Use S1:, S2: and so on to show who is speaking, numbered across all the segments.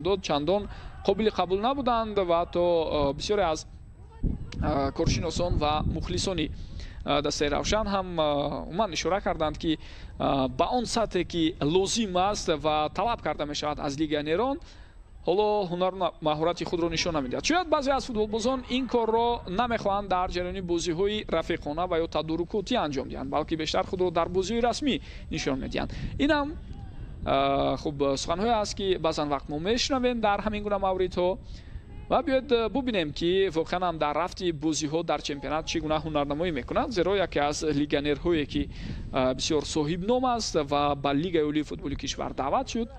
S1: داد چندان قابل قبول نبودند و حتی بسیاری از کارشناسان و مخلصانی دسته روشن هم من اشاره کردند که با آن سطحی که لازم است و طلب کرده می شود از لیگ ایران حالا هنر مهارت خود را نشان نمیدهد. شاید بعضی از فوتبالبازان این کار را نمیخواهند در جریان بازی‌های رفیقانه و یا تدارکاتی انجام دهند، بلکه بیشتر خود را در بازی رسمی نشان میدهند. این هم خب سخن‌هایی است که بعضن وقت ما میشنویم در همین گونه موردها و بیاید ببینیم که واقعا هم در رفت بازی‌ها در چمپیونات چگونه هنرنمایی میکنند، زیرا یکی از لیگانرهایی که بسیار صاحب نام است و به لیگ عالی فوتبال کشور دعوت شد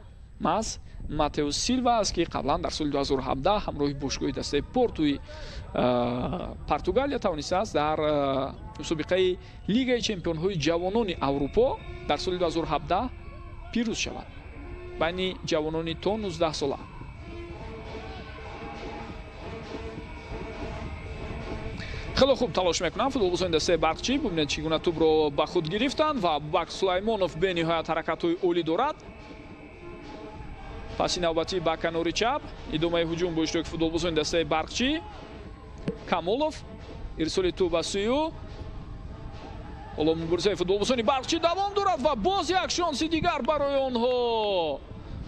S1: ماس ماتئو سیلوا است که قبلا در سال 2017 همراه باشگاه دسته پورتوی پرتغالیا توانسته است در مسابقه لیگ چمپیون‌های جوانان اروپا در سال 2017 پیروز شود بین جوانان تا 19 ساله. خیلی خوب تلاش میکنند فوتبالبازان دسته برقچی. ببینید چگونه توپ رو به خود گرفتند و ابوبکر سلیمانوف به نهایت حرکت‌های عالی دارد. پاسی نوبتی به کنار چپ، ادامه هجوم با اشتراک فوتبالبازان دسته برقچی. камолов ارسال توپ به سوی حالا مبارزه فوتبالبازان برقچی دوام دارد و باز یک شانس دیگر برای آنها.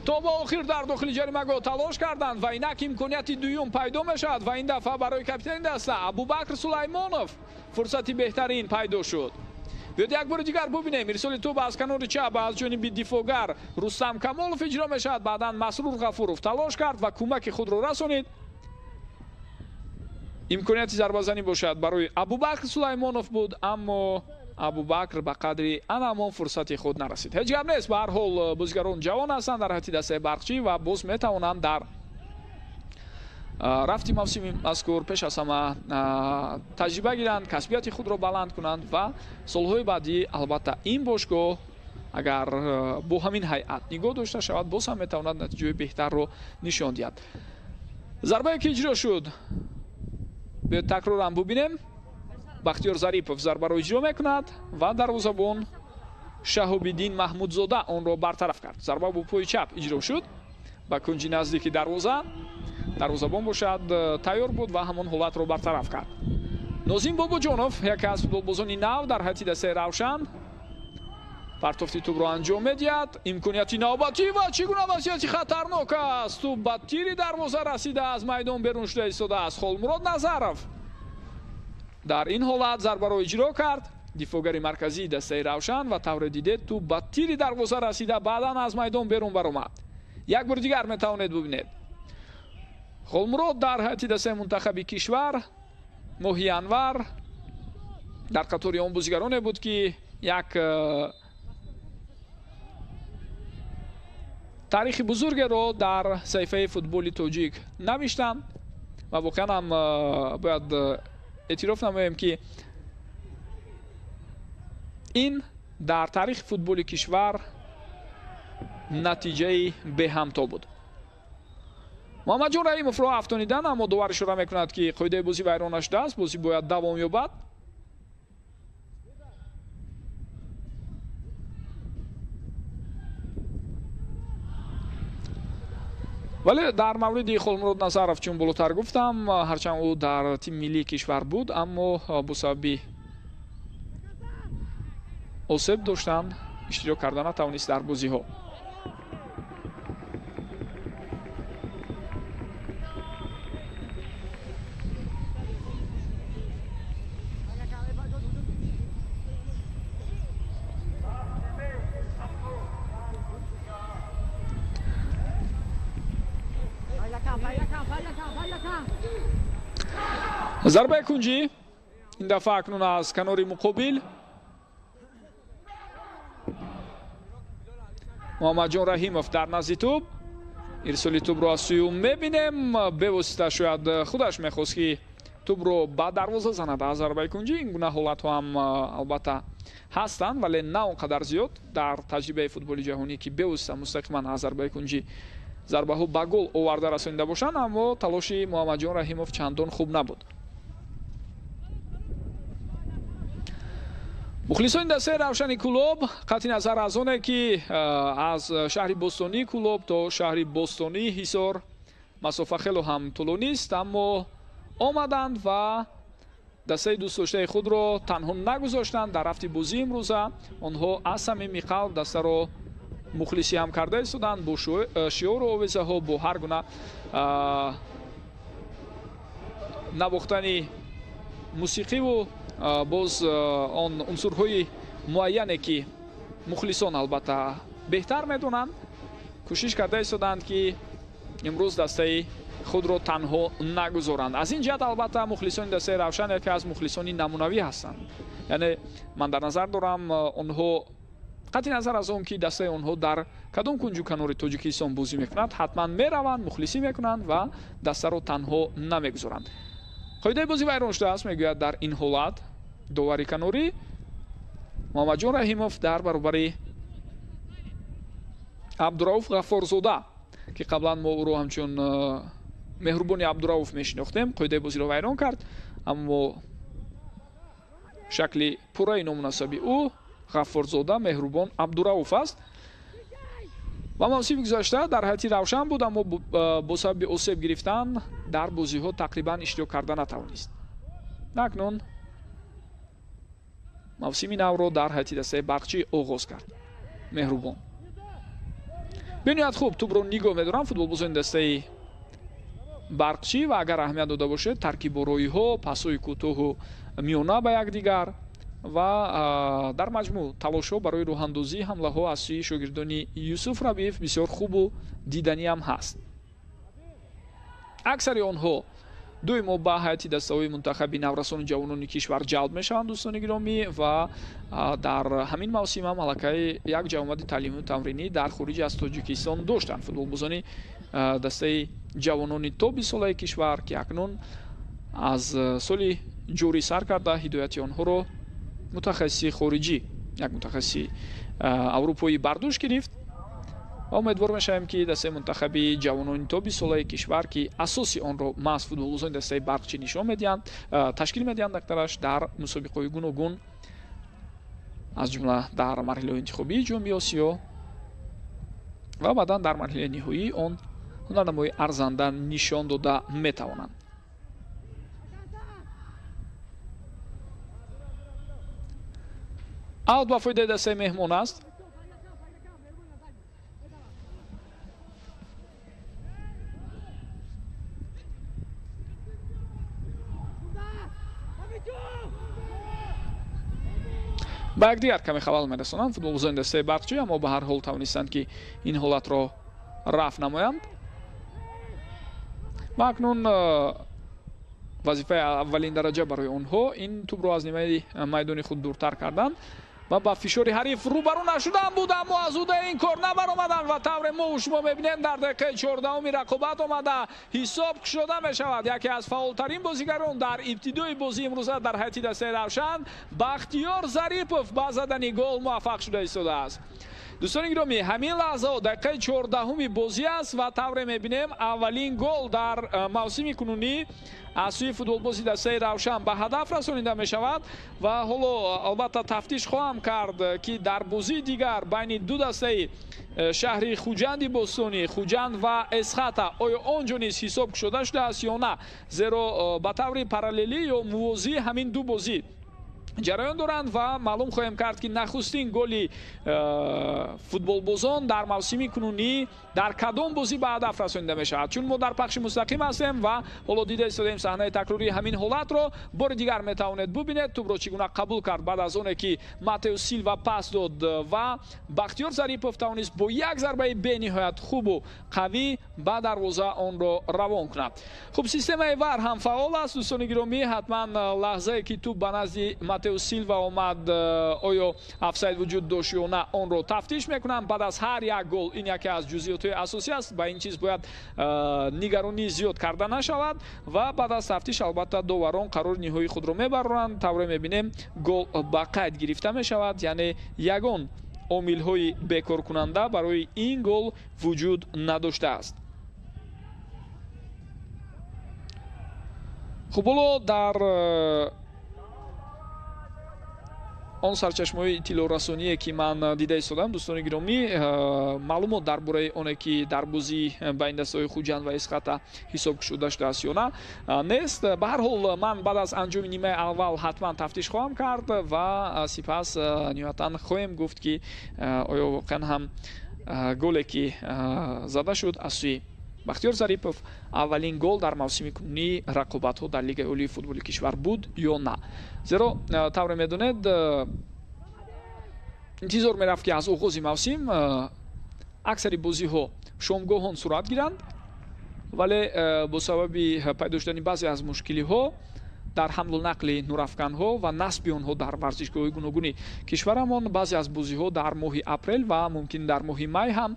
S1: تا به آخر در داخل جریمه‌گاه تلاش کردند و اینک امکانیت دوم پیدا میشد و این دفعه برای کاپیتان دسته ابوبکر سلیمانوف فرصتی بهترین پیدا شد. بیاید یک بار دیگر ببینیم ارسال توپ از کنار چپ از جانب دفاعگر رستم камолов اجرا میشد. بعداً مسرور غفورов تلاش کرد و کمک خود را رسانید. امکانیت ضربه زنی باشد برای ابوبکر سلیمانوف بود، اما ابوبکر به قدری انما فرصت خود نرسید. هیچ گپ نیست، به هر حال بازیگران جوان هستند در حتی دسته برقچی و باز میتوانند در رفتی موسم مذکور پیش از همه تجربه گیرند، کسبیت خود را بلند کنند و سالهای بعدی البته این باشگاه اگر با همین هیئت نگاه داشته شود باز هم میتواند نتیجه بهتر را نشان دهد. ضربه که اجرا شد به تکرار هم ببینیم. بختیار ظریفов ضربه را اجرا میکند و دروازه‌بان شهاب‌الدین محمودزاده آن را برطرف کرد. ضربه با پای چپ اجرا شد به کنج نزدیک دروازه‌بان باشد تیار بود و همان حالت را برطرف کرد. نازیم باباجانوف یکی از فوتبالبازان نو در حتی دسته روشن پرتافت توپ را انجام میدهد. امکانیت نوبتی و چگونه وضعیت خطرناک است. توپ به تیر دروازه رسیده از میدان بیرون شده ایستاده است. خالمراد نظرов در این حالت ضربه را اجرا کرد. دفاعگر مرکزی دسته روشن و طور دیده توپ به تیر دروازه رسیده بعدا از میدان بیرون برآمد. یک بار دیگر میتوانید ببینید خالمراد در حتی دسته منتخب کشور ماهی انور در قطار آن بازیگرانی بود که یک تاریخ بزرگ را در صحیفه فوتبال تاجیک نوشتم و واقعا هم باید اعتراف نماییم که این در تاریخ فوتبال کشور نتیجه به همتا بود. محمد جان رحیمов را افتانیدن، اما داور اشاره میکند که قاعده بازی ویرانه شده است، بازی باید دوام یابد. ولی در مورد خالمراد نظرов چون بالاتر گفتم هرچند او در تیم ملی کشور بود اما با سبب آسیب داشتن اشتراک کردن نتوانست در بازی ها. ضربه کنجی این دفعه اکنون از کنار مقابل محمد جان رحیمov در نزد توپ ارسال توپ را از سوی میبینیم. به واسطه شاید خودش میخواست که توپ رو به دروازه زند از ضربه کنجی. این گونه حالت هم البته هستند ولی نه اونقدر زیاد در تجربه فوتبال جهانی که به واسطه مستقیما از ضربه کنجی ضربه ها به گل آورده رسانیده باشند، اما تلاش محمد جان رحیمov چندان خوب نبود. мухлисони дастаи равшани клуб қатъи назар аз оне ки аз шаҳри бостонии клуб то шаҳри бостонии ҳисор масофа хело ҳам тӯло нест, аммо омаданд ва дастаи дӯстдоштаи худро танҳо нагузоштанд. Дар рафти бозии имрӯза онҳо аз самими қалб дастаро мухлисӣ ҳам карда истоданд бо шиёру овезаҳо, бо ҳар гуна навохтани мусиқиву боз он унсурҳои муайяне ки мухлисон албатта беҳтар медонанд, кӯшиш карда истоданд ки имрӯз дастаи худро танҳо нагузоранд. Аз ин ҷиҳат албатта мухлисони дастаи равшан яке аз мухлисони намунавӣ ҳастанд. яъне ман дар назар дорам онҳо қатъи назар аз он ки дастаи онҳо дар кадом кунҷу канори тоҷикистон бозӣ мекунад, ҳатман мераванд, мухлисӣ мекунанд ва дастаро танҳо намегузоранд. қоидаи бозӣ вайрон шудааст, мегӯяд дар ин ҳолат довари канорӣ муҳаммадҷон раҳимов дар баробари абдурауф ғаффорзода ки қаблан мо ӯро ҳамчун меҳрубони абдурауф мешинохтем, қоидаи бозиро вайрон кард, аммо шакли пурраи номунасаби ӯ ғаффорзода меҳрубон абдурауф аст. ва мавсими гузашта дар ҳайати равшан буд, аммо бо сабаби осеб гирифтан дар бозиҳо тақрибан иштирок карда натавонист. акнун мавсими навро дар ҳайати дастаи барқчӣ оғоз кард меҳрубон. бениҳоят хуб тӯбро нигоҳ медорам футболбозони дастаи барқчӣ ва агар аҳамият дода бошед таркиббороиҳо, пасҳои кӯтоҳу миёна ба якдигар ва дар маҷмӯъ талошҳо барои роҳандозии ҳамлаҳо аз сӯи шогирдони Юсуф Рабиев бисёр хубу диданӣ ҳам ҳаст. аксари онҳо доимо ба ҳайати дастаҳои мунтахаби наврасони ҷавонони кишвар ҷалб мешаванд. дӯстони гиромӣ, ва дар ҳамин мавсим ҳам аллакай як ҷавомади таълиму тамринӣ дар хориҷ аз тоҷикистон доштанд футболбозони дастаи ҷавонони то 20 солаи кишвар ки акнун аз соли ҷорӣ сар карда ҳидояти онҳоро мутахассиси хориҷӣ, як мутахассиси аврупоӣ бардошт гирифт. ва умедвор мешавем ки дастаи мунтахаби ҷавонони то 20 солаи кишвар ки асоси онро маҳз футболбозони дастаи барқчӣ нишон медиҳанд, ташкил медиҳанд дактараш дар мусобиқаҳои гуногун аз ҷумла дар марҳилаҳои интихобии ҷомии осиё ва баъдан дар марҳилаи ниҳоӣ он ҳунарнамои арзанда нишон дода метавонанд. аут ба фоидаи дастаи меҳмон аст. ба якдигар каме хавал мерасонанд футболбозони дастаи барқчӣ, аммо ба ҳар ҳол тавонистанд ки ин ҳолатро рафъ намоянд. ва акнун вазифаи аввалин дараҷа барои онҳо ин тӯбро аз нимаи майдони худ дуртар кардан ва ба фишори ҳариф рӯбарӯ нашудан буд, аммо аз ӯда ин кор набаромаданд ва тавре мо шумо мебинем дар дақиқаи 14 рақобат омада ҳисоб кушода мешавад. яке аз фаъолтарин бозигарон дар ибтидои бозии имрӯза дар ҳайати дастаи равшан Бахтиёр Зарипов ба задани гол муваффақ шуда истодааст. дӯстони гиромӣ, ҳамин лаҳзаҳо дақиқаи 14 бозӣ аст ва тавре мебинем аввалин гол дар мавсими кунунӣ аз сӯи футболбози дастаи равшан ба ҳадаф расонида мешавад. ва ҳоло албатта тафтиш хоҳам кард ки дар бозии дигар байни ду дастаи шаҳри хуҷанди бостонӣ, хуҷанд ва эсхата, оё он ҷо низ ҳисоб кушода шудааст ё на, зеро ба таври параллелӣ ё мувозӣ ҳамин ду бозӣ ҷараён доранд ва маълум хоҳем кард ки нахустин голи футболбозон дар мавсими кунунӣ дар кадом бозӣ ба ҳадаф расонида мешавад. чун мо дар пахши мустақим ҳастем ва ҳоло дида истодем саҳнаи такрории ҳамин ҳолатро бори дигар метавонед бубинед. тӯбро чӣ гуна қабул кард баъд аз оне ки Матео Силва пас дод ва Бахтиёр Зарипов тавонист бо як зарбаи бениҳоят хубу қавӣ ба дарвоза онро равон кунад. хуб, системаи вар ҳам фаъол аст. дӯстони гиромӣ, ҳатман лаҳзае ки тӯб ба назди Матео Силва омад, оё офсайд вуҷуд дошт ё на, онро тафтиш мекунанд баъд аз ҳар як гол. ин яке аз ҷузъиётҳои асосӣ аст, ба ин чиз бояд нигаронӣ зиёд карда нашавад ва баъд аз тафтиш албатта доварон қарори ниҳоии худро мебароранд. тавре мебинем гол ба қайд гирифта мешавад, яъне ягон омилҳои бекоркунанда барои ин гол вуҷуд надоштааст. хуб, ҳоло дар он сарчашмаҳои иттилоърасоние ки ман дида истодам, дӯстони гиромӣ, маълумот дар бораи оне ки дар бозӣ байни дастаҳои хуҷанд ва эсхата ҳисоб шуда шудааст ё на нест. Ба ҳар ҳол ман баъд аз анҷоми нимаи аввал ҳатман тафтиш хоҳам кард ва сипас ниҳоятан хоҳем гуфт ки оё воқеан ҳам голе ки зада шуд аз сӯи Бахтиёр Зарипов аввалин гол дар мавсими кунунии рақобатҳо дар Лигаи олии футболи кишвар буд ё на. Зеро тавре медонед интизор мерафт ки аз оғози мавсим аксари бозиҳо шомгоҳон сурат гиранд, вале бо сабаби пайдо шудани баъзе аз мушкилиҳо дар ҳамлу нақли нурафканҳо ва насби онҳо дар варзишгоҳҳои гуногуни кишварамон баъзе аз бозиҳо дар моҳи апрел ва мумкин дар моҳи май ҳам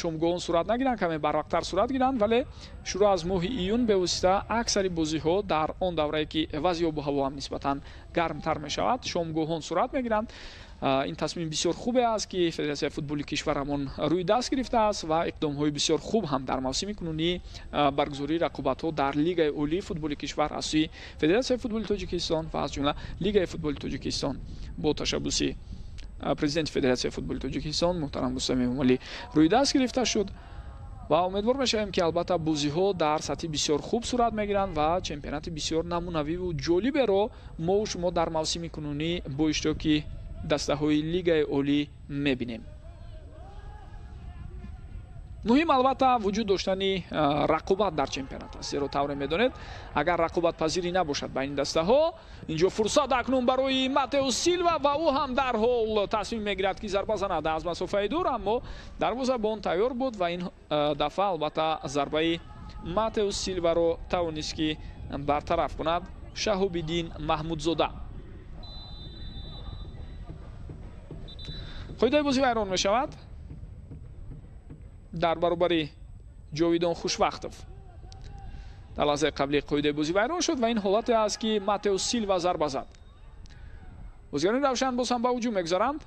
S1: шомгоҳон сурат нагиранд, каме барвақттар сурат гиранд, вале шуруъ аз моҳи июн бевосита аксари бозиҳо дар он даврае ки вазъи обу ҳаво ҳам нисбатан гармтар мешавад шомгоҳон сурат мегиранд. ин тасмим бисёр хубе аст ки Федератсияи футболи кишварамон рӯи даст гирифтааст ва иқдомҳои бисёр хуб ҳам дар мавсими кунунии баргузории рақобатҳо дар Лигаи олии футболи кишвар аз сӯи Федератсияи футболи Тоҷикистон ва аз ҷумла Лигаи футболи Тоҷикистон бо ташаббуси президенти Федератсияи футболи Тоҷикистон муҳтарам Рустам Эмомалӣ рӯи даст гирифта шуд ва умедвор мешавем ки албатта бозиҳо дар сатҳи бисёр хуб сурат мегиранд ва чемпионати бисёр намунавиву ҷолиберо мо шумо дар мавсими кунунӣ бо иштироки дастаҳои Лигаи олӣ мебинем. муҳим албатта вуҷуд доштани рақобат дар чемпионат аст. Зеро тавре медонед, агар рақобатпазирӣ набошад байни дастаҳо, инҷо фурсат акнун барои Матео Силва ва ӯ ҳам дарҳол тасмим мегирад ки зарба занад аз масофаи дур, аммо дарвозабон тайёр буд ва ин дафъа албатта зарбаи Матео Силваро тавонист ки бартараф кунад Шаҳобиддин Маҳмудзода. қоидаи бозӣ вайрон мешавад дар баробари Ҷовидон Хушвақтов. дар лаҳзаи қаблӣ қоидаи бозӣ вайрон шуд ва ин ҳолате аст ки Матео Силва зарба зад. бозигарони равшан боз ҳам ба ҳуҷум мегузаранд.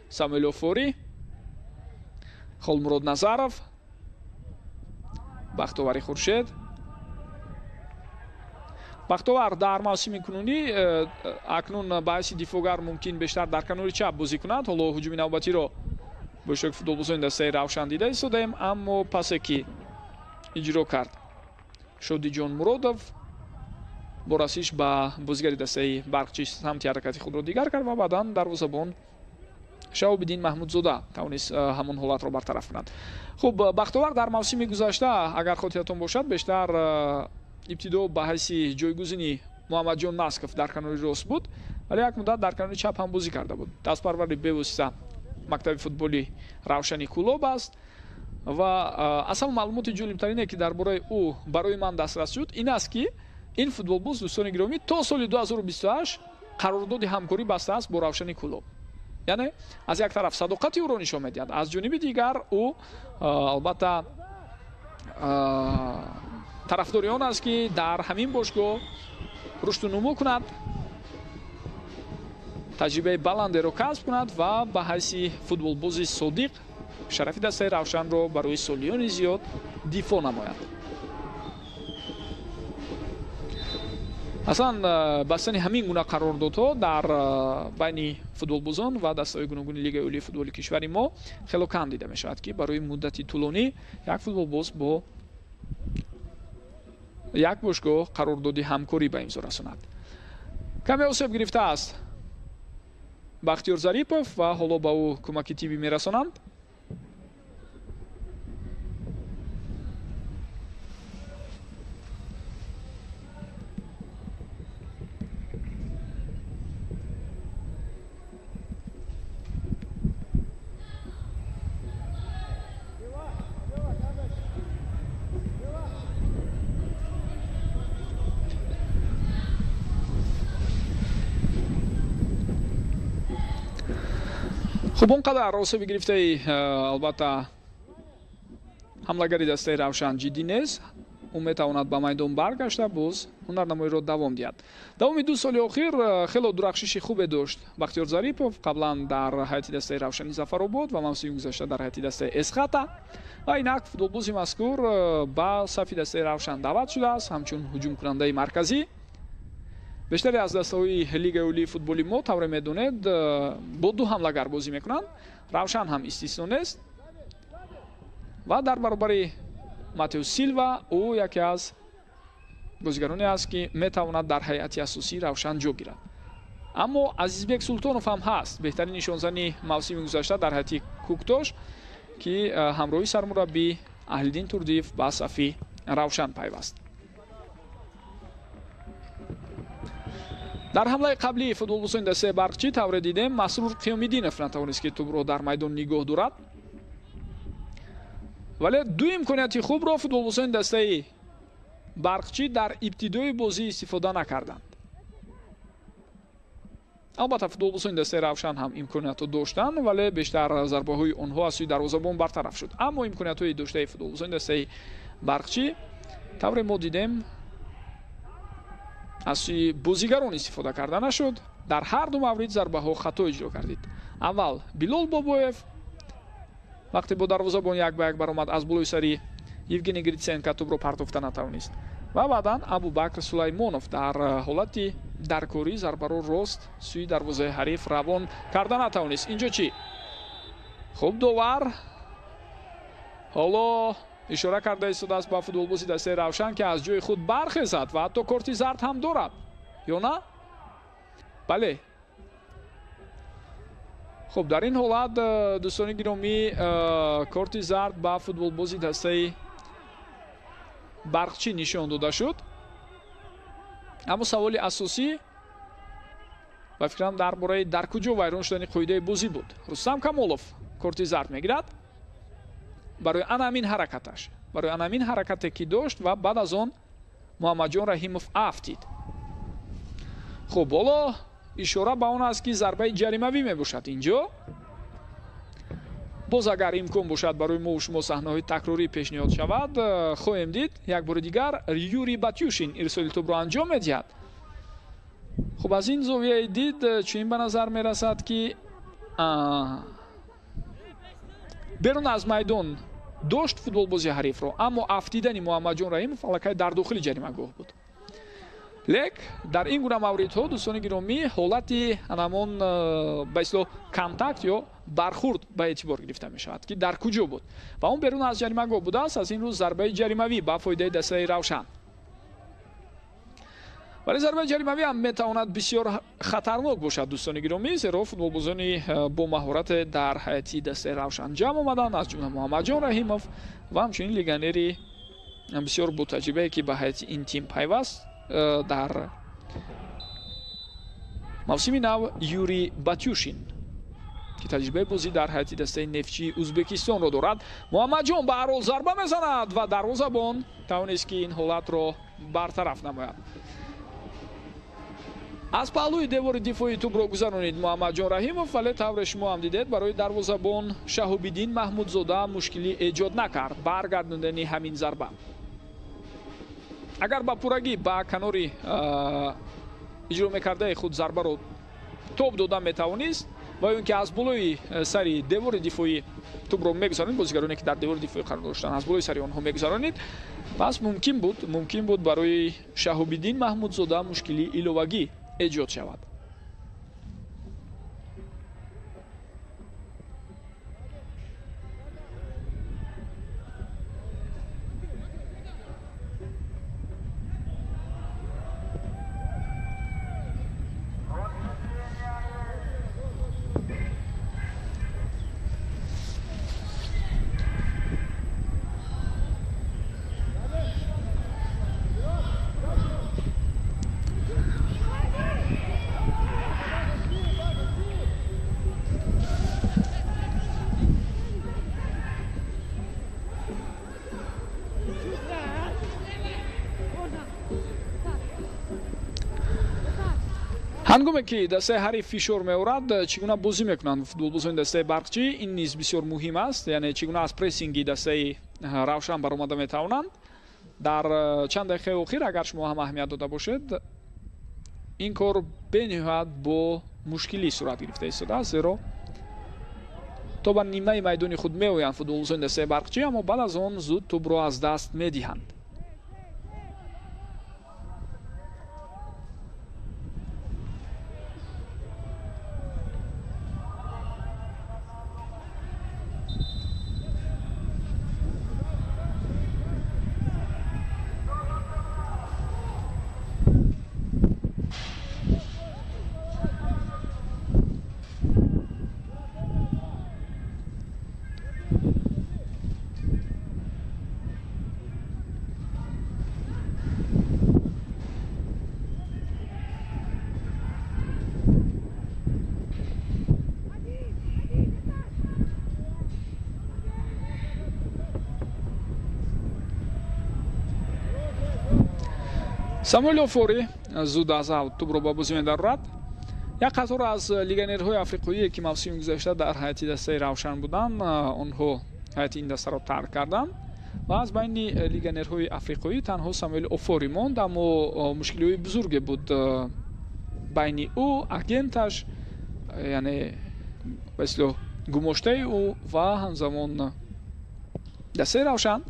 S1: Самуэл Офори, Холмурод Назаров, Бахтовари Хуршед. Бахтовар дар мавсими кунунӣ акнун ба ҳайси дифоъгар мумкин бештар дар канори чап бозӣ кунад. ҳоло ҳуҷуми навбатиро бо иштироки футболбозони дастаи равшан дида истодаем, аммо пасе ки иҷро кард Шодиҷон Муродов бо расиш ба бозигари дастаи Барқчӣ самти ҳаракати худро дигар кард ва баъдан дарвозабон Шаҳобиддин Маҳмудзода тавонист ҳамон ҳолатро бартараф кунад. хуб, Бахтовар дар мавсими гузашта агар хотиратон бошад бештар ибтидо ба ҳайси ҷойгузини Муҳаммадҷон Насков дар канори рост буд, вале як муддат дар канори чап ҳам бозӣ карда буд. дастпарвари бевосита мактаби футболи Равшани Кулоб аст ва аз ҳама маълумоти ҷолибтарине ки дар бораи ӯ барои ман дастрас шуд ин аст ки ин футболбоз, дӯстони гиромӣ, то соли 2028 қарордоди ҳамкорӣ бастааст бо Равшани Кулоб. яъне аз як тараф садоқати ӯро нишон медиҳад, аз ҷониби дигар ӯ албатта тарафдори он аст ки дар ҳамин бошгоҳ рушду нумӯ кунад, таҷрибаи баландеро касб кунад ва ба ҳайси футболбози содиқ шарафи дастаи равшанро барои солиёни зиёд дифоъ намояд. аслан бастани ҳамин гуна қарордодҳо дар байни футболбозон ва дастаҳои гуногуни Лигаи олии футболи кишвари мо хело кам дида мешавад ки барои муддати тӯлонӣ як футболбоз бо як бошгоҳ қарордоди ҳамкорӣ ба имзо расонад. каме осеб гирифтааст Бахтиёр Зарипов ва ҳоло ба ӯ кӯмаки тиббӣ мерасонанд. хуб, он қадар осеби гирифтаи албатта ҳамлагари дастаи равшан ҷиддӣ нест. ӯ метавонад ба майдон баргашта боз ҳунарнамоиро давом диҳад. Давоми 2 соли охир хело дурахшиши хубе дошт Бахтиёр Зарипов, қаблан дар ҳайати дастаи Равшани Зафаробод ва мавсими гузашта дар ҳайати дастаи Эсхата. ва инак футболбози мазкур ба сафи дастаи Равшан даъват шудааст ҳамчун ҳуҷумкунандаи марказӣ. бештаре аз дастаҳои лигаи олии футболи мо тавре медонед бо 2 ҳамлагар бозӣ мекунанд. Равшан ҳам истисно нест. ва дар баробари Матео Силва ӯ яке аз бозигароне аст ки метавонад дар ҳайати асосии Равшан ҷо гирад. аммо Азизбек Султонов ҳам ҳаст, беҳтарин нишонзани мавсими гузашта дар ҳайати Куктош, ки ҳамроҳи сармураббӣ Аҳлиддин Турдиев ба сафи Равшан пайваст. дар ҳамлаи қаблии футболбозони дастаи Барқчӣ тавре дидем Масрур Қиёмиддинов натавонист ки тӯбро дар майдон нигоҳ дорад. вале 2 имконияти хубро футболбозони дастаи Барқчӣ дар ибтидои бозӣ истифода накарданд. албатта футболбозони дастаи Равшан ҳам имкониятро доштанд, вале бештар зарбаҳои онҳо аз сӯи дарвозабон бартараф шуд. аммо имкониятҳои доштаи футболбозони дастаи Барқчӣ тавре мо дидем аз сӯи бозигарон истифода карда нашуд. дар ҳар ду маврид зарбаҳо хато иҷро гардид. аввал Билол Бобоев вақте бо дарвозабон як ба як баромад аз болои сари Евгений Гриценко тӯбро партофта натавонист. ва баъдан Абубакр Сулаймонов дар ҳолати даркорӣ зарбаро рост сӯи дарвозаи ҳариф равон карда натавонист. инҷо чӣ? хуб довар ҳоло ишора карда истодааст ба футболбози дастаи Равшан ки аз ҷои худ бархезад ва ҳатто корти зард ҳам дорад, ё на? бале. хуб дар ин ҳолат дӯстони гиромӣ корти зард ба футболбози дастаи Барқчӣ нишон дода шуд. аммо саволи асосӣ ба фикрам дар бораи дар куҷо вайрон шудани қоидаи бозӣ буд. Рустам Камолов корти зард мегирад барои анамин ҳаракаташ, барои анамин ҳаракате ки дошт ва баъд аз он Муҳаммадҷон Раҳимов афтид. хуб ҳоло ишора ба он аст ки зарбаи ҷаримавӣ мебошад инҷо. боз агар имкон бошад барои мо шумо саҳнаҳои такрорӣ пешниҳод шавад, хоҳем дид як бори дигар Юрий Батюшин ирсоли тӯбро анҷом медиҳад. хуб аз ин зовияи дид чунин ба назар мерасад ки берун аз майдон дошт футболбози ҳарифро, аммо афтидани Муҳаммадҷон Раҳимов аллакай дар дохили ҷаримагоҳ буд. лек дар ин гуна мавридҳо дӯстони гиромӣ ҳолати анамон ба ислоҳ контакт ё бархурд ба эътибор гирифта мешавад ки дар куҷо буд ва он берун аз ҷаримагоҳ будааст. аз ин рӯз зарбаи ҷаримавӣ ба фоидаи дастаи Равшан. вале зарбаи ҷаримавӣ ҳам метавонад бисёр хатарнок бошад дӯстони гиромӣ, зеро футболбозони бо маҳорате дар ҳайати дастаи Равшан ҷамъ омаданд, аз ҷумла Муҳаммадҷон Раҳимов ва ҳамчунин легионери бисёр бутаҷрибае ки ба ҳайати ин тим пайваст дар мавсими нав Юрий Батюшин ки таҷрибаи бозӣ дар ҳайати дастаи Нефтчии Ӯзбекистонро дорад. Муҳаммадҷон ба ҳар ҳол зарба мезанад ва дарвозабон тавонист ки ин ҳолатро бартараф намояд. аз паҳлӯи девори дифоӣ тӯбро гузаронид Муҳаммадҷон Раҳимов, вале тавре шумо ҳам дидед барои дарвозабон Шаҳобиддин Маҳмудзода мушкилӣ эҷод накард баргардондани ҳамин зарба. агар ба пуррагӣ ба канори иҷро мекардаи худ зарбаро тоб дода метавонист ва ё ин ки аз болои сари девори дифоӣ тӯбро мегузаронид, бозигароне ки дар девори дифоӣ қарор доштанд аз болои сари онҳо мегузаронид, пас мумкин буд барои Шаҳобиддин Маҳмудзода мушкили иловагӣ эҷод шавад. ҳангоме ки дастаи ҳариф фишор меорад, чӣ гуна бозӣ мекунанд футболбозони дастаи Барқчӣ, ин низ бисёр муҳим аст. яъне чӣ гуна аз прессинги дастаи Равшан баромада метавонанд. дар чанд дақиқаи охир агар шумо ҳам аҳамият дода бошед, ин кор бениҳоят бо мушкилӣ сурат гирифта истодааст, зеро то ба нимаи майдони худ меоянд футболбозони дастаи барқчӣ, аммо баъд аз он зуд тӯбро аз даст медиҳанд. самуэл офори зуд аз тӯбро ба бозӣ медарорад. як қатор аз легионерҳои африқоие ки мавсими гузашта дар ҳайати дастаи равшан буданд, онҳо ҳайати ин дастаро тарк карданд ва аз байни легионерҳои африқоӣ танҳо самуэл офори монд, аммо мушкилиҳои бузурге буд байни ӯ, агенташ, яъне ба ислоҳ гумоштаи ӯ ва ҳамзамон дастаи равшан.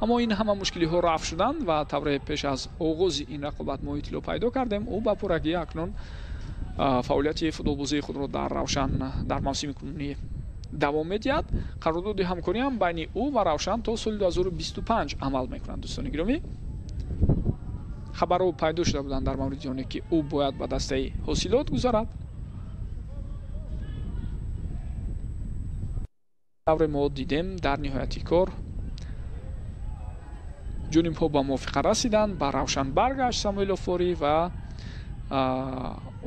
S1: аммо ин ҳама мушкилиҳо рафт шуданд ва тавре пеш аз оғози ин рақобат мо иттилоъ пайдо кардем. ӯ ба пуррагӣ акнун фаъолияти футболбозии худро дар равшан дар мавсими кунунӣ давом медиҳад. қарордоди ҳамкориам байни ӯ ва равшан то соли 2025 амал мекунад. дӯстони гиромӣ, хабарҳо пайдо шуда буданд дар мавриди оне ки ӯ бояд ба дастаи ҳосилот гузарад. тавре мо дидем дар ниҳояти кор ҷонибҳо ба мувофиқа расиданд, ба равшан баргашт самуэл офори ва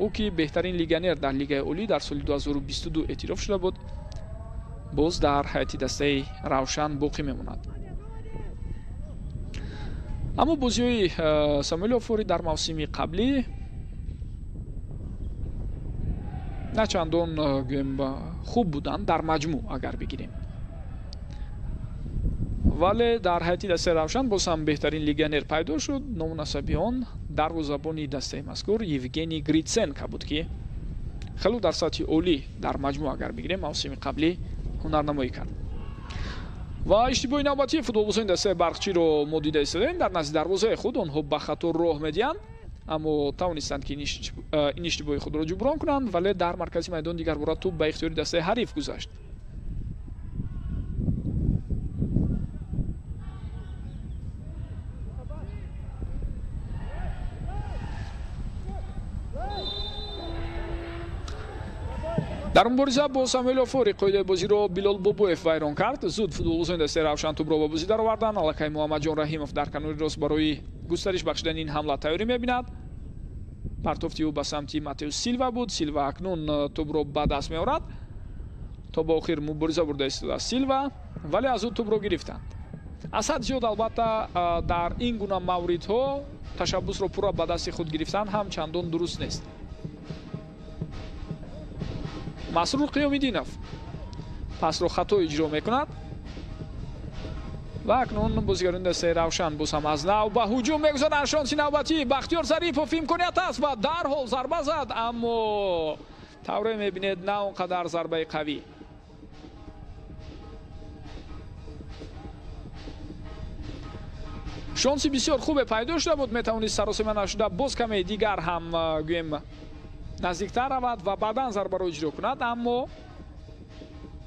S1: ӯ ки беҳтарин легионер дар лигаи олӣ дар соли 2022 эътироф шуда буд, боз дар ҳайати дастаи равшан боқӣ мемонад. аммо бозиҳои самуэл офори дар мавсими қаблӣ на чандон гӯем хуб буданд дар маҷмӯъ агар бигирем, вале дар ҳайати дастаи равшан боз ҳам беҳтарин легионер пайдо шуд. номунасаби он дарвозабони дастаи мазкур Евгений Гритсенко буд ки хело дар сатҳи олӣ дар маҷмӯъ агар бигирем мавсими қаблӣ ҳунарнамоӣ кард. ва иштибоҳи навбатии футболбозони дастаи барқчиро мо дида истодем. дар назди дарвозаи худ онҳо ба хато роҳ медиҳанд, аммо тавонистанд ки ин иштибоҳи худро ҷуброн кунанд, вале дар маркази майдон дигар бора тӯб ба ихтиёри дастаи ҳариф гузашт. дар мубориза бо самуэл офори қоидаи бозиро Билол Бобоев вайрон кард. зуд футболбозони дастаи равшан тӯбро ба бозӣ дароварданд. аллакай Муҳаммадҷон Раҳимов дар канори рост барои густариш бахшидани ин ҳамла тайёрӣ мебинад. партофти ӯ ба самти Матеус Силва буд. Силва акнун тӯбро ба даст меорад. то ба охир мубориза бурда истода Силва, вале аз ӯ тӯбро гирифтанд. аз ҳад зиёд албатта дар ин гуна мавридҳо ташаббусро пурра ба дасти худ гирифтан ҳам чандон дуруст нест. масрур қиёмиддинов пасро хато иҷро мекунад ва акнун бозигарони дастаи равшан боз ҳам аз нав ба ҳуҷум мегузаранд. шонси навбатӣ Бахтиёр Зарипов имконият аст ва дарҳол зарба зад, аммо тавре мебинед на он қадар зарбаи қавӣ. шонси бисёр хубе пайдо шуда буд, метавонист саросима нашуда боз каме дигар ҳам гӯем наздиктар равад ва баъдан зарбаро иҷро кунад, аммо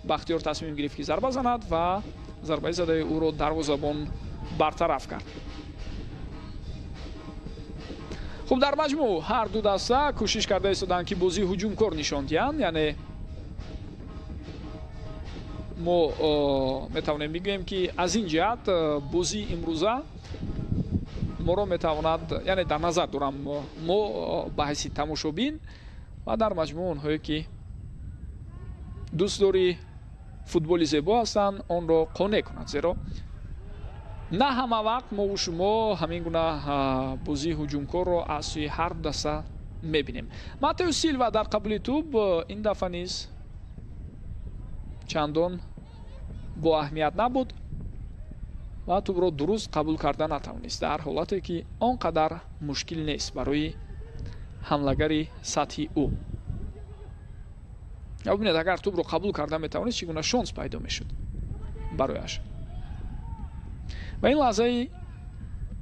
S1: Бахтиёр тасмим гирифт ки зарба занад ва зарбаи задаи ӯро дарвозабон бартараф кард. хуб, дар маҷмӯъ ҳар ду даста кӯшиш карда истоданд ки бозии ҳуҷумкор нишон диҳанд, яъне мо метавонем бигӯем ки аз ин ҷиҳат бозии имрӯза моро метавонад, яъне дар назар дорам мо ба ҳайси тамошобин ва дар маҷмӯъ онҳое ки дӯстдори футболи зебо ҳастанд онро қонеъ кунад, зеро на ҳама вақт мову шумо ҳамин гуна бозии ҳуҷумкорро аз сӯи ҳар даста мебинем. Матеус Силва дар қабули тӯб ин дафъа низ чандон бо аҳамият набуд. ва тӯбро дуруст қабул карда натавонист, дар ҳолате ки он қадар мушкил нест барои ҳамлагари сатҳи ӯ. бибинед, агар тӯбро қабул карда метавонист чӣ гуна шонс пайдо мешуд барояш. ва ин лаҳзаи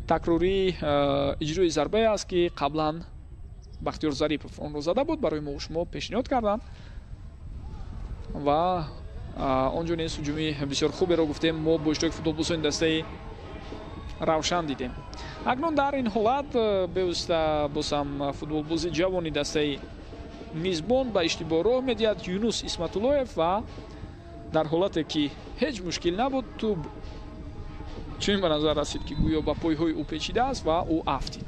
S1: такрории иҷрои зарбае аст ки қаблан Бахтиёр Зарипов онро зада буд, барои мо шумо пешниҳод карданд ва онҷо низ ҳуҷуми бисёр хуберо гуфтем. Мо бо иштироки футболбозони дастаи Равшан дидем. Акнун дар ин ҳолат бевосита бозам футболбози ҷавони дастаи мизбон ба иштибоҳ роҳ медиҳад Юнус Исматуллоев ва дар ҳолате ки ҳеҷ мушкил набуд, тӯб чунин ба назар расид ки гӯё ба пойҳои ӯ печидааст ва ӯ афтид.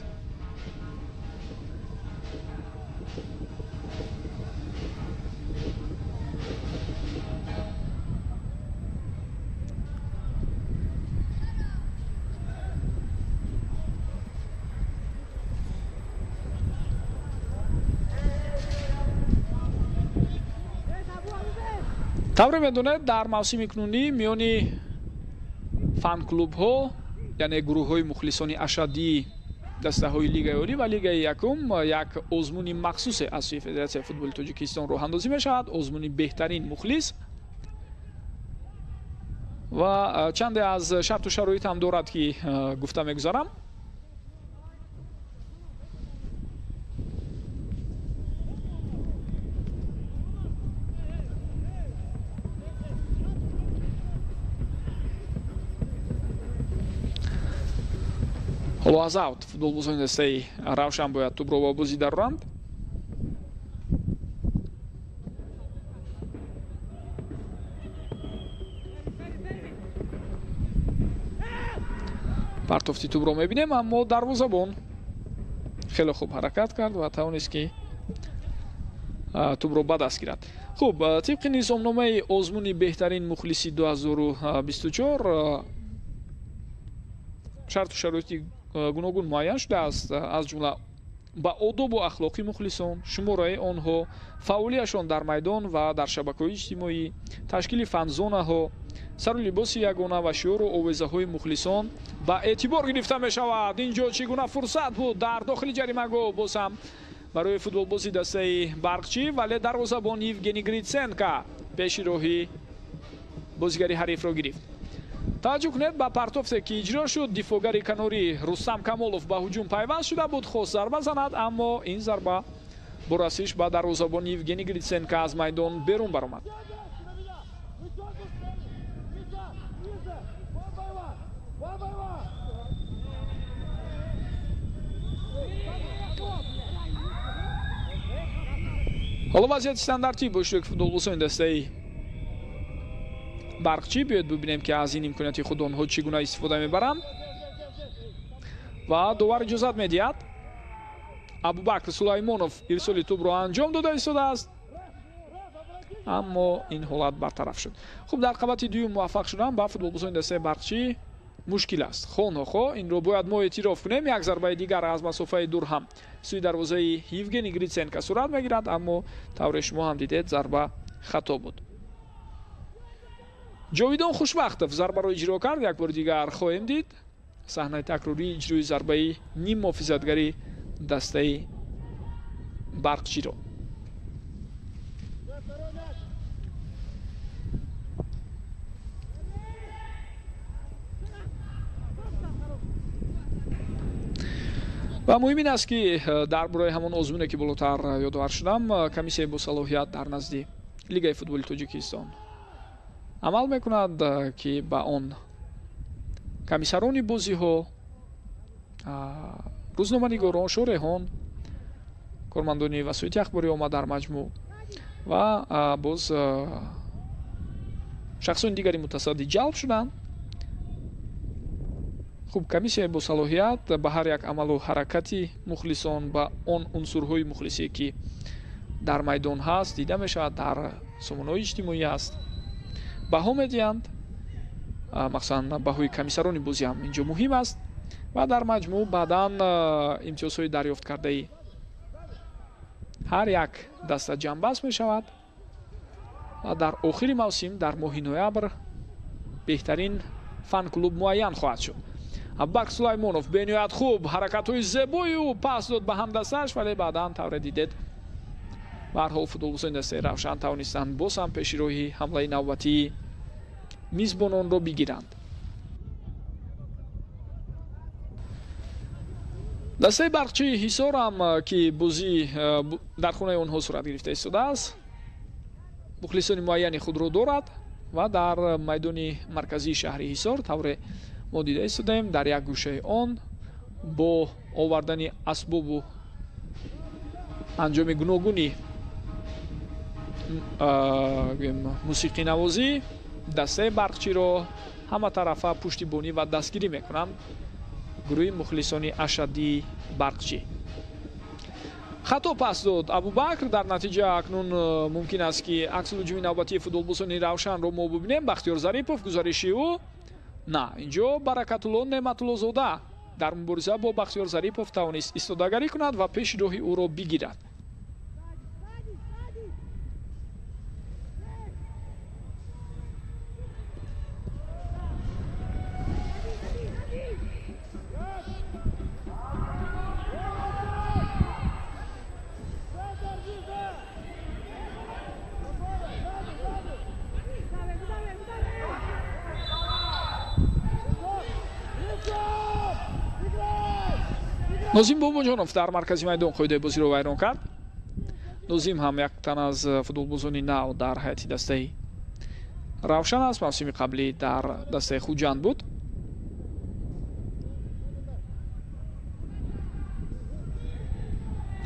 S1: тавре медонед, дар мавсими кунунӣ миёни фан-клубҳо, яъне гурӯҳҳои мухлисони ашадии дастаҳои Лигаи Олӣ ва Лигаи Якум як озмуни махсусе аз сӯи Федератсияи футболи Тоҷикистон роҳандозӣ мешавад, озмуни беҳтарин мухлис ва чанде аз шарту шароит ҳам дорад ки гуфта мегузарам. ҳоло аз аут футболбозони дастаи Равшан бояд тӯбро ба бозӣ дароранд. партофти тӯбро мебинем, аммо дарвозабон хеле хуб ҳаракат кард ва тавонист ки тӯбро ба даст гирад. хуб, тибқи низомномаи озмуни беҳтарин мухлиси 2024 шарту шароити гуногун муайян шудааст, аз ҷумла ба одобу ахлоқи мухлисон, шумораи онҳо, фаъолиятшон дар майдон ва дар шабакаҳои иҷтимоӣ, ташкили фанзонаҳо, сару либоси ягона ва шиёру овезаҳои мухлисон ба эътибор гирифта мешавад. инҷо чӣ гуна фурсат буд дар дохили ҷаримагоҳ боз ҳам барои футболбози дастаи Барқчӣ, вале дарвозабон Евгений Гритсенко пеши роҳи бозигари ҳарифро гирифт. таваҷҷӯҳ кунед ба партофте ки иҷро шуд, дифогари канорӣ Рустам Камолов ба ҳуҷум пайваст шуда буд, хост зарба занад, аммо ин зарба бо расиш ба дарвозабони Евгений Гритсенко аз майдон берун баромад. ҳоло вазъияти стандартӣ бо иштироки футболбозони дастаи Барқчӣ. биёед бибинем ки аз ин имконияти худ онҳо чӣ гуна истифода мебаранд ва довар иҷозат медиҳад. Абубакр Сулаймонов ирсоли тӯбро анҷом дода истодааст, аммо ин ҳолат бартараф шуд. хуб, дар қабати дуюм муваффақ шудан ба футболбозони дастаи Барқчӣ мушкил аст. хонохо инро бояд мо эътироф кунем, як зарбаи дигар аз масофаи дур ҳам сӯи дарвозаи Евгений Гритсенко сурат мегирад, аммо тавре шумо ҳам дидед зарба хато буд. ҷовидон Хушбахтов зарбаро иҷро кард, як бори дигар хоҳем дид саҳнаи такрории иҷрои зарбаи ним муҳофизатгари дастаи Барқчиро. ва муҳим ин аст ки дар бораи ҳамон озмуне ки болотар ёдовар шудам, комиссияи босалоҳият дар назди Лигаи футболи Тоҷикистон амал мекунад ки ба он комиссарони бозиҳо, рӯзноманигорон, шореҳон, кормандони васоити ахборӣ омад дар маҷмӯъ ва боз шахсони дигари мутасадди ҷалб шуданд. хуб, комиссияи босалоҳият ба ҳар як амалу ҳаракати мухлисон, ба он унсурҳои мухлисие ки дар майдон ҳаст, дида мешавад, дар сомонаҳои иҷтимоӣ аст, баҳо медиҳанд. махсусан баҳои комиссарони бозӣ ҳам инҷо муҳим аст ва дар маҷмӯъ баъдан имтиёзҳои дарёфткардаи ҳар як даста ҷамъбаст мешавад ва дар охири мавсим, дар моҳи ноябр, беҳтарин фан клуб муайян хоҳад шуд. Абубакр Сулаймонов бениҳоят хуб ҳаракатҳои зебои ӯ пас дод ба ҳамдасташ, вале баъдан тавре дидед ба ҳар ҳол футболбозони дастаи Равшан тавонистанд боз ҳам пешироҳи ҳамлаи навбатии мизбононро бигиранд. дастаи Барқчии Ҳисор ҳам ки бозӣ дар хонаи онҳо сурат гирифта истодааст, мухлисони муайяни худро дорад ва дар майдони марказии шаҳри Ҳисор тавре мо дида истодаем дар як гӯшаи он бо овардани асбобу анҷоми гуногуни мусиқинавозӣ дастаи Барқчиро ҳама тарафа пуштибонӣ ва дастгирӣ мекунанд гурӯҳи мухлисони ашаддии Барқчӣ. хато пас дод Абубакр. Дар натиҷа акнун мумкин аст ки аксулҳуҷуми навбатии футболбозони Равшанро мо бубинем. Бахтиёр Зарипов гузариши ӯ на инҷо Баракатулло Неъматуллозода дар мубориза бо Бахтиёр Зарипов тавонист истодагарӣ кунад ва пеши роҳи ӯро бигирад. нозим бобоҷонов дар маркази майдон қоидаи бозиро вайрон кард. нозим ҳам як тан аз футболбозони нав дар ҳайати дастаи Равшан аст. мавсими қаблӣ дар дастаи Хуҷанд буд.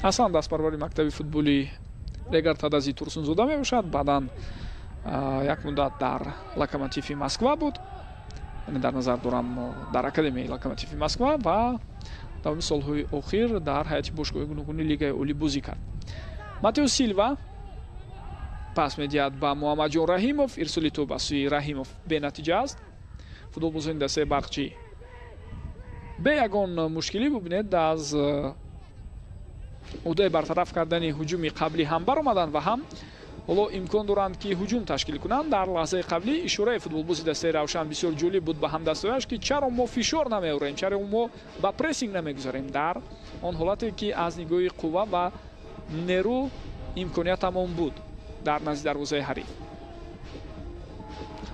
S1: аслан дастпарвари мактаби футболи Регар Тадази Турсунзода мебошад. баъдан як муддат дар Локомотиви Москва буд. дар назар дорам дар академияи Локомотиви Москва ва тамоми солҳои охир дар ҳайати бошгоҳи гуногуни лигаи олӣ бозӣ кард. Матео Силва пас медиҳад ба Муҳаммадҷон Раҳимов. ирсоли тӯб аз сӯи Раҳимов бенатиҷа аст. футболбозони дастаи Барқчӣ бе ягон мушкилӣ бубинед аз уҳдаи бартараф кардани ҳуҷуми қаблӣ ҳам баромаданд ва ҳам ҳоло имкон доранд ки ҳуҷум ташкил кунанд. дар лаҳзаи қаблӣ ишораи футболбози дастаи Равшан бисёр ҷолиб буд ба ҳамдастояш ки чаро мо фишор намеорем, чаро мо ба прессинг намегузарем дар он ҳолате ки аз нигоҳи қувва ва нерӯ имкониятамон буд дар назди дарвозаи ҳариф.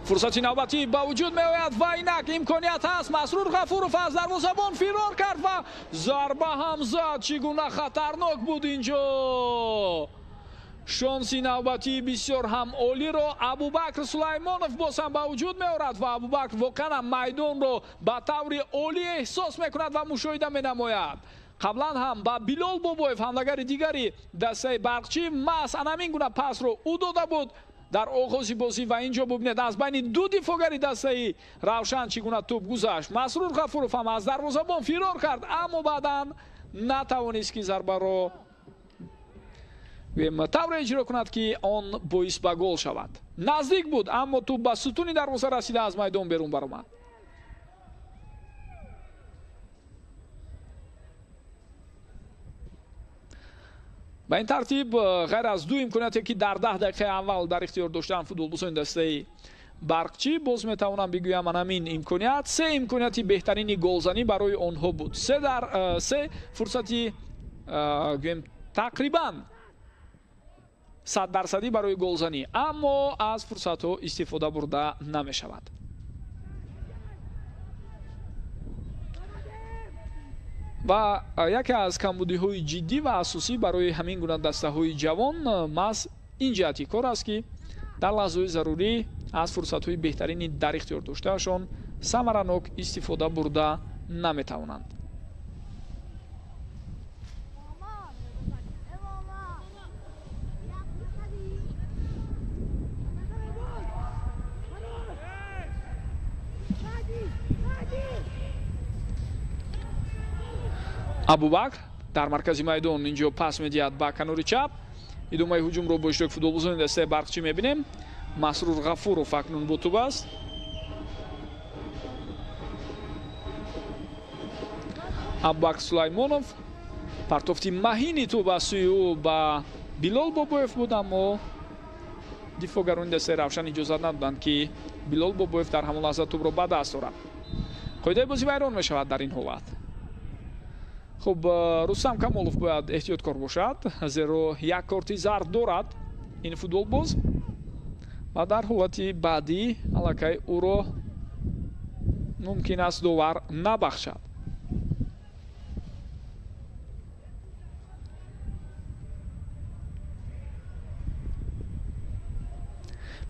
S1: фурсати навбатӣ ба вуҷуд меояд ва инак имконият ҳаст. Масрур Ғафуров аз дарвозабон фирор кард ва зарба ҳам зад. чӣ гуна хатарнок буд инҷо. шонси навбатии бисёр ҳам олиро Абубакр Сулаймонов боз ҳам ба вуҷуд меорад ва Абубакр воқеан майдонро ба таври олӣ эҳсос мекунад ва мушоҳида менамояд. қаблан ҳам ба Билол Бобоев ҳамлагари дигари дастаи Барқчӣ маҳз анамин гуна пасро ӯ дода буд дар оғози бозӣ ва инҷо бубинед аз байни ду дифогари дастаи Равшан чӣ гуна тӯб гузашт. Масрур Ғафуров ҳам аз дарвозабон фирор кард, аммо баъдан натавонист ки зарбаро тавре иҷро кунад ки он боис ба гол шавад. наздик буд, аммо тӯб ба сутуни дарвоза расида аз майдон берун баромад. ба ин тартиб ғайр аз ду имконияте ки дар 10 дақиқаи аввал дар ихтиёр доштанд футболбозони дастаи Барқчӣ, боз метавонам бигӯям анамин имконият се имконияти беҳтарини голзанӣ барои онҳо буд. се фурсати гӯем тақрибан 100% барои голзанӣ, аммо аз фурсатҳо истифода бурда намешавад. ва яке аз камбудиҳои ҷиддӣ ва асосӣ барои ҳамин гуна дастаҳои ҷавон маҳз ин ҷиҳати кор аст ки дар лаҳзаҳои зарурӣ аз фурсатҳои беҳтарини дар ихтиёр доштаашон самаранок истифода бурда наметавонанд. Абубакр дар маркази майдон инҷо пас медиҳад ба канори чап. идомаи ҳуҷумро бо иштироки футболбозони дастаи Барқчӣ мебинем. Масрур Ғафуров акнун бо тӯб аст. Абубакр Сулаймонов партофти маҳини тӯб аз сӯи ӯ ба Билол Бобоев буд, аммо дифогарони дастаи равшан иҷозат надоданд ки Билол Бобоев дар ҳамон лаҳза тӯбро ба даст орад. қоидаи бозӣ вайрон мешавад дар ин ҳолат. хуб, Рустам Камолов бояд эҳтиёткор бошад, зеро як корти зард дорад ин футболбоз ва дар ҳолати баъдӣ аллакай ӯро мумкин аст довар набахшад.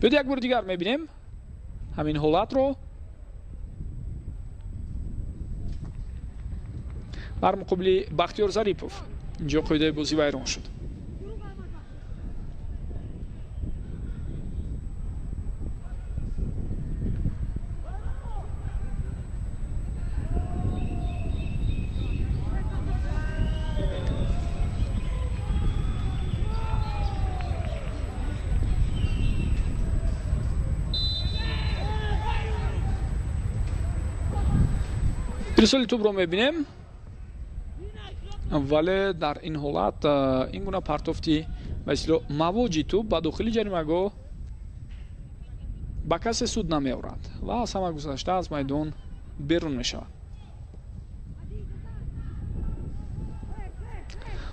S1: биёд як бори дигар мебинем ҳамин ҳолатро. бар муқобили Бахтиёр Зарипов инҷо қоидаи бозӣ вайрон шуд. ирсоли тӯбро мебинем, вале дар ин ҳолат ин гуна партофти ба истлоҳ мавоҷи тӯб ба дохили ҷаримагоҳ ба касе суд намеорад ва аз ҳама гузашта аз майдон берун мешавад.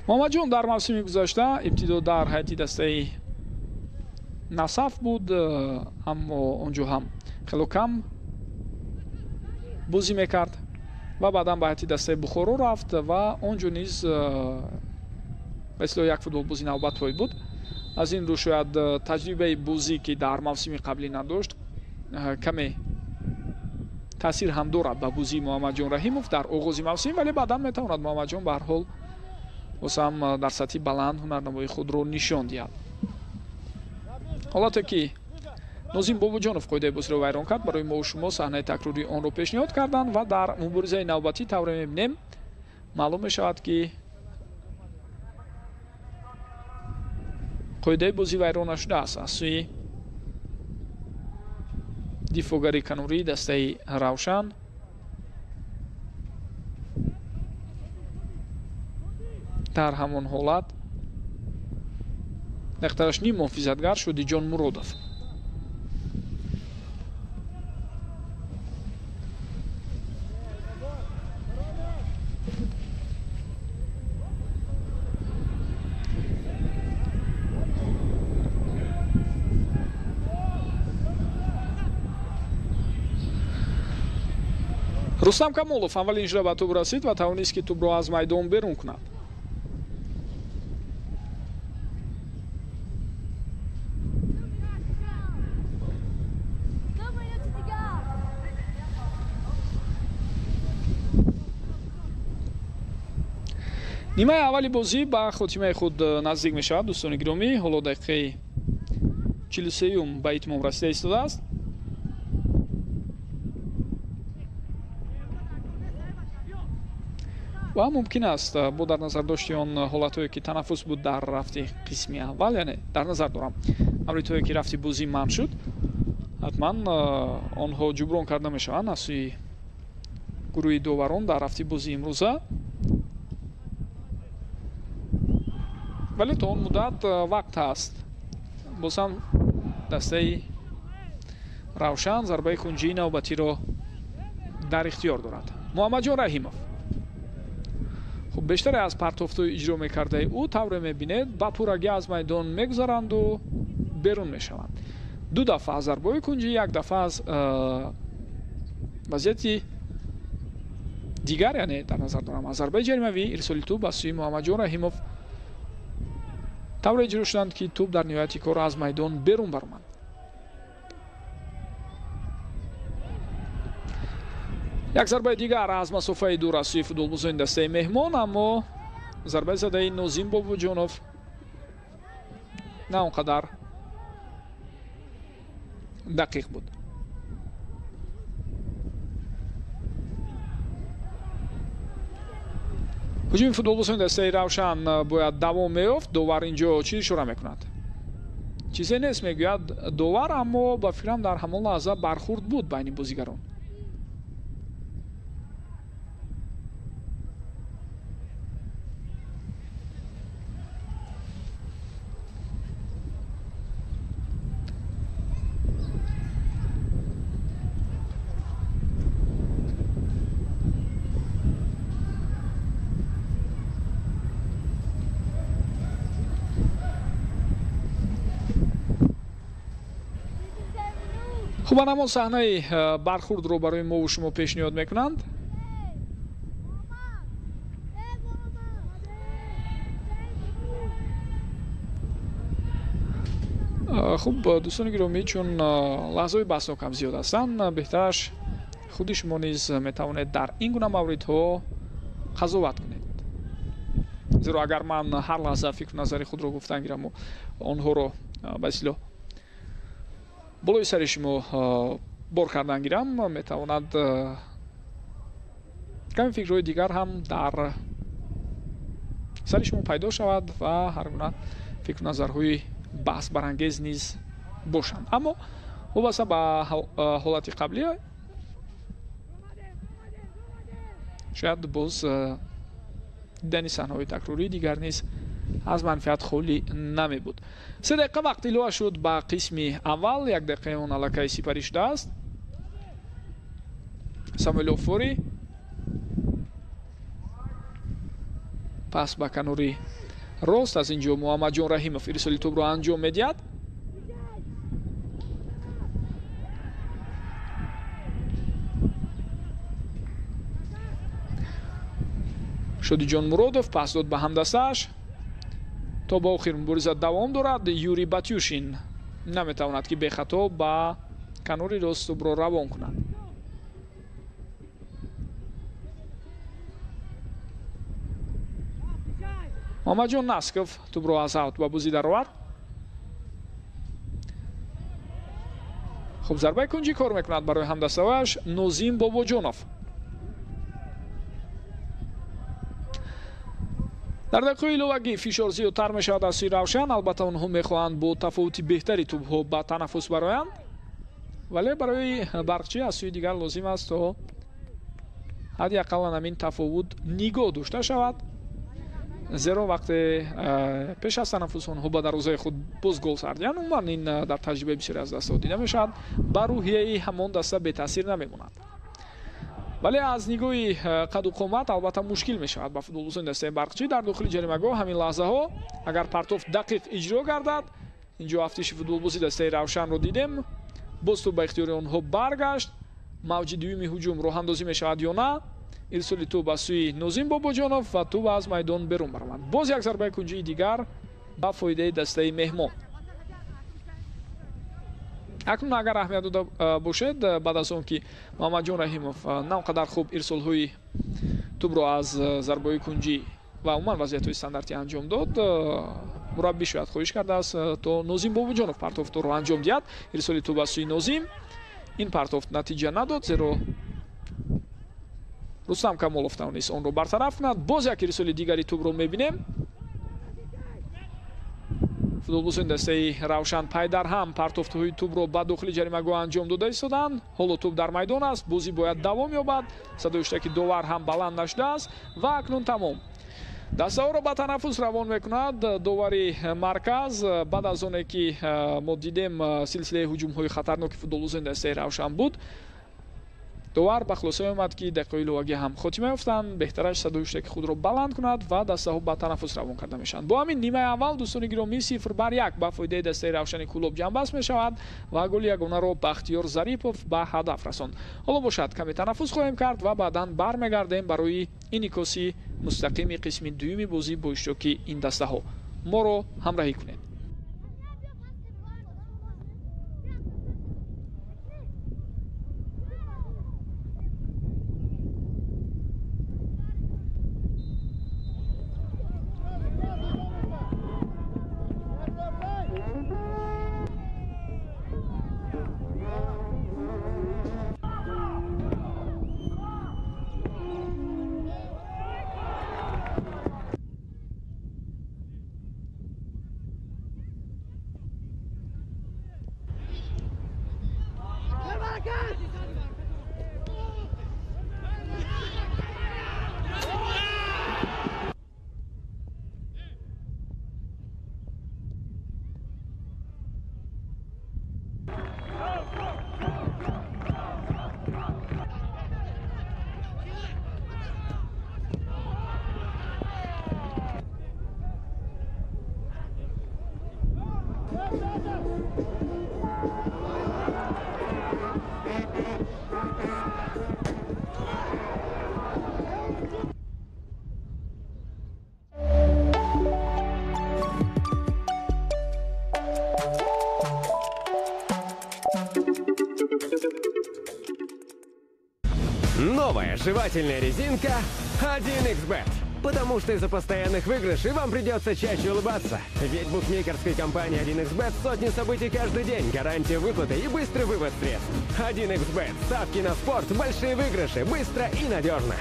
S1: муҳаммадҷон дар мавсими гузашта ибтидо дар ҳайати дастаи Насаф буд, аммо онҷо ҳам хело кам бозӣ мекард ва баъдан ба ҳайати дастаи Бухоро рафт ва онҷо низ ба ислоҳ як футболбози навбатпой буд. аз ин рӯ шояд таҷрибаи бозӣ ки дар мавсими қаблӣ надошт каме таъсир ҳам дорад ба бозии Муҳаммадҷон Раҳимов дар оғози мавсим, вале баъдан метавонад Муҳаммадҷон ба ҳар ҳол бозам дар сатҳи баланд ҳунарнамоии худро нишон диҳад. ҳолате ки Нозим Бобоҷонов қоидаи бозиро вайрон кард, барои мо шумо саҳнаи такрории онро пешниҳод карданд ва дар муборизаи навбатӣ тавре мебинем маълум мешавад ки қоидаи бозӣ вайрон нашудааст аз сӯи дифогари канории дастаи Равшан. дар ҳамон ҳолат нақтараш ним муҳофизатгар Шодиҷон Муродов. Рустам Камолов аввалин ижра ба тӯб расид ва тавонист ки тӯбро аз майдон берун кунад. нимаи аввали бозӣ ба хотимаи худ наздик мешавад. дӯстони гиромӣ, ҳоло дақиқаи 43 ба итмом расида истодааст. ва мумкин аст бо дар назар дошти он ҳолатҳое ки танаффус буд дар рафти қисми аввал, яъне дар назар дорам амритҳое ки рафти бозӣ манъ шуд, ҳатман онҳо ҷуброн карда мешаванд аз сӯи гурӯҳи доварон дар рафти бозии имрӯза. вале то он муддат вақт ҳаст. бозам дастаи Равшан зарбаи кунҷии навбатиро дар ихтиёр дорад. Муҳаммадҷон Раҳимов хуб бештаре аз партофтҳои иҷро мекардаи ӯ тавре мебинед ба пурагӣ аз майдон мегузаранду берун мешаванд. ду дафъа аз зарбаи кунҷӣ, як дафъа аз вазъияти дигар, яъне дар назар дорам аз зарбаи ҷаримавӣ ирсоли тӯб аз сӯи Муҳаммадҷон Раҳимов тавре иҷро шуданд ки тӯб дар ниҳояти кор аз майдон берун баромад. як зарбаи дигар аз масофаи дур аз сӯи футболбозони дастаи меҳмон, аммо зарбаи задаи Нозим Бобоҷонов на он қадар дақиқ буд. ҳуҷуми футболбозони дастаи Равшан бояд давом меёфт. довар инҷо чӣ ишора мекунад? чизе нест мегӯяд довар, аммо ба фикрам дар ҳамон лаҳза бархурд буд байни бозигарон. خب اما صحنه برخورد رو برای ما و شما پیشنهاد میکنند. خب دوستان گرامی، چون لحظه بحثناک هم زیاد هستند، بهترش خود شما نیز میتوانید در این گونه موردها قضاوت کنید. زیرا اگر من هر لحظه فکر نظر خود رو گفتن گیرم و آنها رو به اصطلاح بالای سر شما بار کردن گیرم، میتواند کمی فکرهای دیگر هم در سر شما پیدا شود و هر گونه فکر نظرهای بحث برانگیز نیز باشند. اما وابسته به حالت قبلی شاید باز دیدن صحنه‌های تکراری دیگر نیز از منفعت خالی نمی بود. 3 دقیقه وقت ایلوه شد به قسم اول. 1 دقیقه اون علاقه سپری شده است. ساموئل اوفوری پس به کناری راست، از اینجا محمد جان رحیمов ارسالی توپ رو انجام میدهد. شادی جان مرودов پس داد به همدستش تا با آخر مبارزه دوام دارد. یوری باتیوشین نمیتواند که به خطا با کناری راست توپ رو روان کند. محمد جان ناسکов توپ رو از اوت به بازی درآورد. خب ضربه کنجی کار میکند برای همدستش نوزیم باباجانов. در دقیقه ایلوگی فشار زیادتر میشود از سوی روشن. البته اونها میخواهند با تفاوت بهتری توپها به تنفس برآیند، ولی برای برقچی از سوی دیگر لازم است تا حداقل همین تفاوت نگاه داشته شود، زیرا وقتی پیش از تنفس اونها به دروازه خود باز گل سردیدن، عموما این در تجربه بسیاری از دست‌ها دیده میشود، بر روحیه همان دسته به تاثیر نمیماند. ولی از نگاه قد و قامت البته مشکل می شود با فوتبالبازان دسته برقچی در داخل جریمه‌گاه. همین لحظه ها اگر پرتوف دقیق اجرا گردد، اینجا افتش فوتبالبازی دسته روشن رو دیدیم، باز تو به اختیار اونها برگشت. موج دومی هجوم راه اندازی می شود یا نه؟ ارسال توپ به سوی نوزیم باباجانов و توپ از میدان بیرون برآمد. باز یک ضربه کنجی دیگر به فایده دسته مهمان. اکنون اگر اهمیت داده باشد، بعد از اون که محمد جان رحیمов ناقدر خوب ارسال های توپ رو از ضربه کنجی و عموما وضعیت های استانداردی انجام داد، مربی شاید خواهش کرده است تا نوزیم باباجانov پرتوف رو انجام دهد. ارسال توپ از سوی نوزیم، این پرتوف نتیجه نداد، زیرا رستم کمالов توانست اون رو برطرف کند. باز یک ارسال دیگری توپ رو میبینیم. فوتبالبازان دسته روشن پای در هم پرتوفت‌های توپ رو به داخل جریمه‌گاه انجام داده ایستادند. حالا توپ در میدان است، بازی باید دوام یابد. صدای که داور هم بلند نشده است و اکنون تمام. دسته ها رو به تنفس روان میکند داوری مرکز. بعد از اون که ما دیدیم سلسله هجوم های خطرناک فوتبالبازان دسته روشن بود، داور به خلاصه آمد که دقیقه ایلوگی هم خاتمه یافتند. بهترش صدای که خود را بلند کند و دسته ها به تنفس روان کرده میشن. با همین نیمه اول دوستان گرامی 0-1 به فایده دسته روشن کلوب جنبست می شود و گل یگانه را بختیار ظریفov به هدف رساند. حالا باشد کمی تنفس خواهیم کرد و بعدا برمیگردیم برای انعکاسی مستقیم قسم دوم بازی با اشتراک این دسته ها. ما رو همراهی کنید.
S2: Новая жевательная резинка 1xBet. Потому что из-за постоянных выигрышей вам придется чаще улыбаться. Ведь букмекерской компании 1xBet сотни событий каждый день, гарантия выплаты и быстрый вывод средств. 1xBet. Ставки на спорт, большие выигрыши, быстро и надежно.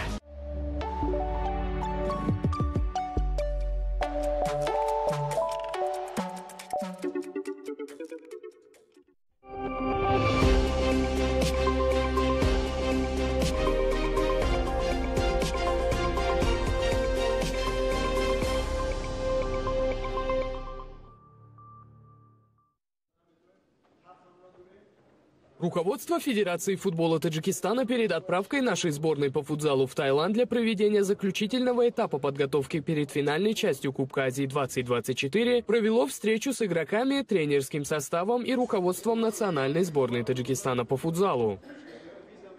S3: Руководство Федерации футбола Таджикистана перед отправкой нашей сборной по футзалу в Таиланд для проведения заключительного этапа подготовки перед финальной частью Кубка Азии 2024 провело встречу с игроками, тренерским составом и руководством национальной сборной Таджикистана по футзалу.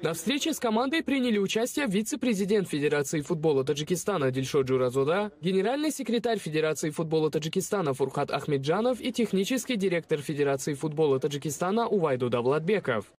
S3: На встрече с командой приняли участие вице-президент Федерации футбола Таджикистана Дильшод Джуразода, генеральный секретарь Федерации футбола Таджикистана Фурхат Ахмеджанов и технический директор Федерации футбола Таджикистана Увайду Давлатбеков.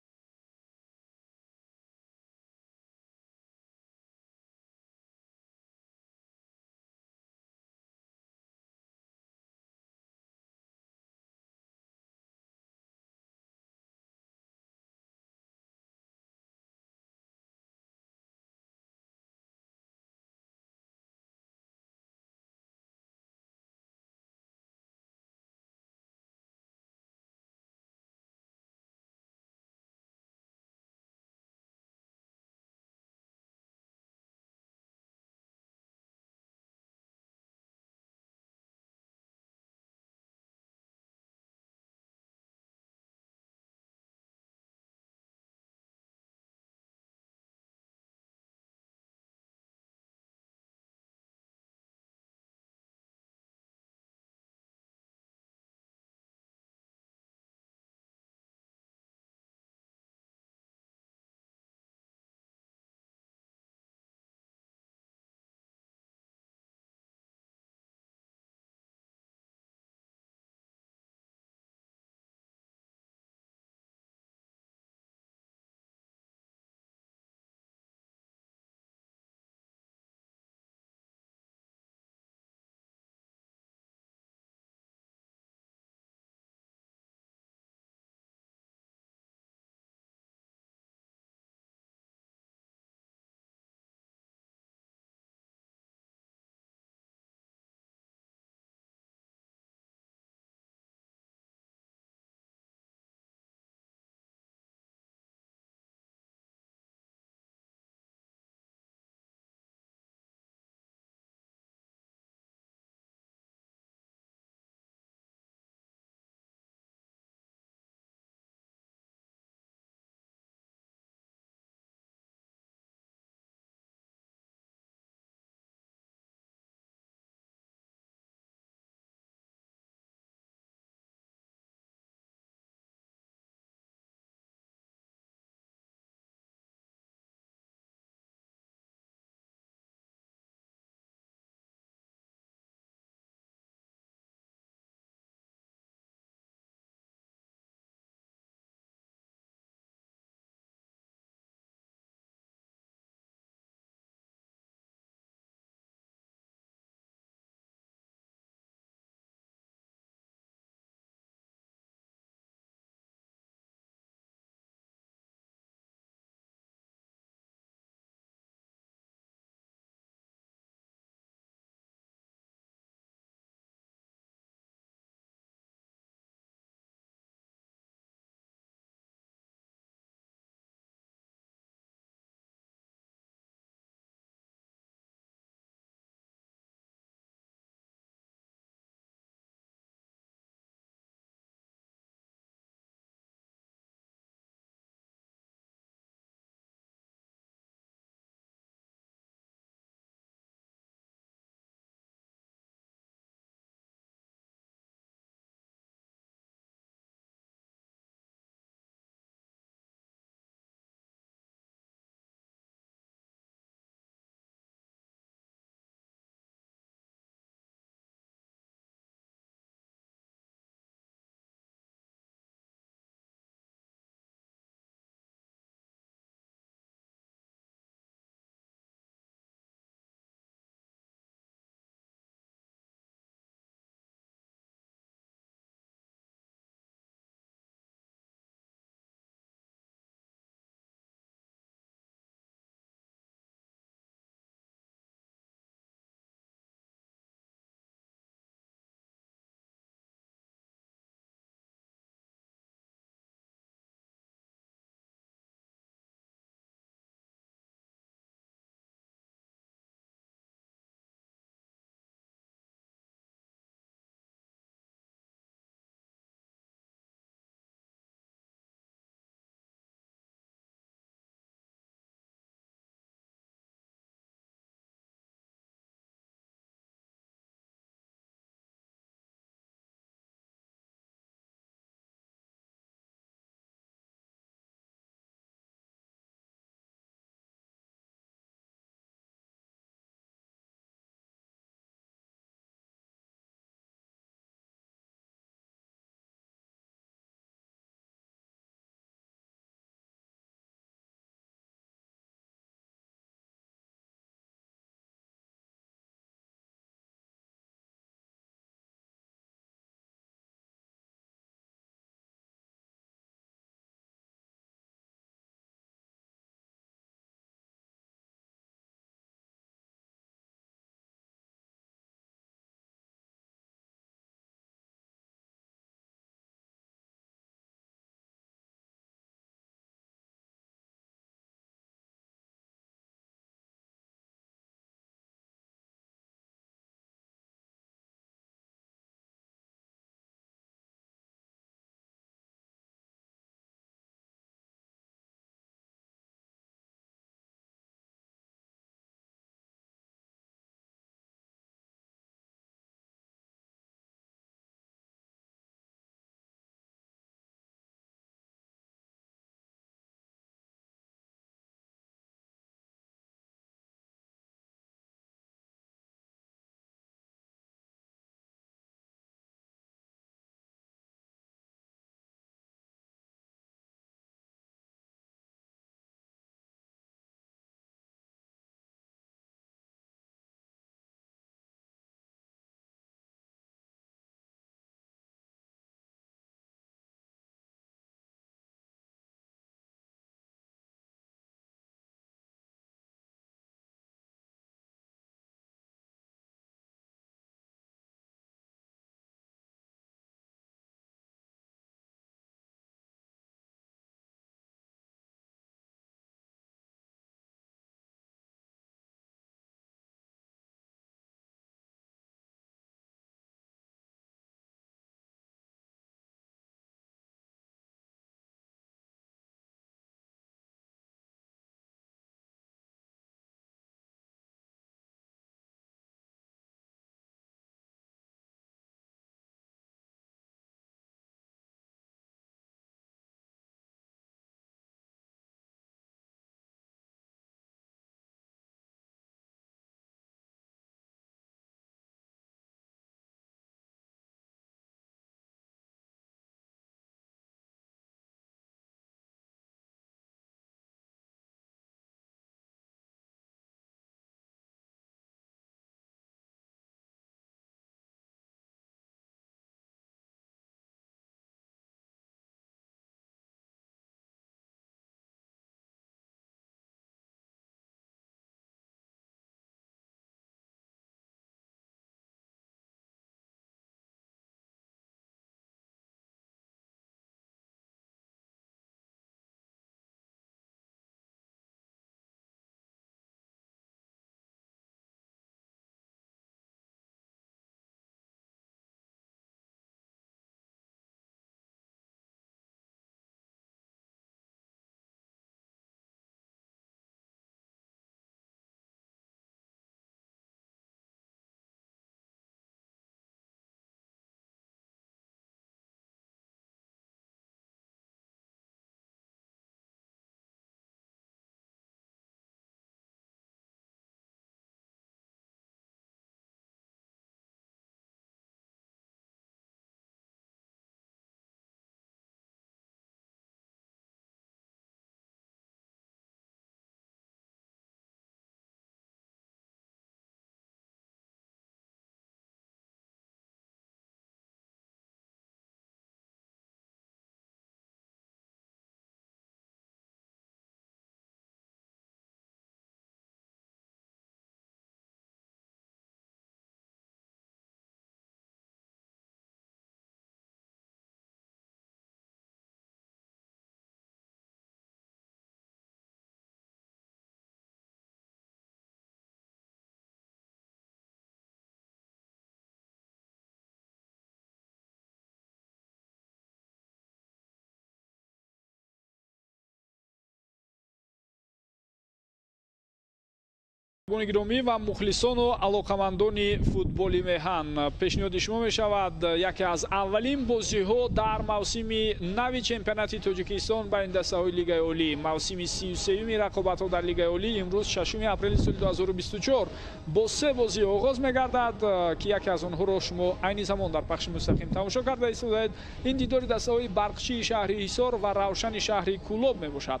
S1: گونی گرامی و مخلصان و علاقمندان فوتبال میهن، پیشنهاد شما می شود یکی از اولین بازی ها در موسم نوی چمپیونات تاجیکستان بین دسته‌های لیگ عالی، موسم 33 رقابت ها در لیگ عالی امروز 6 اپریل سال 2024 با 3 بازی آغاز می گردد که یکی از آنها را شما عین زمان در پخش مستقیم تماشا کرده اید. این دیدار دسته‌های برقچی شهری حصار و روشن شهری کولاب می باشد.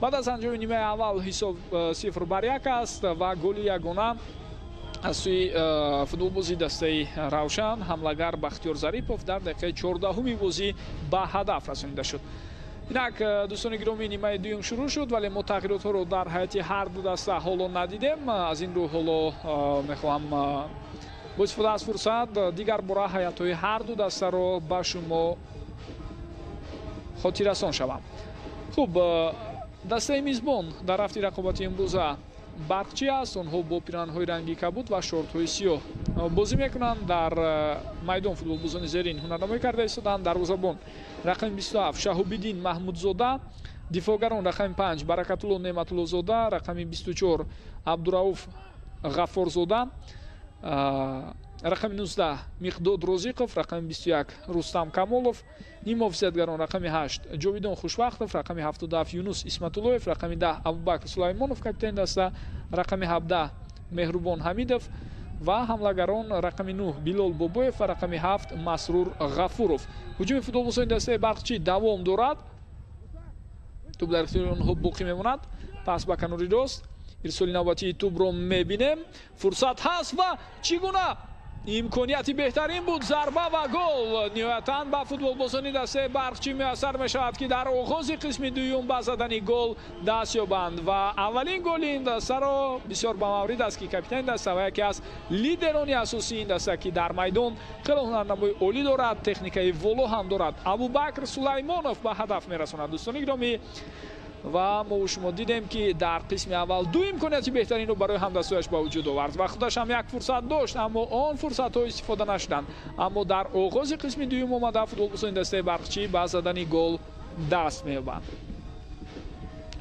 S1: بعد از انجام نیمه اول حساب 0-1 است و گل یگانه از سوی فوتبالبازی دسته روشن حمله‌گر بختیار ظریفов در دقیقه 14 بازی به هدف رسانیده شد. اینک دوستان گرامی نیمه دوم شروع شد ولی ما تغییرات رو در حیاتی هر دو دسته حالا ندیدیم. از این رو حالا میخوام با استفاده از فرصت دیگر باره حیاتی هر دو دسته رو به شما خاطر رسان شوم. خوب، دسته میزبان در هفته رقابتی امروز برقچی است. آنها با پیراهن‌های رنگی کبود و شورت‌های سیاه بازی میکنند. در میدان فوتبالبازان زیرین هنرنمایی کرده ایستادند. دروازه‌بان رقم 27 شهاب‌الدین محمودزاده، دفاعگران رقم 5 برکت‌الله نعمت‌الله زاده، رقم 24 عبدالرؤوف غفارزاده، رقم 19 مقداد روزیقов، رقم 21 رستم کمالов، نیم افزیدگران رقم 8 جاویدان خوشبختов، رقم 77 یونس اسمت‌اللهov، رقم 10 ابوبکر سلیمانov کاپیتان دسته، رقم 17 مهربان حمیدов و حمله‌گران رقم 9 بیلال بابویف و رقم 7 مسرور غفورov. هجوم فوتبالبازان دسته برقچی دوام دارد. توپ در اختیار آنها باقی میماند. پس به کناری راست ارسال نوبتی توپ رو میبینیم. فرصت هست و چگونه امکانیتی بهترین بود. ضربه و گل نهایتاً به فوتبالبازان دسته برقچی میسر میشود که در آغاز قسم دوم به زدن گل دست یابند و اولین گل این دسته را بسیار با مورد است که کاپیتان دسته و یکی از لیدران اساسی این دسته که در میدان خیلی هنرنمای عالی دارد، تکنیکای ولو هم دارد، ابوبکر سلیمانov به هدف میرساند. دوستان گرامی و ما شما دیدیم که در قسم اول دو امکانیتی بهترین رو برای همدستایش به وجود آورد و خودش هم یک فرصت داشت اما آن فرصت ها استفاده نشدند. اما در آغاز قسم دوم آمده فوتبالبازان دسته برقچی به زدن گل دست می‌یابند.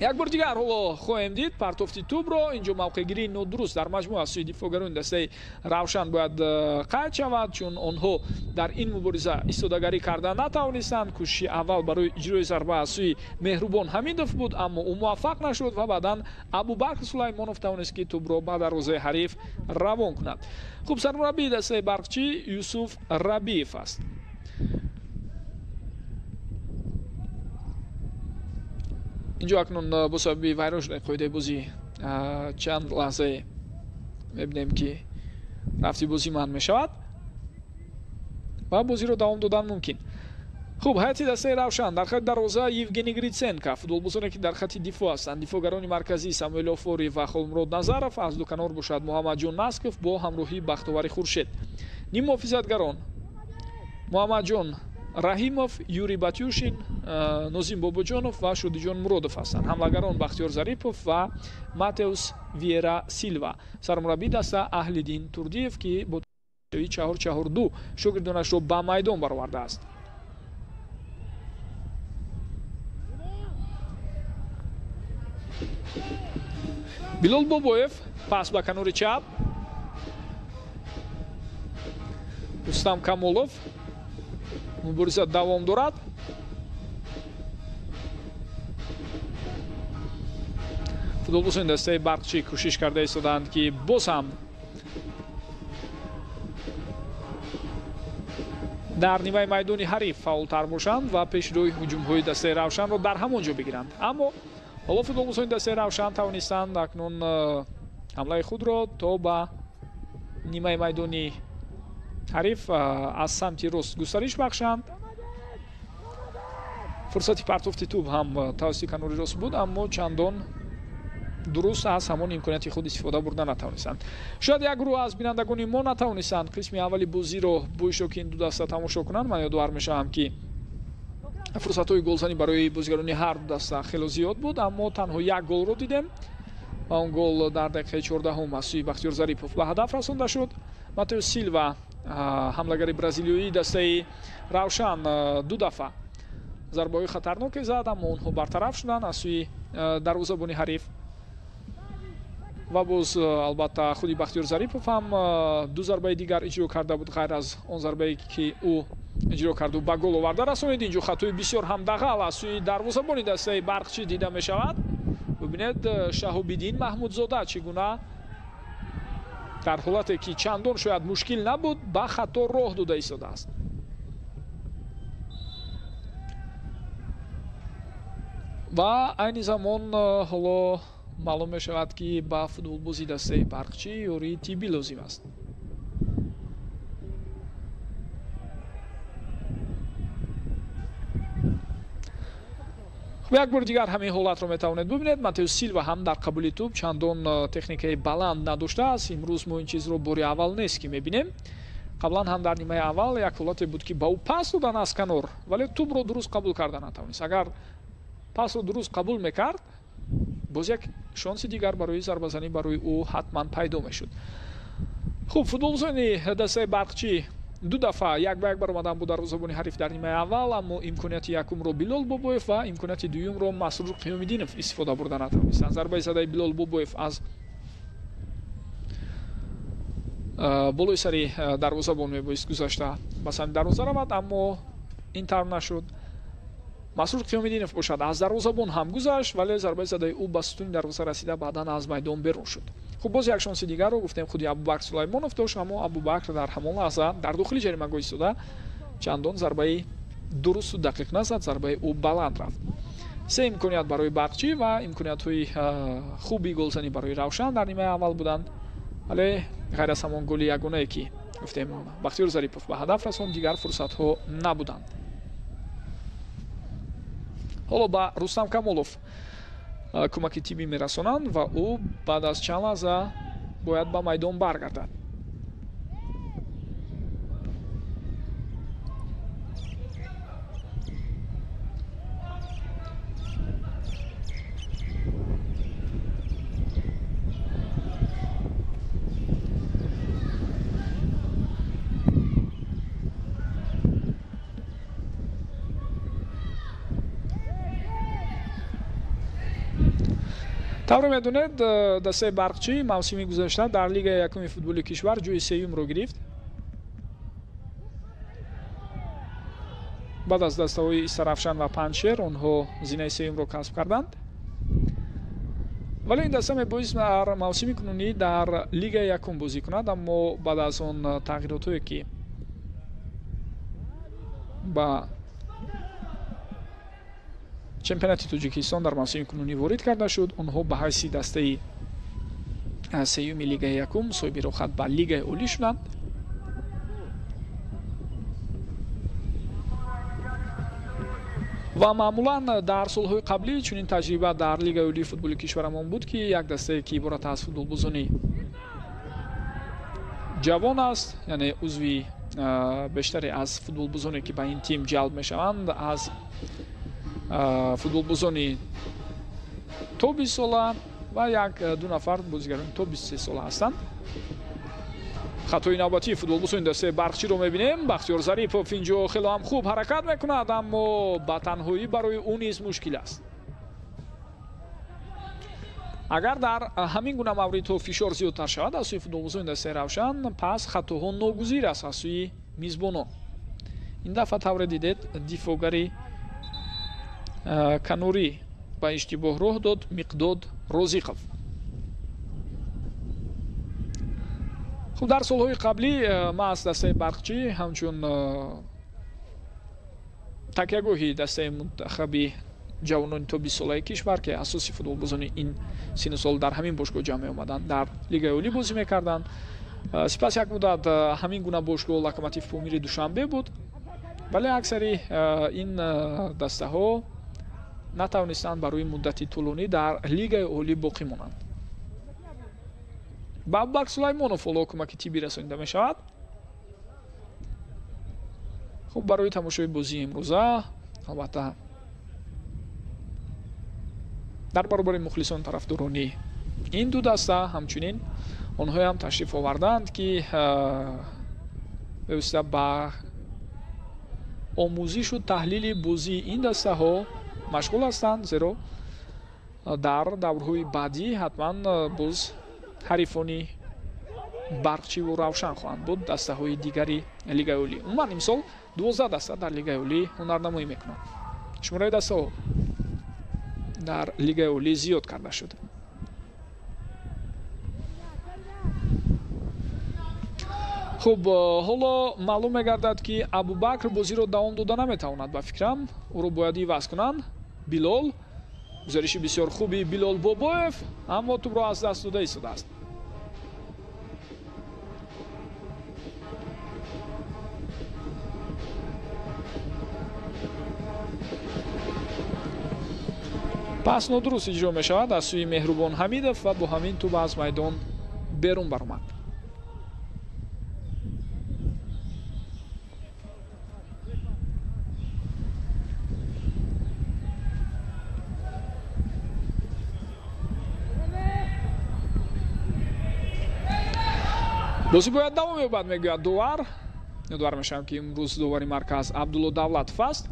S1: یک بار دیگر حالا خواهیم دید پرتافت توپ را. اینجا موقع گیری نادرست در مجموعه از سوی دفاعگران دسته روشن باید قطع شود چون آنها در این مبارزه ایستادگی کردن نتوانستند. کوشش اول برای اجرای ضربه از سوی مهربان حمیدov بود اما او موفق نشد و بعدا ابوبکر سلیمانov توانست که توپ را به دروازه حریف روان کند. خوب، سرمربی دسته برقچی یوسف ربیعov است. اینجا اکنون با سبب ویراژ در قاعده بازی چند لحظه میبینیم که رفتی بازی من میشود و بازی رو دوام دادن ممکن. خوب، هیئت دسته روشن در خط دروازه یوگنی گریتسنکو، فوتبالبازانی که در خط دفاع هستند دفاعگران مرکزی ساموئل آفوری و خالمراد نظرов، از دو کنار باشد محمد جان نسکov با همراهی بختیاری خورشید. نیم محافظتگران محمد جان رحیمов، یوری باتیوشین، نوزیم باباجانov و شودیجان مرادov هستند. حمله‌گران بختیار ظریفov و ماتئوس ویرا سیلوا. سرمربی دسته اهل‌الدین توردیев که با 4-4-2 شاگردانش را به میدان برآورده است. بیلال بابویف پس به کنار چپ، رستم کمالov. مبارزه دوام دارد. فوتبالبازان دسته برقچی کوشش کرده ایستادند که باز هم در نیمه میدانی حریف فعالتر باشند و پیش روی هجوم‌های دسته روشن را در همانجا بگیرند. اما حالا فوتبالبازان دسته روشن توانستند اکنون حمله خود را تا به نیمه میدانی حریف از سمت راست گسترش بخشند. فرصتی پرتافت توپ هم توسط کنار راست بود اما چندان درست از همان امکانیت خود استفاده بردن نتوانستند. شاید یک گروه از بینندگان ما نتوانستند قسم اولی بازی را با اشتراک این دو دسته تماشا کنند. من یادآور میشم که فرصت‌های گلزنی برای بازیگران هر دو دسته خیلی زیاد بود اما تنها یک گل رو دیدیم و اون گل در دقیقه 14 از سوی بختیار ظریفov به هدف رسانده شد. ماتئوس سیلوا حمله‌گر برزیلیایی دسته روشن دو دفعه ضربه‌های خطرناک زد اما اونها برطرف شدند از سوی دروازه‌بان حریف. ва боз албатта худи Бахтиёр Зарипов ҳам ду зарбаи дигар иҷро карда буд, ғайр аз он зарбае ки ӯ иҷро карду ба гол оварда расонид. Инҷо хатои бисёр ҳам дағал аз сӯи дарвозабони дастаи Барқчӣ дида мешавад. бибинед Шаҳобиддин Маҳмудзода чӣ гуна дар ҳолате ки чандон шояд мушкил набуд ба хато роҳ дода истодааст. ва айни замон ҳоло маълум мешавад ки ба футболбози дастаи Барқчӣ ёрии тиббӣ лозим аст. як бор дигар ҳамин ҳолатро метавонед бибинед. Матео Силва ҳам дар қабули тӯб чандон техникаи баланд надоштааст. имрӯз мо ин чизро бори аввал нест ки мебинем. қаблан ҳам дар нимаи аввал як ҳолате буд ки ба ӯ пас додан аз канор, вале тӯбро дуруст қабул карда натавонист. агар пасро дуруст қабул мекард, боз як шонси дигар барои зарбазанӣ барои ӯ ҳатман пайдо мешуд. хуб, футболбозони дастаи Барқчӣ ду дафъа як ба як баромадан бо дарвозабони ҳариф дар нимаи аввал, аммо имконияти якумро Билол Бобоев ва имконияти дуюмро Масрур Қиёмиддинов истифода бурда натавонистанд. зарбаи задаи Билол Бобоев аз болои сари дарвозабон мебоист гузашта ба самти дарвоза равад, аммо ин тавр нашуд. Масрур Қиёмиддинов бошад аз дарвозабон ҳам гузашт, вале зарбаи задаи ӯ ба сутуни дарвоза расида баъдан аз майдон берун шуд. хуб, боз як шонси дигарро гуфтем худи Абубакр Сулаймонов дошт, аммо Абубакр дар ҳамон лаҳза дар дохили ҷаримагоҳ истода чандон зарбаи дурусту дақиқ назад, зарбаи ӯ баланд рафт. се имконият барои Барқчӣ ва имкониятҳои хуби голзанӣ барои Равшан дар нимаи аввал буданд, вале ғайр аз ҳамон голи ягонае ки гуфтем Бахтиёр Зарипов ба ҳадаф расонд, дигар фурсатҳо набуданд. ҳоло ба Рустам Камолов кӯмаки тиббӣ мерасонанд ва ӯ баъд аз чанд лаҳза бояд ба майдон баргардад. тавре медонед, дастаи Барқчӣ мавсими гузашта дар лигаи якуми футболи кишвар ҷои сеюмро гирифт. баъд аз дастаҳои Исаравшан ва Панҷшер онҳо зинаи сеюмро касб карданд. вале ин даста мебоист дар мавсими кунунӣ дар лигаи якум бозӣ кунад, аммо баъд аз он тағйиротое ки ба чемпионати Тоҷикистон дар мавсими кунунӣ ворид карда шуд, онҳо ба ҳайси дастаи сеюми лигаи якум соҳиби рохат ба лигаи олӣ шуданд. ва маъмулан дар солҳои қаблӣ чунин таҷриба дар лигаи олии футболи кишварамон буд ки як дастае ки иборат аз футболбозони ҷавон аст, яъне узви бештаре аз футболбозоне ки ба ин тим ҷалб мешаванд аз футболбозони то 20 сола ва як ду нафар бозигарони то 23 сола ҳастанд. хатои навбатии футболбозони дастаи Барқчиро мебинем. Бахтиёр Зарипов инҷо хело ҳам хуб ҳаракат мекунад, аммо ба танҳоӣ барои ӯ низ мушкил аст. агар дар ҳамин гуна мавридҳо фишор зиёдтар шавад аз сӯи футболбозони дастаи Равшан, пас хатоҳо ногузир аст аз сӯи мизбонон. ин дафъа тавре дидед дифогари канурӣ ба иштибоҳ роҳ дод Миқдод Розиқов. хуб, дар солҳои қаблӣ ма аз дастаи Барқчӣ ҳамчун такягоҳи дастаи мунтахаби ҷавонони то 20 солаи кишвар ки асоси футболбозони ин сину сол дар ҳамин бошгоҳ ҷамъ меомаданд, дар лигаи олӣ бозӣ мекарданд. сипас як муддат ҳамин гуна бошгоҳ Локомотив Помири Душанбе буд, вале аксари ин дастаҳо натавонистанд барои муддати тӯлонӣ дар лигаи олӣ боқӣ монанд. ба Абубакр Сулаймонов ҳоло кӯмаки тиббӣ расонида мешавад. хуб, барои тамошои бозии имрӯза албатта дар баробари мухлисони тарафдорони ин ду даста ҳамчунин онҳое ҳам ташриф оварданд ки бевосита ба омӯзишу таҳлили бозии ин дастаҳо машғул ҳастанд, зеро дар даврҳои баъдӣ ҳатман боз ҳарифони барқчиву равшан хоҳанд буд дастаҳои дигари лигаи олӣ. умуман имсол 12 даста дар лигаи олӣ ҳунарнамоӣ мекунанд. шумораи дастаҳо дар лигаи олӣ зиёд карда шуд. хуб, ҳоло маълум мегардад ки Абубакр бозиро давом дода наметавонад. ба фикрам ӯро бояд иваз кунанд. Билол, гузариши бисёр хуби Билол Бобоев, аммо тӯбро аз даст дода истодааст. пас нодуруст иҷро мешавад аз сӯи Меҳрубон Ҳамидов ва бо ҳамин тӯба аз майдон берун баромад. бозӣ бояд давом ёбад, мегӯяд довар. ёдовар мешавам ки имрӯз довари марказ Абдулло Давлатов аст.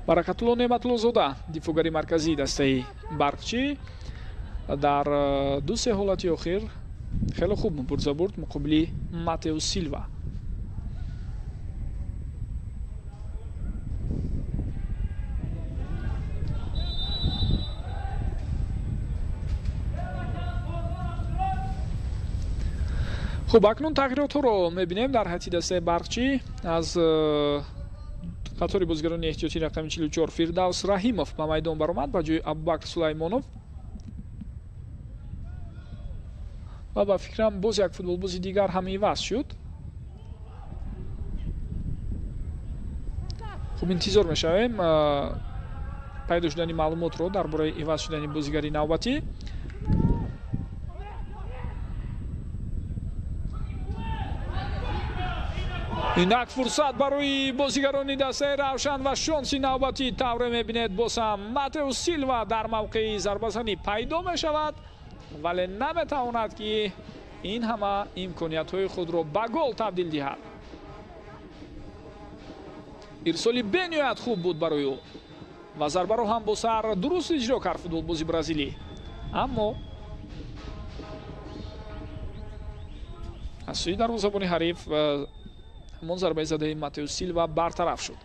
S1: баракатулло Неъматуллозода, дифогари марказии дастаи барқчӣ, дар 2-3 ҳолати охир хеле хуб бурза бурд муқобили Матеус Силва. хуб, акнун тағйиротҳоро мебинем дар ҳайати дастаи барқчӣ. Аз қатори бозигарони эҳтиётии рақами 44 Фирдавс Раҳимов ба майдон баромад ба ҷои Абубакр Сулаймонов. ва ба фикрам боз як футболбози дигар ҳам иваз шуд. хуб, интизор мешавем пайдо шудани маълумотро дар бораи иваз шудани бозигари навбатӣ. инак фурсат барои бозигарони дастаи Равшан ва шонси навбатӣ тавре мебинед. боз ҳам Матеус Силва дар мавқеи зарбазанӣ пайдо мешавад, вале наметавонад ки ин ҳама имкониятҳои худро ба гол табдил диҳад. ирсоли бениҳоят хуб буд барои ӯ ва зарбаро ҳам бо сар дуруст иҷро кард футболбози бразилӣ, аммо аз сӯи дарвозабони ҳариф ҳамон зарбаи задаи Матеус Силва бартараф шуд.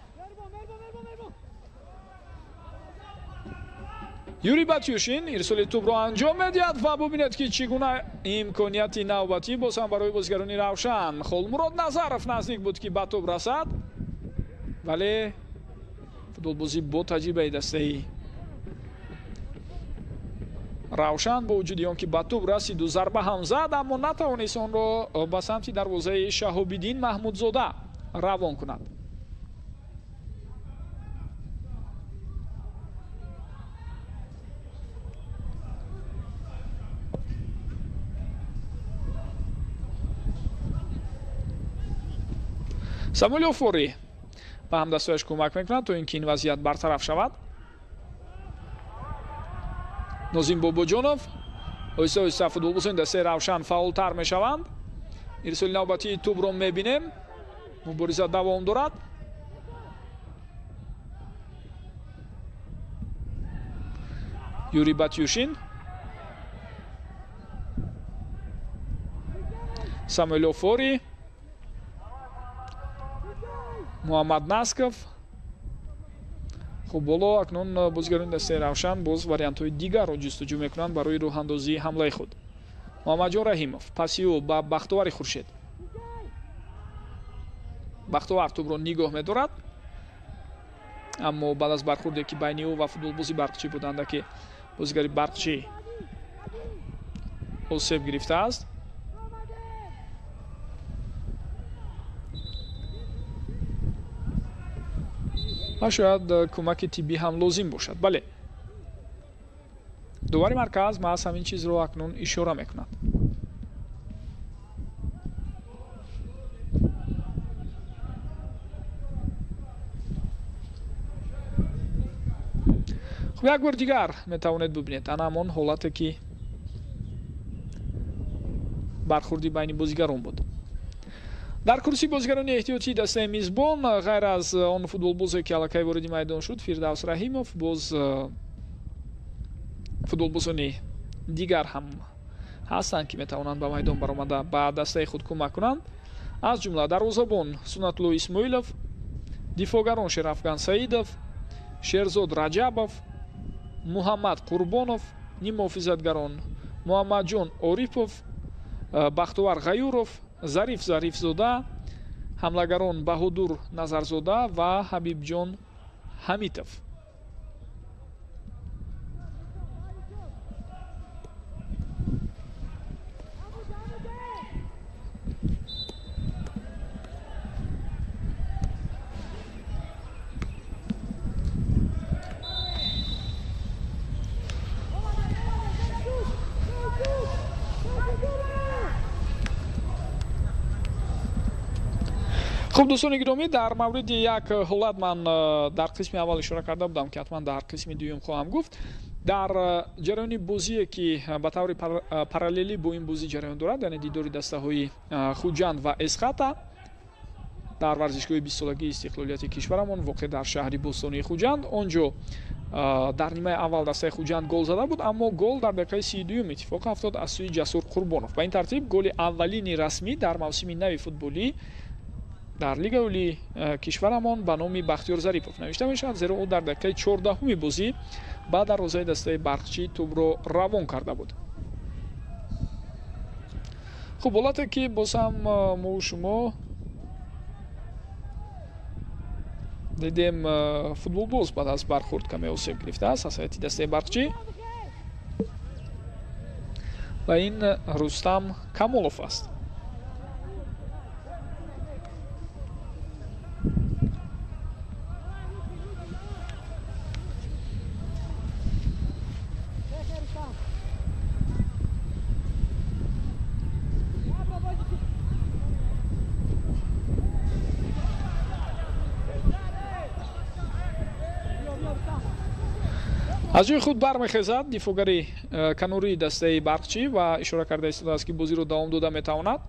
S1: Юрий Батюшин ирсоли тӯбро анҷом медиҳад ва бубинед ки чӣ гуна имконияти навбатӣ боз ҳам барои бозигарони Равшан. Холмурод Назаров наздик буд ки ба тӯб расад, вале футболбози бо таҷрибаи дастаи Равшан бо вуҷуди он ки ба тӯб расиду зарба ҳам зад, аммо натавонист онро ба самти дарвозаи Шаҳобиддин Маҳмудзода равон кунад. Самуил Офори ба ҳамдастояш кӯмак мекунад то ин ки ин вазъият бартараф шавад. Нозим Бобоҷонов, оҳиста оҳиста футболбозони дастаи Равшан фаъолтар мешаванд. ирсоли навбатии тӯбро мебинем. мубориза давом дорад. Юрий Батюшин, Самуил Офори, Муҳаммад Насков. хуб, боло акнун бозигарони дастаи Равшан боз вариантҳои дигарро ҷустуҷӯ мекунанд барои роҳандозии ҳамлаи худ. Муҳаммадҷон Раҳимов, паси ӯ ба Бахтовари Хуршед. Бахтовар тӯбро нигоҳ медорад, аммо баъд аз бархӯрде ки байни ӯ ва футболбози барқчӣ буданда ки бозигари барқчӣ осеб гирифтааст. ва шояд кӯмаки тиббӣ ҳам лозим бошад. бале, довари марказ маҳз ҳамин чизро акнун ишора мекунад. хуб, як бор дигар метавонед бубинед ана ҳамон ҳолате ки бархӯрди байни бозигарон буд. дар курси бозигарони эҳтиётии дастаи мизбон ғайр аз он футболбозе ки аллакай вориди майдон шуд, Фирдавс Раҳимов, боз футболбозони дигар ҳам ҳастанд ки метавонанд ба майдон баромада ба дастаи худ кӯмак кунанд. аз ҷумла дарвозабон Сунатулло Исмоилов, дифогарон Шерафган Саидов, Шерзод Раҷабов, Муҳаммад Қурбонов, нимуҳофизатгарон Муҳаммадҷон Орипов, Бахтовар Ғаюров, Зариф Зарифзода, ҳамлагарон Баҳодур Назарзода ва Ҳабибҷон Ҳамитов. خب دوستان گرامی، در مورد یک حالت من در قسم اول اشاره کرده بودم که حتما در قسم دوم خواهم گفت. در جریان بازی که به طور پاراللی با این بازی جریان دارد، یعنی دیدار دسته‌های خوجند و اسخاتا در ورزشگاه 20 سالگی استقلالیت کشورمان واقع در شهر بوستانی خوجند، آنجا در نیمه اول دسته خوجند گل زده بود، اما گل در دقیقه 32 اتفاق افتاد از سوی جسور قربانوف. به این ترتیب گل اولین رسمی در موسم نو فوتبالی در لیگ اولی کشورمان به نام بختیار ظریفов نوشته میشد، زیرا او در دقیقه 14 بازی با دروازه دسته برقچی توپ رو روان کرده بود. خب حالت که بازم ما و شما دیدیم فوتبال باز بعد از برخورد کمی آسیب گرفته است از هیئت دسته برقچی و این رستم کمالوف است. از جای خود برمیخیزد دفاعگری کنوری دسته برقچی و اشاره کرده است که بازی رو دوام داده میتواند.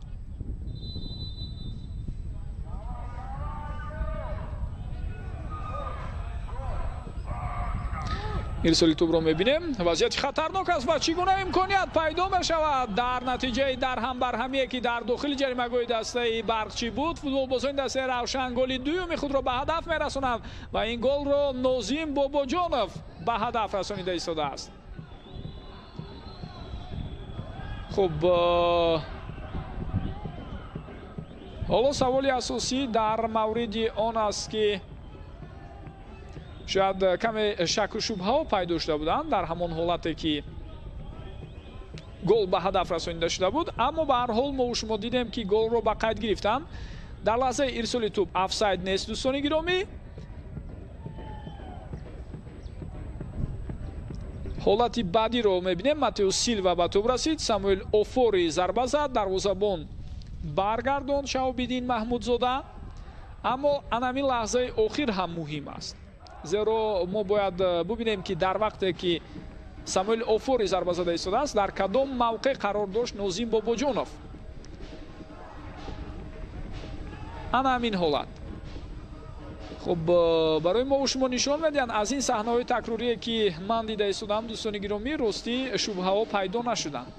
S1: ارسالی توپ رو میبینیم، وضعیت خطرناک است و چگونه امکانیت پیدا میشود در نتیجه در هم بر همی که در داخل جریمه‌گاه دسته برقچی بود. فوتبالبازان دسته روشن گل دوم خود را به هدف میرسانند و این گل رو نازیم باباجانوف به هدف رسانیده ایستاده است. خب حالا سوالی اساسی در مورد آن است که شاید کمی شک و شبهه ها پیدا شده بودند در همان حالتی که گل به هدف رسانیده شده بود، اما به هر حال ما و شما دیدیم که گل رو به قید گرفتن. در لحظه ارسال توپ آفساید نیست دوستان گرامی. حالتی بعدی رو میبینیم، ماتئو سیلوا به توپ رسید، ساموئل اوفوری ضربه زد، دروازه‌بان برگرداند شهاب‌الدین محمودزاده. اما همین لحظه آخر هم مهم است، زیرا ما باید ببینیم که در وقتی که ساموئل اوفوری ضربه زده ایستاده است در کدام موقع قرار داشت نازیم باباجانوف. همین حالت. خب برای ما و شما نشان میدهند از این صحنه‌های تکراری که من دیده ایستادم دوستان گرامی، راستی شبهه‌ها پیدا نشدند.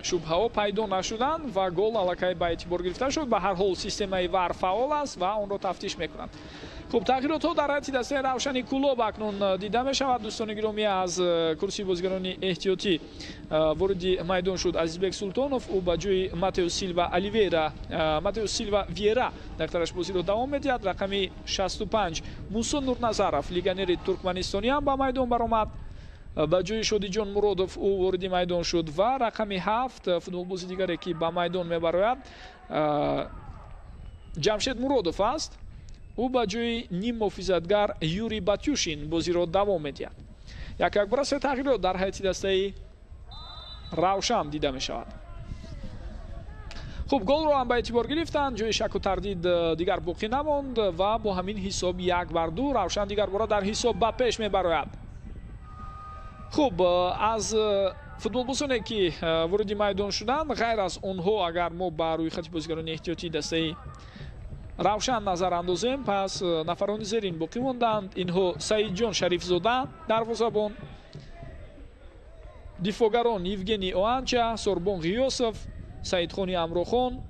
S1: شبهه‌ها پیدا نشدند و گل الکی به اعتبار گرفته شد. به هر حال سیستم وار فعال است و آن را تفتیش میکنند. خب تغییرات ها در هیئت دسته روشن کلوب اکنون دیده می شود دوستان گرامی. از کرسی بازیگران احتیاطی وارد میدان شد عزیزبک سلطانوف، او به جای ماتئو سیلوا ویرا دکترش بازی رو دوام میدهد. رقم 65 موسی نورنظرов لیگنر ترکمنستانی هم به میدان برآمد، به جای شادیجان مرادوف او وارد میدان شد و رقم 7 فوتبالباز دیگری که به میدان میبراید جمشید مرادوف است، او به جای نیم محافظتگر یوری باتیوشین بازی را دوام میدهد. یک بار سه تغییرات در هیئت دسته روشن دیده می شود. خب گل رو هم به اعتبار گرفتند، جای شک و تردید دیگر باقی نماند و با همین حساب 1-2 روشن دیگر بار در حساب به پیش میبراید. خب از футболбозоне ки вороди майдон шуданд, ғайр аз онҳо агар мо ба рӯйхати бозигарони эҳтиётии дастаи равшан назар андозем, пас нафарони зерин боқӣ монданд. Инҳо Саидҷон Шарифзода дарвозабон, дифогарон Евгений Оанча, Сорбон Ғиёсов, Саидхони Амрохон,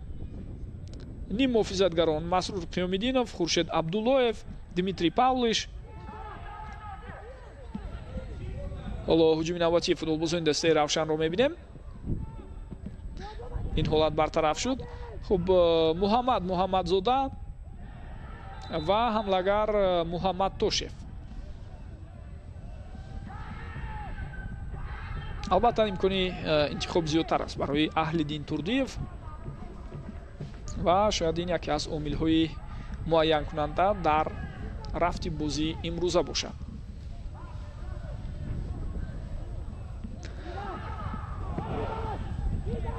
S1: ним муҳофизатгарон Масрур Қиёмиддинов, Хуршед Абдуллоев, Дмитрий Павлиш. ҳоло ҳуҷуми навбатии футболбозони дастаи равшанро мебинем. ин ҳолат бартараф шуд. хуб, Муҳаммад Муҳаммадзода ва ҳамлагар Муҳаммад Тошев. албатта имкони интихоб зиёдтар аст барои Аҳлиддин Турдиев ва шояд ин яке аз омилҳои муайянкунанда дар рафти бозии имрӯза бошад.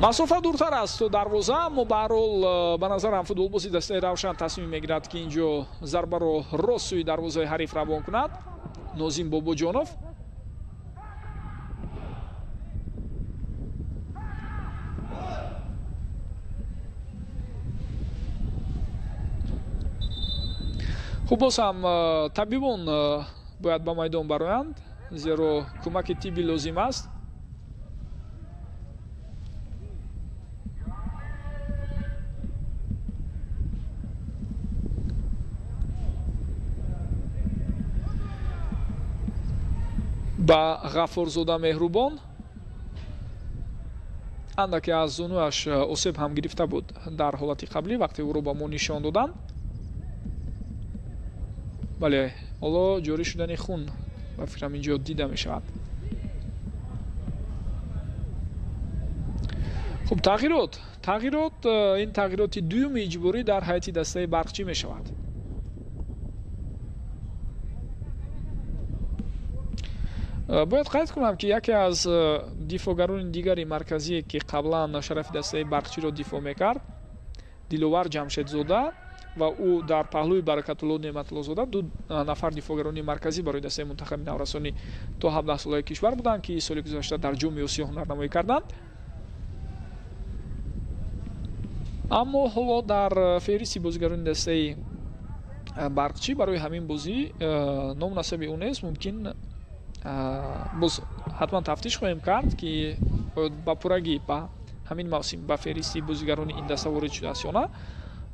S1: масофа дуртар аст то дарвоза, аммо ба ҳар ҳол ба назарам футболбози дастаи равшан тасмим мегирад ки инҷо зарбаро рост сӯи дарвозаи ҳариф равон кунад. Нозим Бобоҷонов хуб, боз ҳам табибон бояд ба майдон бароянд, зеро кӯмаки тиббӣ лозим аст. ба Ғаффорзода Меҳрубон андаке аз зунуаш осеб ҳам гирифта буд дар ҳолати қаблӣ вақте ӯро ба мо нишон доданд. бале, ҳоло ҷорӣ шудани хун ба фикрам инҷо дида мешавад. хуб, тағйирот ин тағйироти дуюми иҷборӣ дар ҳайати дастаи барқчӣ мешавад. бояд қайд кунам ки яке аз дифогарони дигари марказие ки қаблан шарафи дастаи барқчиро дифоъ мекард, Диловар Ҷамшедзода ва ӯ дар паҳлӯи Баракатулло Неъматуллозода ду нафар дифогарони марказӣ барои дастаи мунтахаби наврасони то 17 солаи кишвар буданд ки соли гузашта дар ҷоми Осиё ҳунарнамоӣ карданд. аммо ҳоло дар феҳристи бозигарони дастаи барқчӣ барои ҳамин бозӣ ном насаби ӯ нест. Мумкин боз ҳатман тафтиш хоҳем кард ки ба пуррагӣ ба ҳамин мавсим ба феҳристи бозигарони ин даста ворид шудааст ё на.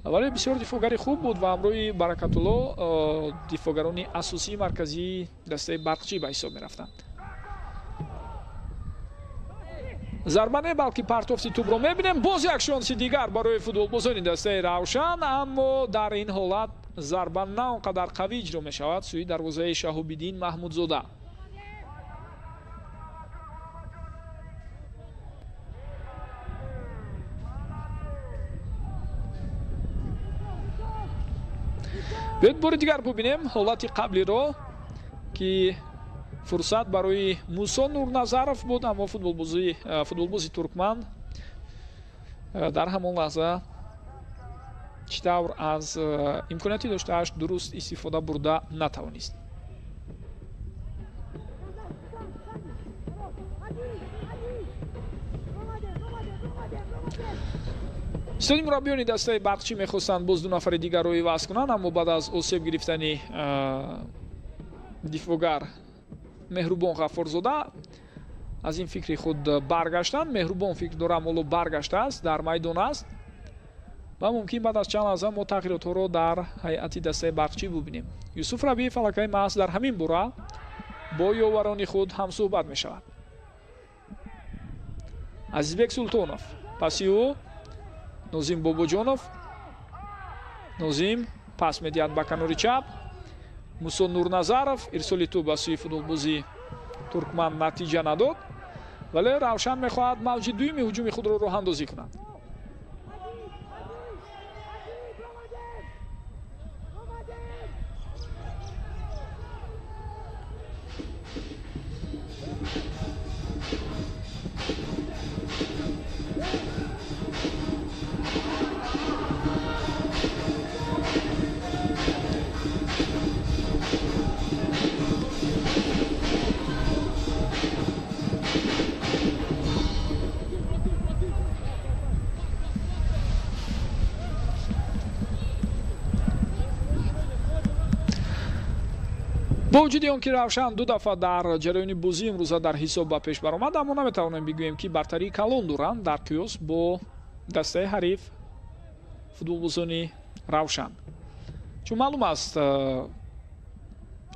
S1: вале бисёр дифоъгари хуб буд ва ҳамроҳи Баракатулло дифоъгарони асосии марказии дастаи барқчӣ ба ҳисоб мерафтанд. зарба не, балки партофти тӯбро мебинем. Боз як шонси дигар барои футболбозони дастаи равшан, аммо дар ин ҳолат зарба на он қадар қавӣ иҷро мешавад сӯи дарвозаи Шаҳобиддин Маҳмудзода. бояд бори дигар бубинем ҳолати қаблиро ки фурсат барои Мусо Нурназаров буд, аммо футболбози туркман дар ҳамон лаҳза чӣ тавр аз имконияти доштааш дуруст истифода бурда натавонист. истодӣ мураббиёни дастаи барқчӣ мехостанд боз ду нафари дигарро иваз кунанд, аммо баъд аз осеб гирифтани дифоъгар Меҳрубон Ғаффорзода аз ин фикри худ баргаштанд. Меҳрубон фикр дорам ҳоло баргаштааст, дар майдон аст ва мумкин баъд аз чанд лаҳза мо тағйиротҳоро дар ҳайати дастаи барқчӣ бубинем. Юсуф Рабии Фалакаи маҳз дар ҳамин бора бо ёварони худ ҳамсӯҳбат мешавад. Азизбек Султонов, паси ӯ Нозим Бобоҷонов. Нозим пас медиҳад ба канори чап. Мусо Нурназаров ирсоли тӯб ба сӯи футболбози туркман натиҷа надод, вале Равшан мехоҳад мавҷи дуюми ҳуҷуми худро роҳандозӣ кунад. با وجود آنکه равшан دو دفعه در جریان بازی امروزه در حساب به پیش برآمد، اما نمیتوانیم بگوییم که برتری کلان دارند در قیاس با دسته حریف فوتبالبازان равшан. چون معلوم است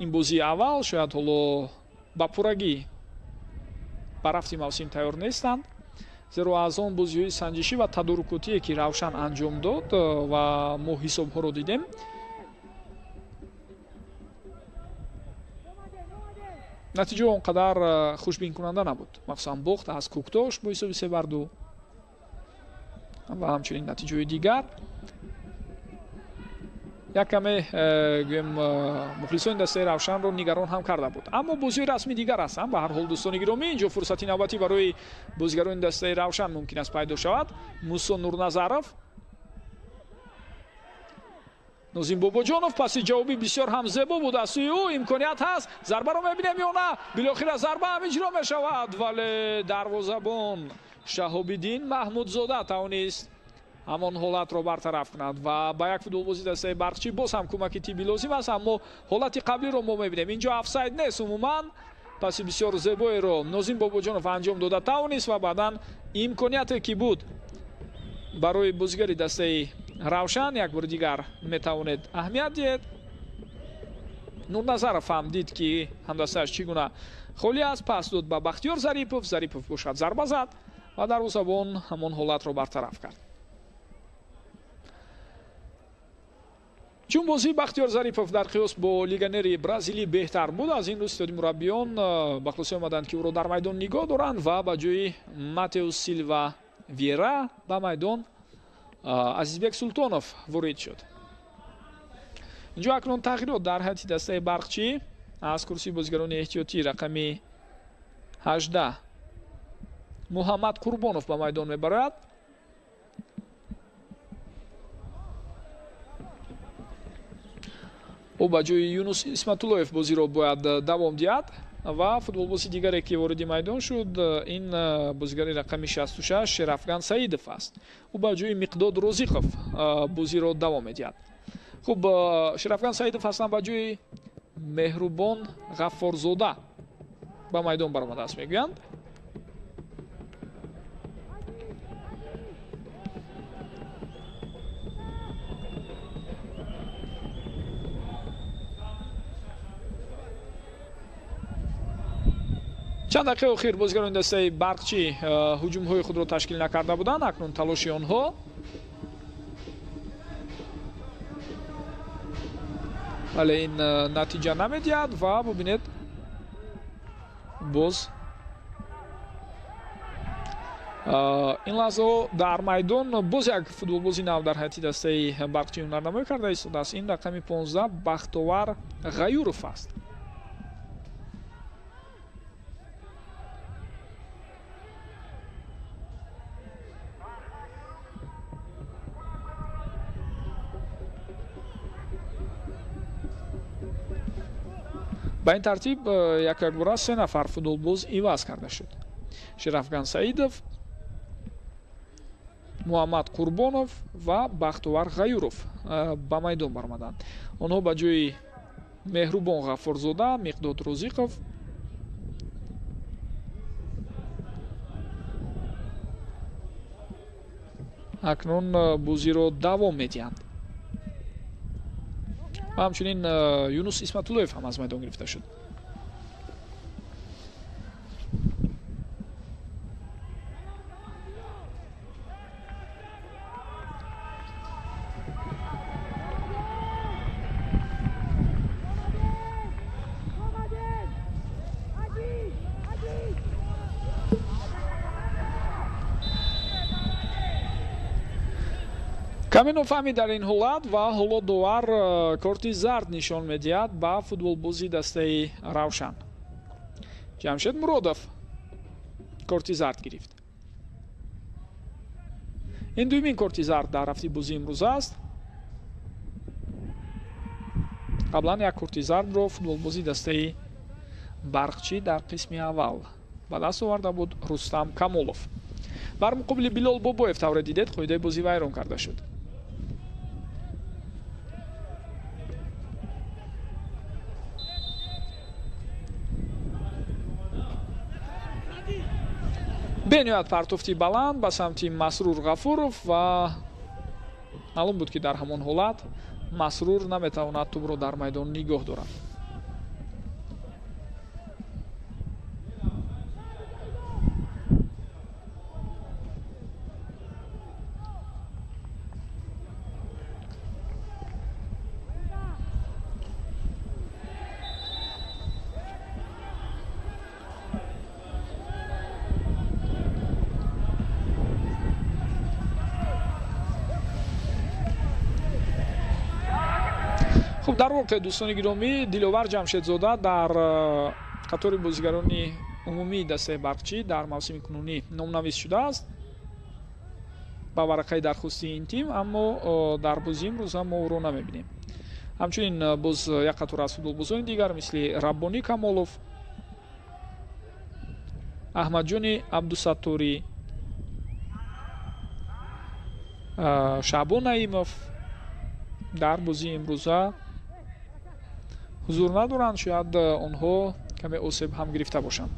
S1: این بازی اول شاید حالا با پورگی با رفت موسم تیار نیستند، زیرا از آن بازی‌های سنجشی و تدارکاتی که равшан انجام داد و ما حساب‌ها رو دیدیم، نتیجه اونقدر خوشبین کننده نبود. مخصوصا باخت از کوکتاش با حساب 3-2 و همچنین نتیجه دیگر یک کمی مخلصان دسته равшан رو نگران هم کرده بود. اما بازی رسمی دیگر هستند. به هر حال دوستان گرامی، اینجا فرصتی نوبتی برای بازیگران دسته равшан ممکن است پیدا شود. موسی نورنظرов، نوزین باباجانов، پاسی جوابی بسیار هم زیبا بود از سوی او. امکانیت هست، ضربه رو میبینیم یا نه؟ بالاخره ضربه هم اجرا میشود، ولی دروازه‌بان شهاب‌الدین محمودزاده توانست همان حالت رو برطرف کند و با یک فوتبالبازی دسته برقچی باز هم کمکی تیبی لازم است. اما حالت قبلی رو ما میبینیم، اینجا افساید نیست. عموما پاسی بسیار زیبایی رو نوزین باباجانов انجام داده توانست و بعدا امکانیتی که بود برای بازیگری دسته равшан یک بار دیگر میتواند اهمیت دهد. نورنظرов هم دید که همدستش چگونه خالی است، پس داد به بختیار ظریفов. ظریفov باشد ضربه زد و دروازه‌بان همان حالت رو برطرف کرد. چون بازی بختیار ظریفov در قیاس با لیگنری برزیلی بهتر بود، از این رو استادی مربیان به خلاصه آمدند که او را در میدان نگاه دارند و به جای ماتئوس سیلوا ویرا به میدان عزیزبек سلطانов وارد شد. اینجا اکنون تغییرات در هیئت دسته برقچی از کرسی بازیگران احتیاطی رقمی 18 محمد قربانov به میدان میبرد. او به جای یونس اسمتالویف بازی را باید دوام دهد و فوتبالبازی دیگری که وارد میدان شد این بازیگر رقم 66 شرافگان سعیدов است. او به جای مقداد روزیخов بازی را دوام میدهد. خب شرافگان سعیدов هستند به جای مهربان غفارزاده به میدان برآمده است میگویند. چند دقیقه اخیر بازیگران دسته برقچی هجوم‌های خود را تشکیل نکرده بودند. اکنون تلاش آنها ولی این نتیجه نمیدهد و ببینید باز این لحظه در میدان باز یک فوتبالبازی نو در هیئت دسته برقچی هنرنمایی کرده است. این رقم 15 بختیار غیورov است. با این ترتیب یک بار 3 نفر فوتبالباز عوض کرده شد. شرافگان سعیدov، محمد قربانov و بختیار غیورov به میدان برآمدند. آنها به جای مهربان غفارزاده، مقداد روزیخov اکنون بازی را دوام میدهند. و همچنین یونس اسمتالویف هم از میدان گرفته شد. کمی نفهمی در این حالت و حالا دوار کارت زرد نشان میدهد به فوتبالبازی دسته равшан. جمشید مرادов کارت زرد گرفت. این دومین کارت زرد در هفته بازی امروز است. قبلا یک کارت زرد رو فوتبالبازی دسته برقچی در قسم اول به دست آورده بود رستم камолов. بر مقابل بلال باباев طور دیدید قاعده بازی ویران کرده شد. бениҳоят партофти баланд ба самти Масрур Ғафуров ва маълум буд ки дар ҳамон ҳолат Масрур наметавонад тӯбро дар майдон нигоҳ дорад. خب در واقع دوستان گرامی دلوار جمشیدزاده در قطار بازیگران عمومی دسته برقچی در موسم کنونی نامنویس شده است با ورقه درخواستی این تیم، اما در بازی امروز هم ما او رو نمیبینیم. همچنین باز یک قطار از فوتبالبازان دیگر مثل ربانی کمالوف، احمدجان عبدالستاری، شعبان نعیمов در بازی امروز ҳузур надоранд, шояд онҳо каме осеб ҳам гирифта бошанд.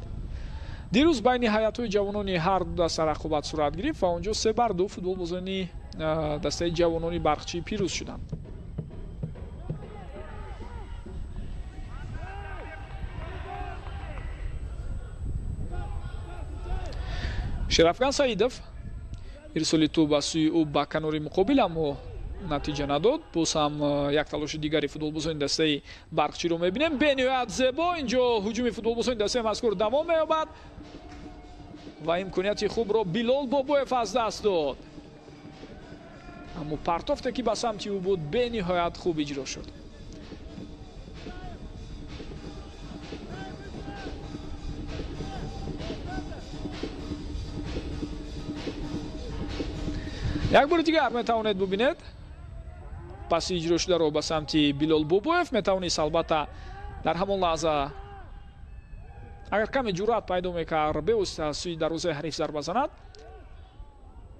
S1: дирӯз байни ҳайатҳои ҷавонони ҳар ду даста рақобат сурат гирифт ва онҷо 3-2 футболбозони дастаи ҷавонони барқчӣ пирӯз шуданд. шерафган саидов ирсоли тӯб ба сӯи ӯ ба канори муқобил, аммо натиҷа надод. боз ҳам як талоши дигари футболбозони дастаи барқчиро мебинем. бениҳоят зебо инҷо ҳуҷуми футболбозони дастаи мазкур давом меёбад ва имконияти хубро Билол Бобоев аз даст дод, аммо партофте ки ба самти ӯ буд бениҳоят хуб иҷро шуд. як бори дигар метавонед бубинед паси иҷро шударо ба самти Билол Бобоев. метавонист албатта дар ҳамон лаҳза агар каме ҷуръат пайдо мекард бевосита сӯи дарвозаи ҳариф зарба занад,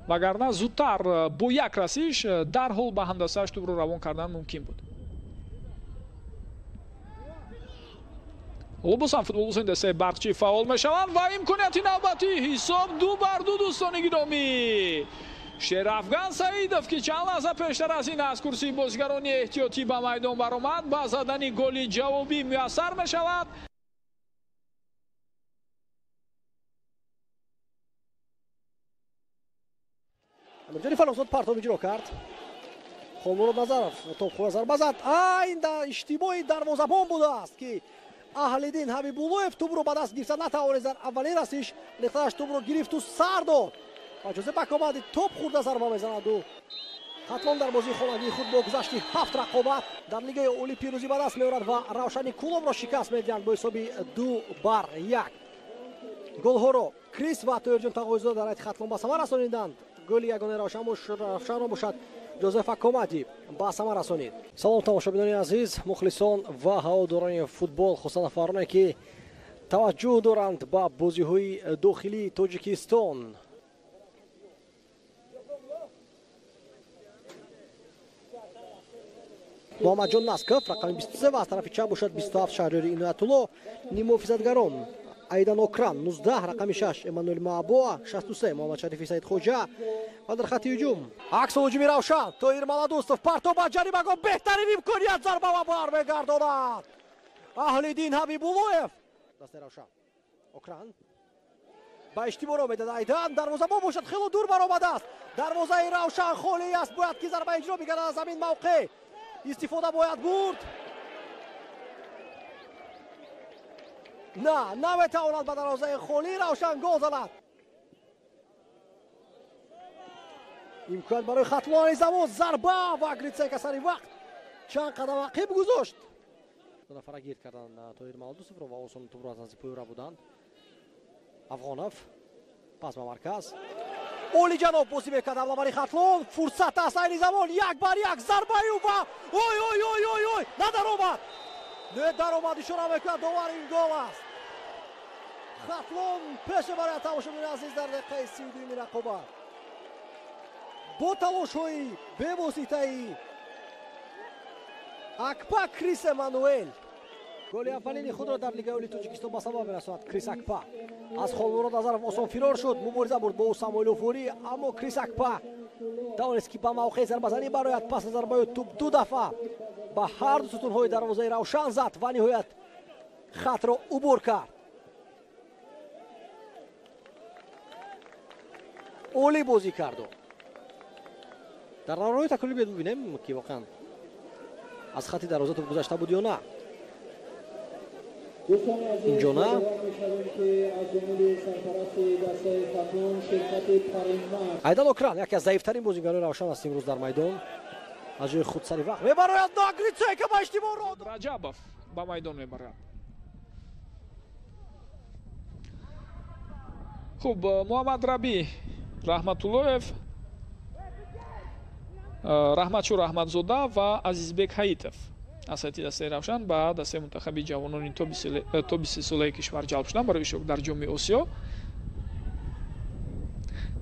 S1: вагарна зудтар бо як расиш дарҳол ба ҳамдастааш тӯбро равон кардан мумкин буд. ҳоло боз ҳам футболбозони дастаи барқчӣ фаъол мешаванд ва имконияти навбатӣ, ҳисоб 2-2 дӯстони гиромӣ. шерафган саидов ки чанд лаҳза пештар аз ин аз курсии бозигарони эҳтиётӣ ба майдон баромад ба задани голи ҷавобӣ муяссар мешавад.
S4: амирҷони фалосот партов иҷро кард. холмурод назаров топхӯя зарба зад. ин иштибоҳи дарвозабон будааст ки Аҳлиддин Ҳабибуллоев тӯбро ба даст гирифта натавонист. дар аввалин расиш лихтааш тӯбро гирифту сар дод. Ҷозеф Акомади топ хурда зарба мезанад. хатлон дар бозии хонагии худ бо гузашти 7 рақобат дар лигаи олӣ пирӯзӣ ба даст меорад ва Равшани Куловро шикаст медиҳанд бо ҳисоби 2-1. голҳоро Крис ва Тоёрҷон Тағоизода дар айти хатлон ба самар расониданд. голи ягонаи Равшанро бошад Ҷозеф Акомади ба самар расонид. салом тамошобинони азиз, мухлисон ва ҳаводорони футбол, хусусан нафароне ки таваҷҷӯҳ доранд ба бозиҳои дохилии Тоҷикистон. муҳаммадҷон Насков рақами 23 ва аз тарафи чап бошад 27 Шаҳриёри Иноятулло. нимуҳофизатгарон Айдан Окран 19, рақами 6 Эммануэл Маабоа, 63 Муҳаммад Шарифи Саидхоҷа. ва дар хатти ҳуҷум аксу ҳуҷуми Равшан Тоир Маладустов парто ба ҷаримагон, беҳтарин имконият зарба ва бармегардонад Аҳлиддин Ҳабибуллоев. дасти Равшан Окран ба иштиборо медад. Айдан дарвозабон бошад, хело дур баромадааст. дарвозаи Равшан холӣ аст, бояд ки зарба иҷро мегардад. аз замин мавқеъ истифода бояд бурд. наметавонад ба дарвозаи холӣ Равшан гол занад. имконият барои хатлони замон, зарба ва Грицека сари вақт чанд қадам ақиб гузошт. ду нафара гирд карданд Тоир Маладусовро ва осон тӯбро аз назди пӯйра буданд. Афғонов пас ба марказ. Олиҷанов бозӣ мекард авлабари хатлон. фурсат аст айни замон, 1-1 зарбаи ӯ ва ой надаромад ишора мекунад довар. ин гол аст. хатлон пеше барои тамошобини азиз дар дақиқаи 32 рақобат бо талошҳои бевоситаи Акпа Крис Эммануэл голи аввалини худро дар лигаи олии тоҷикистон ба сабаб мерасонад. Крис Акпа аз Холмурод Назаров осон фирор шуд, мубориза бурд бо Самоиловурӣ, аммо Крис Акпа тавонист ки ба мавқеи зарбазанӣ барояд. Пас аз зарбаи туп ду дафъа ба ҳар ду сутунҳои дарвозаи равшан зад ва ниҳоят хатро убур кард. олӣ бозӣ карду. дар равраҳои такрорӣ биед бибинем ки воқеан аз хати дарвоза туп гузашта буд ё на. инҷо на. айдан окран яке аз заифтарин бозигарои равшан аст имрӯз дар майдон. аз ҷои худ сари вақт мебарояд Нагрицека ба иштибоҳ
S1: Раҷабов ба майдон мебарояд. хуб, Муҳаммад Раби Раҳматуллоев, Раҳматшур Раҳматзода ва Азизбек Ҳаитов аз ҳайати дастаи равшан ба дастаи мунтахаби ҷавонони тоби 30 солаи кишвар ҷалб шуданд барои ishtirok дар ҷоми Осиё.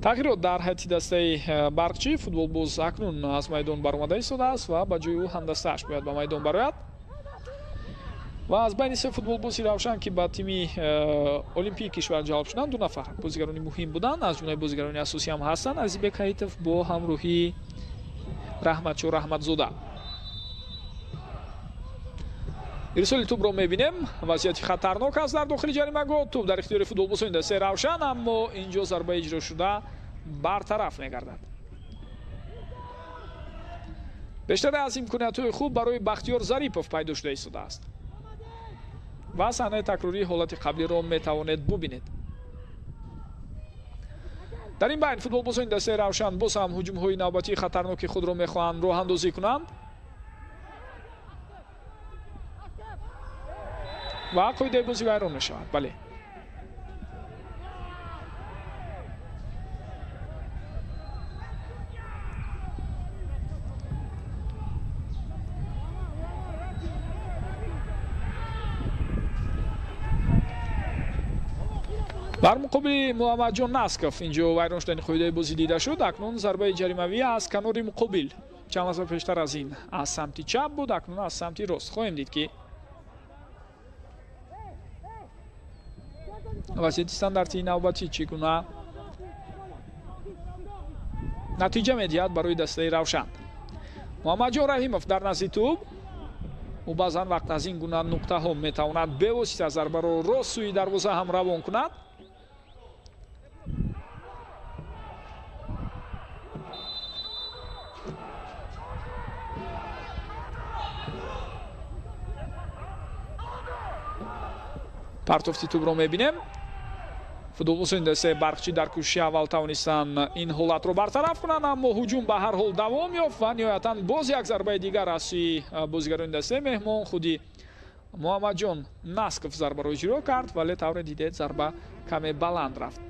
S1: тағйирот дар ҳайати дастаи барқчӣ. футболбоз акнун аз майдон баромада истодааст ва ба ҷои ӯ ҳамдастааш бояд ба майдон барояд. ва аз байни се футболбози равшан ки ба тими олимпии кишвар ҷалб шуданд, ду нафар бозигарони муҳим буданд. аз ҷумлаи бозигарони асосӣ ҳам ҳастанд. Азизбек Ҳаитов бо ҳамроҳии Раҳматшур Раҳматзода. ирсоли тӯбро мебинем. вазъияти хатарнок аст дар дохили ҷаримагоҳ. тӯб дар ихтиёри футболбозони дастаи равшан, аммо инҷо зарба иҷро шуда бартараф мегардад. бештаре аз имкониятҳои хуб барои Бахтиёр Зарипов пайдо шуда истодааст. ва саҳнаи такрории ҳолати қаблиро метавонед бубинед. дар ин байн футболбозони дастаи равшан боз ҳам ҳуҷумҳои навбатии хатарноки худро мехоҳанд роҳандозӣ кунанд ва қоидаи бозӣ вайрон мешавад. бале, бар муқобили Муҳаммадҷон Насков инҷо вайрон шудани қоидаи бозӣ дида шуд. акнун зарбаи ҷаримавӣ аз канори муқобил чанд лаҳза пештар аз ин аз самти чап буд, акнун аз самти рост. хоҳем дид ки вазъияти стандартии навбатӣ чӣ гуна натиҷа медиҳад барои дастаи равшан. Муҳаммадҷон Раҳимов дар назди тӯб. ӯ баъзан вақт аз ин гуна нуқтаҳо метавонад бевосита зарбаро рост сӯи дарвоза ҳам равон кунад. партофти тӯбро мебинем. футболбозони дастаи барқчӣ дар кӯшиши аввал тавонистанд ин ҳолатро бартараф кунанд, аммо ҳуҷум ба ҳар ҳол давом ёфт ва ниҳоятан боз як зарбаи дигар аз сӯи бозигарони дастаи меҳмон худи Муҳаммадҷон Насков зарбаро иҷро кард, вале тавре дидед зарба каме баланд рафт.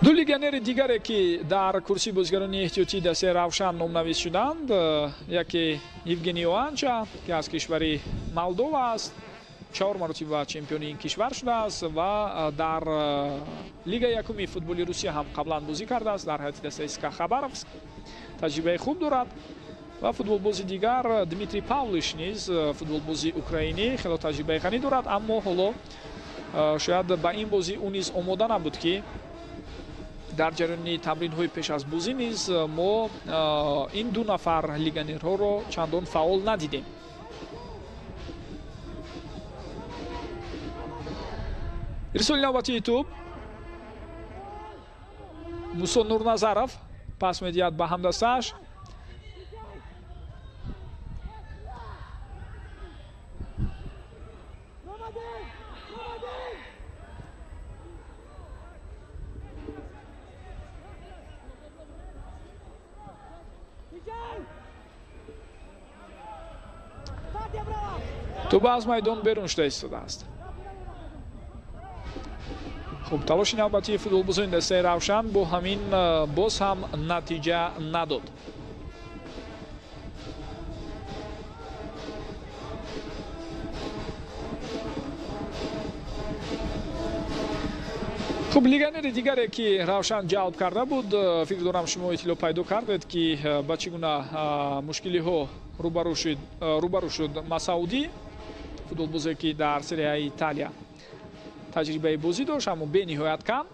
S1: ду легионери дигаре ки дар курсии бозигарони эҳтиётии дастаи равшан номнавис шуданд, яке Евгений Оанча ки аз кишвари Молдова аст, 4 маротиба чемпиони ин кишвар шудааст ва дар лигаи якуми футболи Русия ҳам қаблан бозӣ кардааст дар ҳайати дастаи СК Хабаровск. таҷрибаи хуб дорад. ва футболбози дигар Дмитрий Павлиш низ футболбози украинӣ хело таҷрибаи ғанӣ дорад, аммо ҳоло шояд ба ин бозӣ ӯ низ омода набуд ки дар ҷараёни тамринҳои пеш аз бозӣ низ мо ин ду нафар легионерҳоро чандон фаъол надидем. ирсоли навбатии тӯб Мусо Нурназаров пас медиҳад ба ҳамдастааш. тӯб аз майдон берун шуда истодааст. хуб, талоши навбатии футболбозони дастаи равшан бо ҳамин боз ҳам натиҷа надод. خب легионери дигаре ки равшан ҷалб карда буд, фикр дорам шумо иттилоъ пайдо кардед ки ба чӣ гуна мушкилиҳо рӯбарӯ шуд Масауди, футболбозе ки дар серияи Италия таҷрибаи бозӣ дошт, аммо бениҳоят кам.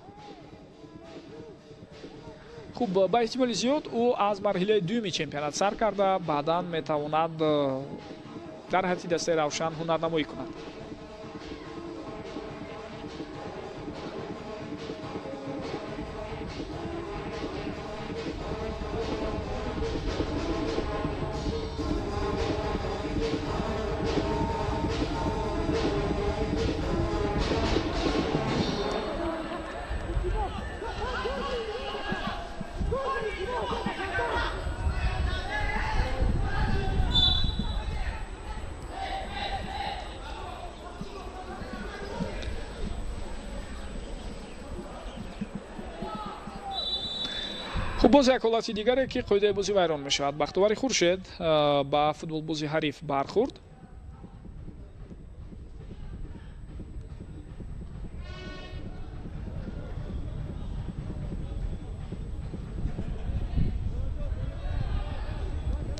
S1: хуб ба эҳтимоли зиёд ӯ аз марҳилаи дуюми чемпионат сар карда баъдан метавонад дар ҳайати дастаи равшан ҳунарнамоӣ кунад. خب باز یک حالت دیگره که قاعده بازی ویران می شود. بختیاری خورشید با فوتبال بازی حریف برخورد.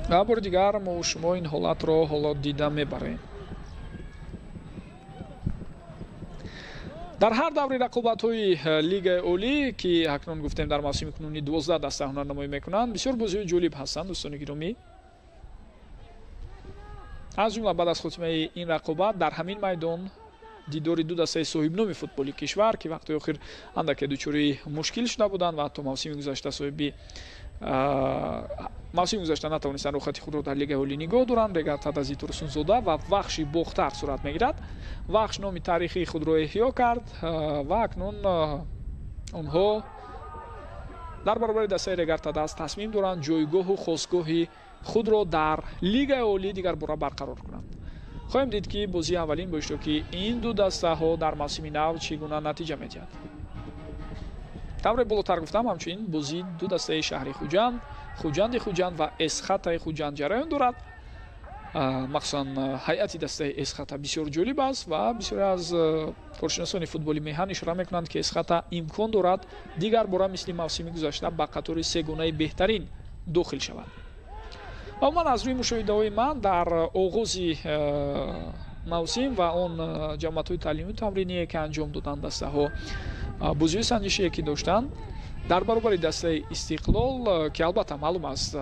S1: و بار دیگر ما و شما این حالت رو حالا دیده میبریم. дар ҳар даври рақобатҳои лигаи олӣ ки акнун гуфтем дар мавсими кунунӣ 12 даста ҳунарнамоӣ мекунанд, бисёр бозиҳои ҷолиб ҳастанд. дӯстони гиромӣ, аз ҷумла баъд аз хотимаи ин рақобат дар ҳамин майдон дидори ду дастаи соҳибноми футболи кишвар ки вақтҳои охир андаке дучори мушкил шуда буданд ва ҳатто мавсими гузашта мавсими гузашта натавонистанд рӯйхати худро дар лигаи олӣ нигоҳ доранд. Рега Тадази Турсунзода ва Вахши Бохтар сурат мегирад. Вахш номи таърихии худро эҳё кард ва акнун онҳо дар баробари дастаи Рега Тадаз тасмим доранд ҷойгоҳу хосгоҳи худро дар лигаи олӣ дигар бора барқарор кунанд. хоҳем дид ки бозии аввалин бо иштироки ин ду дастаҳо дар мавсими нав чӣ гуна натиҷа медиҳад. тавре болотар гуфтам, ҳамчунин бозии ду дастаи шаҳри Хуҷанди Хуҷанд ва Эсхатаи Хуҷанд ҷараён дорад. махсусан ҳайати дастаи Эсхата бисёр ҷолиб аст ва бисёре аз коршиносони футболи меҳан ишора мекунанд ки Эсхата имкон дорад дигар бора мисли мавсими гузашта ба қатори сегонаи беҳтарин дохил шавад. умуман аз рӯи мушоҳидаҳои ман дар оғози мавсим ва он ҷамъиятҳои таълимию тамриние ки анҷом доданд дастаҳо бозиҳои санҷишие ки доштанд дар баробари дастаи Истиқлол ки албатта маълум аст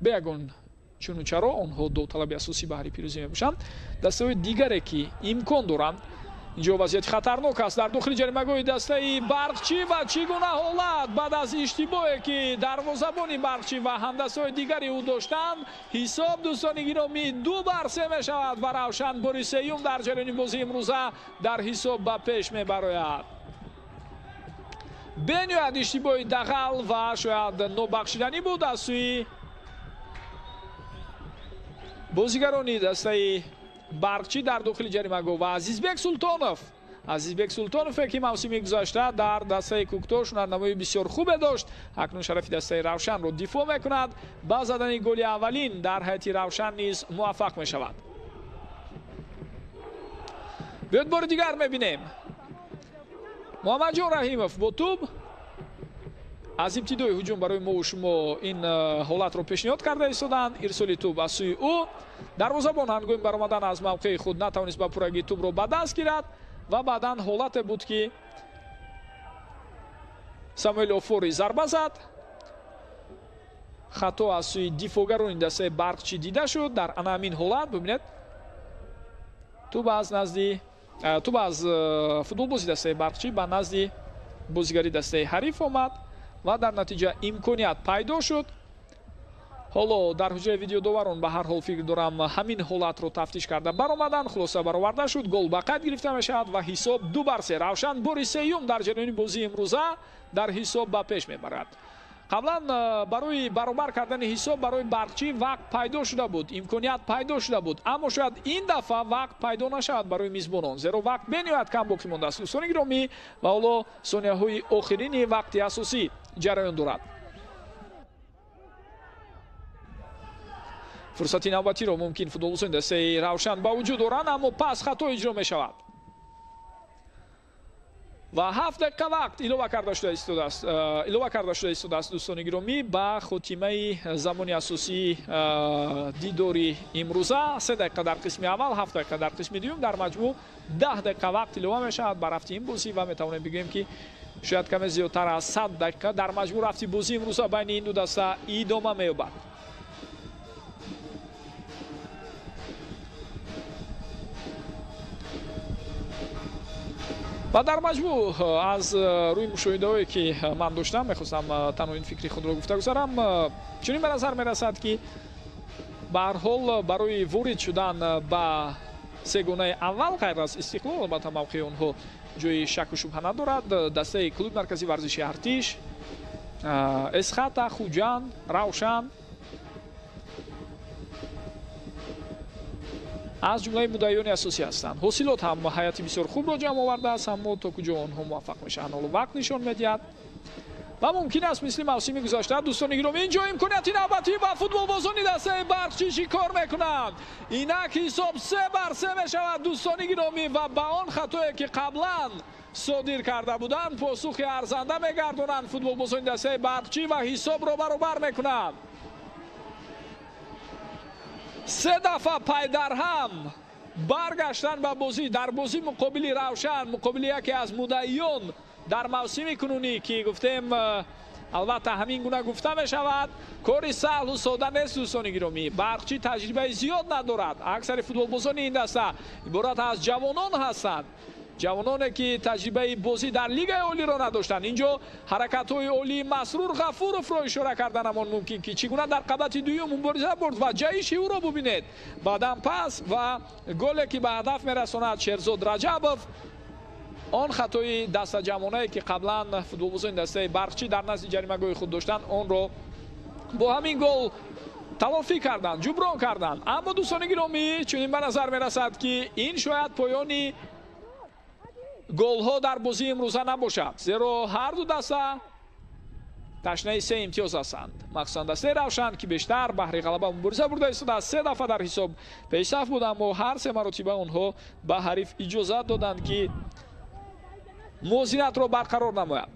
S1: бе ягон чунучаро онҳо довталаби асосӣ баҳри пирӯзӣ мебошанд. дастаҳои дигаре ки имкон доранд. инҷо вазъияти хатарнок аст дар дохили ҷаримагоҳи дастаи Барқчӣ ва чӣ гуна ҳолат баъд аз иштибоҳе ки дарвозабони Барқчӣ ва ҳамдастаҳои дигари ӯ доштанд, ҳисоб дӯстони гиромӣ 2-3 мешавад ва Равшан бори сеюм дар ҷараёни бозии имрӯза дар ҳисоб ба пеш мебарояд. бениҳоят иштибоҳи дағал ва шояд нобахшиданӣ буд аз сӯи бозигарони дастаи Барқчӣ дар дохили ҷаримагоҳ ва Азизбек Султонове ки мавсими гузашта дар дастаи Куктош ҳунарнамоии бисёр хубе дошт, акнун шарафи дастаи Равшанро дифоъ мекунад. ба задани голи аввалин дар ҳайати Равшан низ муваффақ мешавад. биёед бори дигар мебинем Муҳаммадҷон Раҳимов бо туб аз ибтидои ҳуҷум барои мову шумо ин ҳолатро пешниҳод карда истоданд. ирсоли туб аз сӯи ӯ. дарвозабон ҳангоми баромадан аз мавқеи худ натавонист ба пуррагии тубро ба даст гирад ва баъдан ҳолате буд ки Самуэл Офори зарба зад. хато аз сӯи дифоъгарони дастаи Барқчӣ дида шуд. дар ана ҳамин ҳолат бибинед туб аз футболбози дастаи Барқчӣ ба назди бозигари дастаи ҳариф омад ва дар натиҷа имконият пайдо шуд. ҳоло дар ҳуҷраи видеодоварон ба ҳар ҳол фикр дорам ҳамин ҳолатро тафтиш карда баромадан. хулоса бароварда шуд, гол ба қайд гирифта мешавад ва ҳисоб 2-3. Равшан бори сеюм дар ҷараёни бозии имрӯза дар ҳисоб ба пеш мебарад. қаблан барои баробар кардани ҳисоб барои Барқчӣ вақт пайдо шуда буд, имконият пайдо шуда буд, аммо шояд ин дафъа вақт пайдо нашавад барои мизбонон, зеро вақт бениҳоят кам боқӣ мондааст. дӯстони гиромӣ, ва ҳоло сонияҳои охирини вақти асосӣ ҷараён дорад. фурсати навбатиро мумкин футболбозони дастаи Равшан ба вуҷуд оранд, аммо пас хато иҷро мешавад. و 7 دقیقه وقت ایلووا карда шуда истодааст дӯстони гиромӣ ба хотимаи замони асосии дидори имрӯза. 3 дақиқа дар қисми аввал, 7 дақиқа дар қисми дуюм, дар маҷмӯъ 10 дақиқа вақт илова мешавад ба рафти ин бозӣ ва метавонем бигӯем ки шояд каме зиёдтар аз 100 дақиқа дар маҷмӯъ рафти бозии имрӯза байни ин ду даста идома меёбад. ва дар маҷмӯъ аз рӯи мушоҳидаҳое ки ман доштам мехостам танҳо ин фикри худро гуфта гузарам. чунин ба назар мерасад ки ба ҳар ҳол барои ворид шудан ба сегонаи аввал ғайр аз Истиқлол, албатта мавқеи онҳо ҷои шаку шубҳа надорад, дастаи клуби марказии варзиши Артиш, Эсхата, Хуҷанд, Равшан аз ҷумлаи муддаиёни асосӣ ҳастанд. ҳосилот ҳам ҳайати бисёр хубро ҷамъ овардааст, аммо то куҷо онҳо муваффақ мешаванд ҳоло вақт нишон медиҳад ва мумкин аст мисли мавсими гузашта. дӯстони гиромӣ, инҷо имконияти навбатӣ ба футболбозони дастаи Барқчӣ шикор мекунанд. инак ҳисоб 3-3 мешавад дӯстони гиромӣ ва ба он хатое ки қаблан содир карда буданд посухи арзанда мегардонанд футболбозони дастаи Барқчӣ ва ҳисобро баробар мекунанд. 3 дафъа пайдарҳам баргаштан ба бозӣ дар бозӣ муқобили Равшан, муқобили яке аз муддаиён дар мавсими кунунӣ ки гуфтем албатта ҳамин гуна гуфта мешавад, кори саҳлу сода нест дӯстони гиромӣ. Барқчӣ таҷрибаи зиёд надорад. аксари футболбозони ин даста иборат аз ҷавонон ҳастанд, ҷавононе ки таҷрибаи бозӣ дар лигаи олиро надоштанд. инҷо ҳаракатҳои олии Масрур Ғафуровро ишора карда намон мумкин ки чӣ гуна дар қабати дуюм мубориза бурд ва ҷаиши ӯро бубинед. баъдан пас ва голе ки ба ҳадаф мерасонад Шерзод Раҷабов, он хатои дастаҷамонае ки қаблан футболбозони дастаи Барқчӣ дар назди ҷаримагоҳи худ доштанд, онро бо ҳамин гол талофӣ карданд, ҷуброн карданд. аммо дӯстони гиромӣ, чунин ба назар мерасад ки ин шояд поёни голҳо дар бозии имрӯза набошад, зеро ҳар ду даста ташнаи 3 имтиёз ҳастанд. махсусан дастаи Равшан ки бештар баҳри ғалаба мубориза бурда истодааст, 3 дафъа дар ҳисоб пешсаф буд, аммо ҳар 3 маротиба онҳо ба ҳариф иҷозат доданд ки мувозинатро барқарор намояд.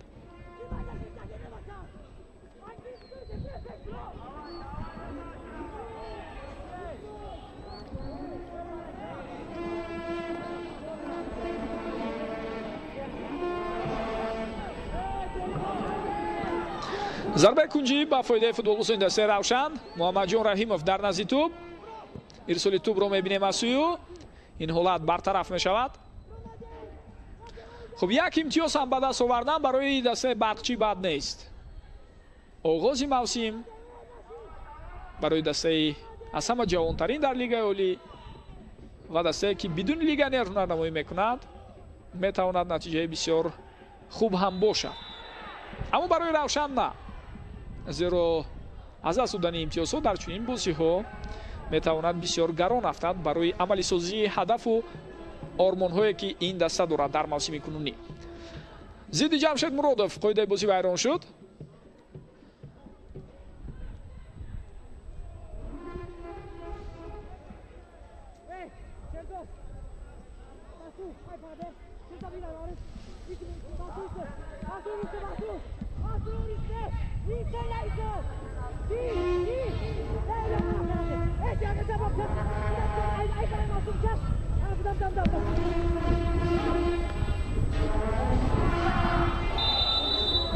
S1: зарбаи кунҷӣ ба фоидаи футболбозони дастаи Равшан. Муҳаммадҷон Раҳимов дар назди тӯб, ирсоли тӯбро мебинем аз сӯю. ин ҳолат бартараф мешавад. хуб, як имтиёз ҳам ба даст овардан барои дастаи Барқчӣ бад нест. оғози мавсим барои дастаи аз ҳама ҷавонтарин дар лигаи олӣ ва дастае ки бидуни легионер ҳунарнамоӣ мекунад метавонад натиҷаи бисёр хуб ҳам бошад. аммо барои Равшан на, зеро аз даст додани имтиёзҳо дар чунин бозиҳо метавонад бисёр гарон афтад барои амалисозии ҳадафу ормонҳое ки ин даста дорад дар мавсими кунунӣ. зидди Ҷамшед Муродов қоидаи бозӣ вайрон шуд.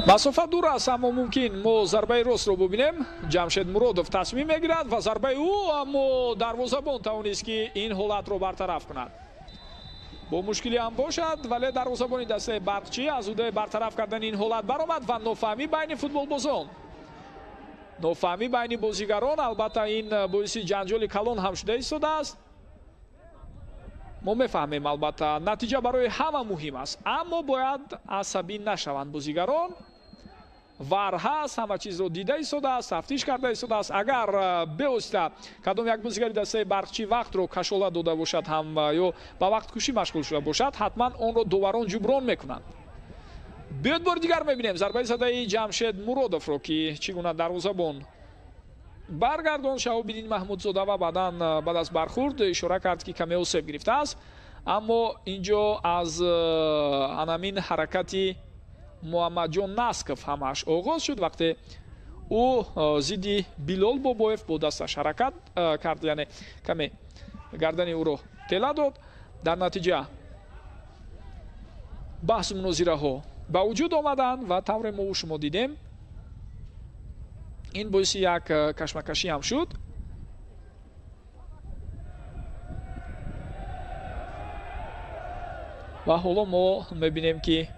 S1: масофа дур аст, аммо мумкин мо зарбаи ростро бубинем. Ҷамшед Муродов тасмим мегирад ва зарбаи ӯ, аммо дарвозабон тавонист ки ин ҳолатро бартараф кунад. бо мушкилӣ ҳам бошад, вале дарвозабони дастаи Барқчӣ аз ӯдаи бартараф кардани ин ҳолат баромад ва нофаҳмӣ байни футболбозон, нофаҳмӣ байни бозигарон, албатта ин боиси ҷанҷоли калон ҳам шуда истодааст. мо мефаҳмем, албатта натиҷа барои ҳама муҳим аст, аммо бояд асабӣ нашаванд бозигарон. вар ҳаст, ҳама чизро дида истодааст, тафтиш карда истодааст. агар бевосита кадом як бозигари дастаи Барқчӣ вақтро кашола дода бошад ҳам ё ба вақткушӣ машғул шуда бошад, ҳатман онро доварон ҷуброн мекунанд. биёд бори дигар мебинем зарбаи задаи Ҷамшед Муродовро ки чӣ гуна дарвозабон баргардон. Шаҳобиддин Маҳмудзода ва баъдан баъд аз бархурд ишора кард ки камео сеп гирифтааст, аммо инҷо аз анамин ҳаракати муҳаммадҷон насков ҳамаш оғоз шуд. вақте ӯ зидди Билол Бобоев бо дасташ ҳаракат кард, яъне каме гардани ӯро тела дод. дар натиҷа баҳсу мунозираҳо ба вуҷуд омаданд ва тавре мо шумо дидем ин боиси як кашмакашӣ ҳам шуд. ва ҳоло мо мебинем ки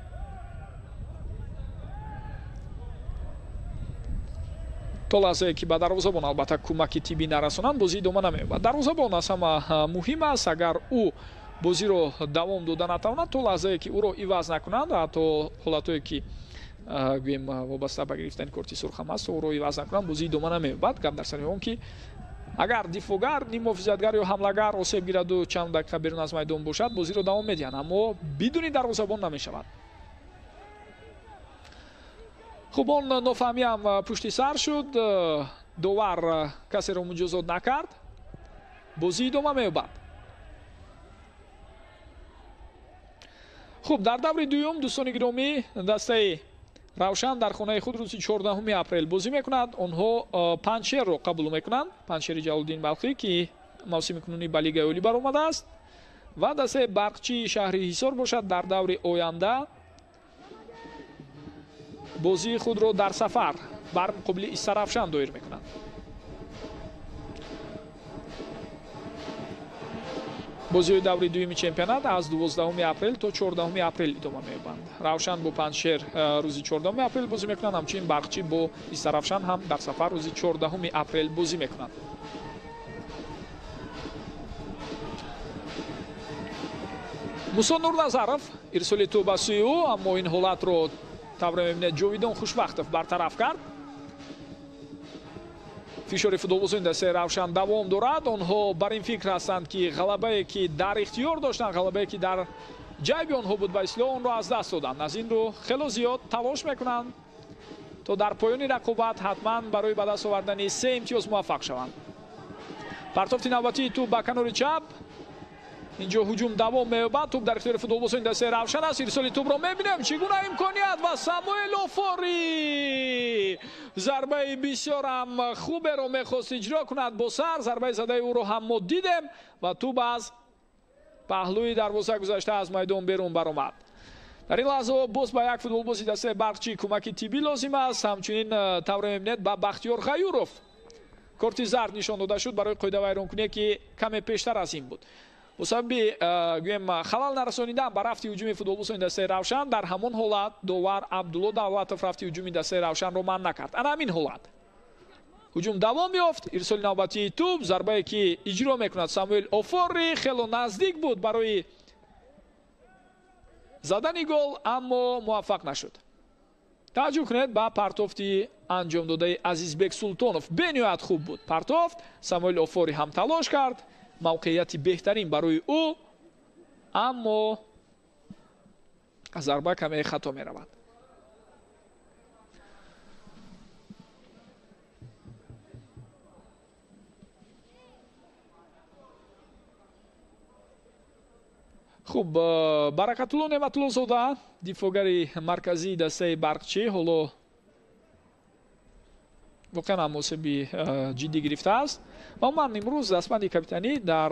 S1: то лаҳзае ки ба дарвозабон албатта кӯмаки тиббӣ нарасонанд, бозӣ идома намеёбад. дарвозабон аз ҳама муҳим аст. агар ӯ бозиро давом дода натавонад, то лаҳзае ки ӯро иваз накунанд, ҳатто ҳолатое ки гӯем вобаста ба гирифтани корти сурх ҳам аст, ӯро иваз накунанд, бозӣ идома намеёбад. гап дар сари он ки агар дифоъгар, ним муҳофизатгар ё ҳамлагар осеб гираду чанд дақиқа берун аз майдон бошад, бозиро давом медиҳанд, аммо бидуни дарвозабон намешавад. хуб, он нофаҳмиам пушти сар шуд. довар касеро муҷозот накард. бозӣ идома меёбад. хуб, дар даври дуюм дӯстони гиромӣ, дастаи равшан дар хонаи худ рӯзи 14 апрел бозӣ мекунад. онҳо панҷшерро қабул мекунанд. панҷшери Ҷалолиддин Балхӣ ки мавсими кунунӣ ба Лигаи Олӣ баромадааст ва дастаи Барқчии шаҳри Ҳисор бошад. дар даври оянда бозии худро дар сафар бар муқобили Истаравшан доир мекунанд. бозиҳои даври дуюми чемпионат аз 12 апрел то 14 апрел идома меёбанд. равшан бо панҷшер рӯзи 14 апрел бозӣ мекунанд, ҳамчунин Барқчӣ бо Истаравшан ҳам дар сафар рӯзи 14 апрел бозӣ мекунанд. мусо Нурназаров ирсоли тӯб ба сӯи ӯ, аммо ин ҳолатро тавре мебинед Ҷовидон Хушвақтов бартараф кард. фишори футболбозони дастаи равшан давом дорад. онҳо бар ин фикр ҳастанд ки ғалабае ки дар ихтиёр доштанд, ғалабае ки дар ҷайби онҳо буд, ба ислоҳ онро аз даст доданд. аз ин рӯ хело зиёд талош мекунанд то дар поёни рақобат ҳатман барои ба даст овардани 3 имтиёз муваффақ шаванд. партофти навбатии тӯб ба канори чап. инҷо ҳуҷум давом меёбад. тӯб дар ихтиёри футболбозони дастаи равшан аст. ирсоли тӯбро мебинем. чӣ гуна имконият ва Самуэл Офори зарбаи бисёрам хуберо мехост иҷро кунад бо сар. зарбаи задаи ӯро ҳам мо дидем ва тӯб аз паҳлӯи дарвоза гузашта аз майдон берун баромад. дар ин лаҳза боз ба як футболбози дастаи Барқчӣ кӯмаки тиббӣ лозим аст. ҳамчунин тавре мебинед ба Бахтиёр Ғаюров корти зард нишон дода шуд барои қоида вайронкуние ки каме пештар аз ин буд. бо сабаби гӯем халал нарасонидан ба рафти ҳуҷуми футболбозони дастаи равшан, дар ҳамон ҳолат довар Абдулло Давлатов рафти ҳуҷуми дастаи равшанро манъ накард. ана ҳамин ҳолат ҳуҷум давом ёфт. ирсоли навбатии тӯб, зарбае ки иҷро мекунад Самуэл Офори хело наздик буд барои задани гол, аммо муваффақ нашуд. таваҷҷӯҳ кунед ба партофти анҷомдодаи Азизбек Султонов. бениҳоят хуб буд партофт. Самуэл Офори ҳам талош кард, мавқеияти беҳтарин барои ӯ, аммо зарба каме хато меравад. хуб, Баракатулло Неъматуллозода дифоъгари марказии дастаи Барқчӣ ҳоло воқеан амосиби ҷиддӣ гирифтааст. маъмуман имрӯз дастбанди капитанӣ дар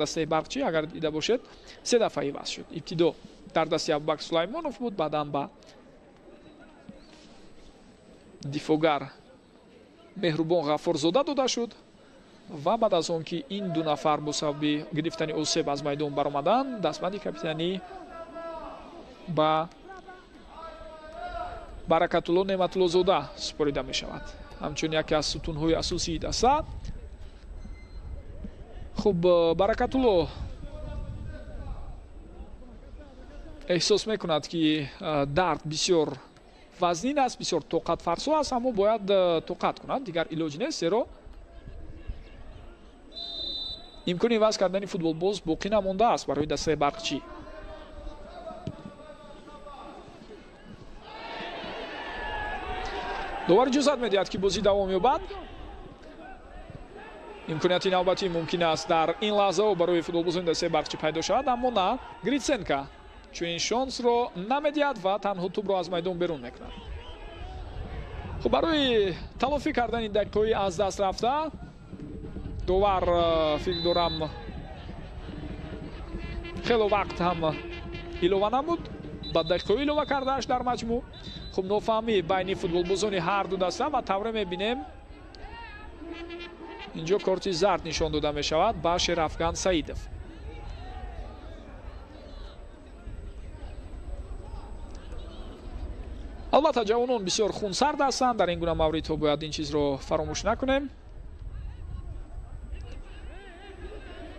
S1: дастаи Барқчӣ агар дида бошед 3 дафъа иваз шуд. ибтидо дар дасти Абубакр Сулаймонов буд, баъдан ба дифоъгар Меҳрубон Ғаффорзода дода шуд ва баъд аз он ки ин ду нафар бо сабаби гирифтани осеб аз майдон баромаданд, дастбанди капитанӣ ба Баракатулло Неъматуллозода супорида мешавад, ҳамчун яке аз сутунҳои асосии даста. хуб, Баракатулло эҳсос мекунад ки дард бисёр вазнин аст, бисёр тоқатфарсо аст, аммо бояд тоқат кунад, дигар илоҷ нест, зеро имкони иваз кардани футболбоз боқӣ намондааст барои дастаи Барқчӣ. довар иҷозат медиҳад ки бозӣ давом ёбад. имконияти навбатӣ мумкин аст дар ин лаҳзао барои футболбозони дастаи барқчӣ пайдо шавад, аммо на. Гритсенко чунин шонсро намедиҳад ва танҳо тӯбро аз майдон берун мекунад. хуб, барои талофӣ кардани дақиқаҳои аз даст рафта довар фикр дорам хело вақт ҳам илова набуд, ба дақиқаҳо илова кардааш дар маҷмӯъ. хуб, нофаҳмӣ байни футболбозони ҳар ду даста ва тавре мебинем инҷо корти зард нишон дода мешавад ба Шерафган Саидов. албатта ҷавонон бисёр хунсард ҳастанд, дар ин гуна мавридҳо бояд ин чизро фаромӯш накунем.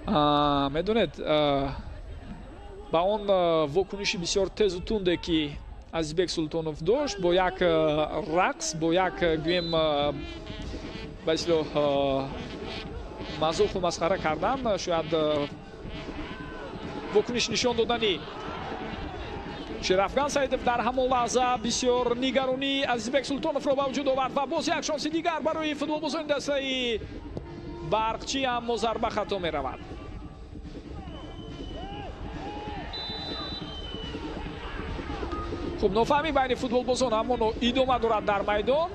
S1: медонед, ба он вокуниши бисёр тезу тунде ки Азизбек Султонов дошт, бо як рақс, бо як гӯем ба ислоҳ мазоху масхара кардан, шояд вокуниш нишон додани Шерафган Саидов дар ҳамон лаҳза бисёр нигаронии Азизбек Султоновро ба вуҷуд овард ва боз як шонси дигар барои футболбозони дастаи барқчӣ, аммо зарба хато меравад. хуб, нофаҳмӣ байни футболбозон ҳамоно идома дорад дар майдон.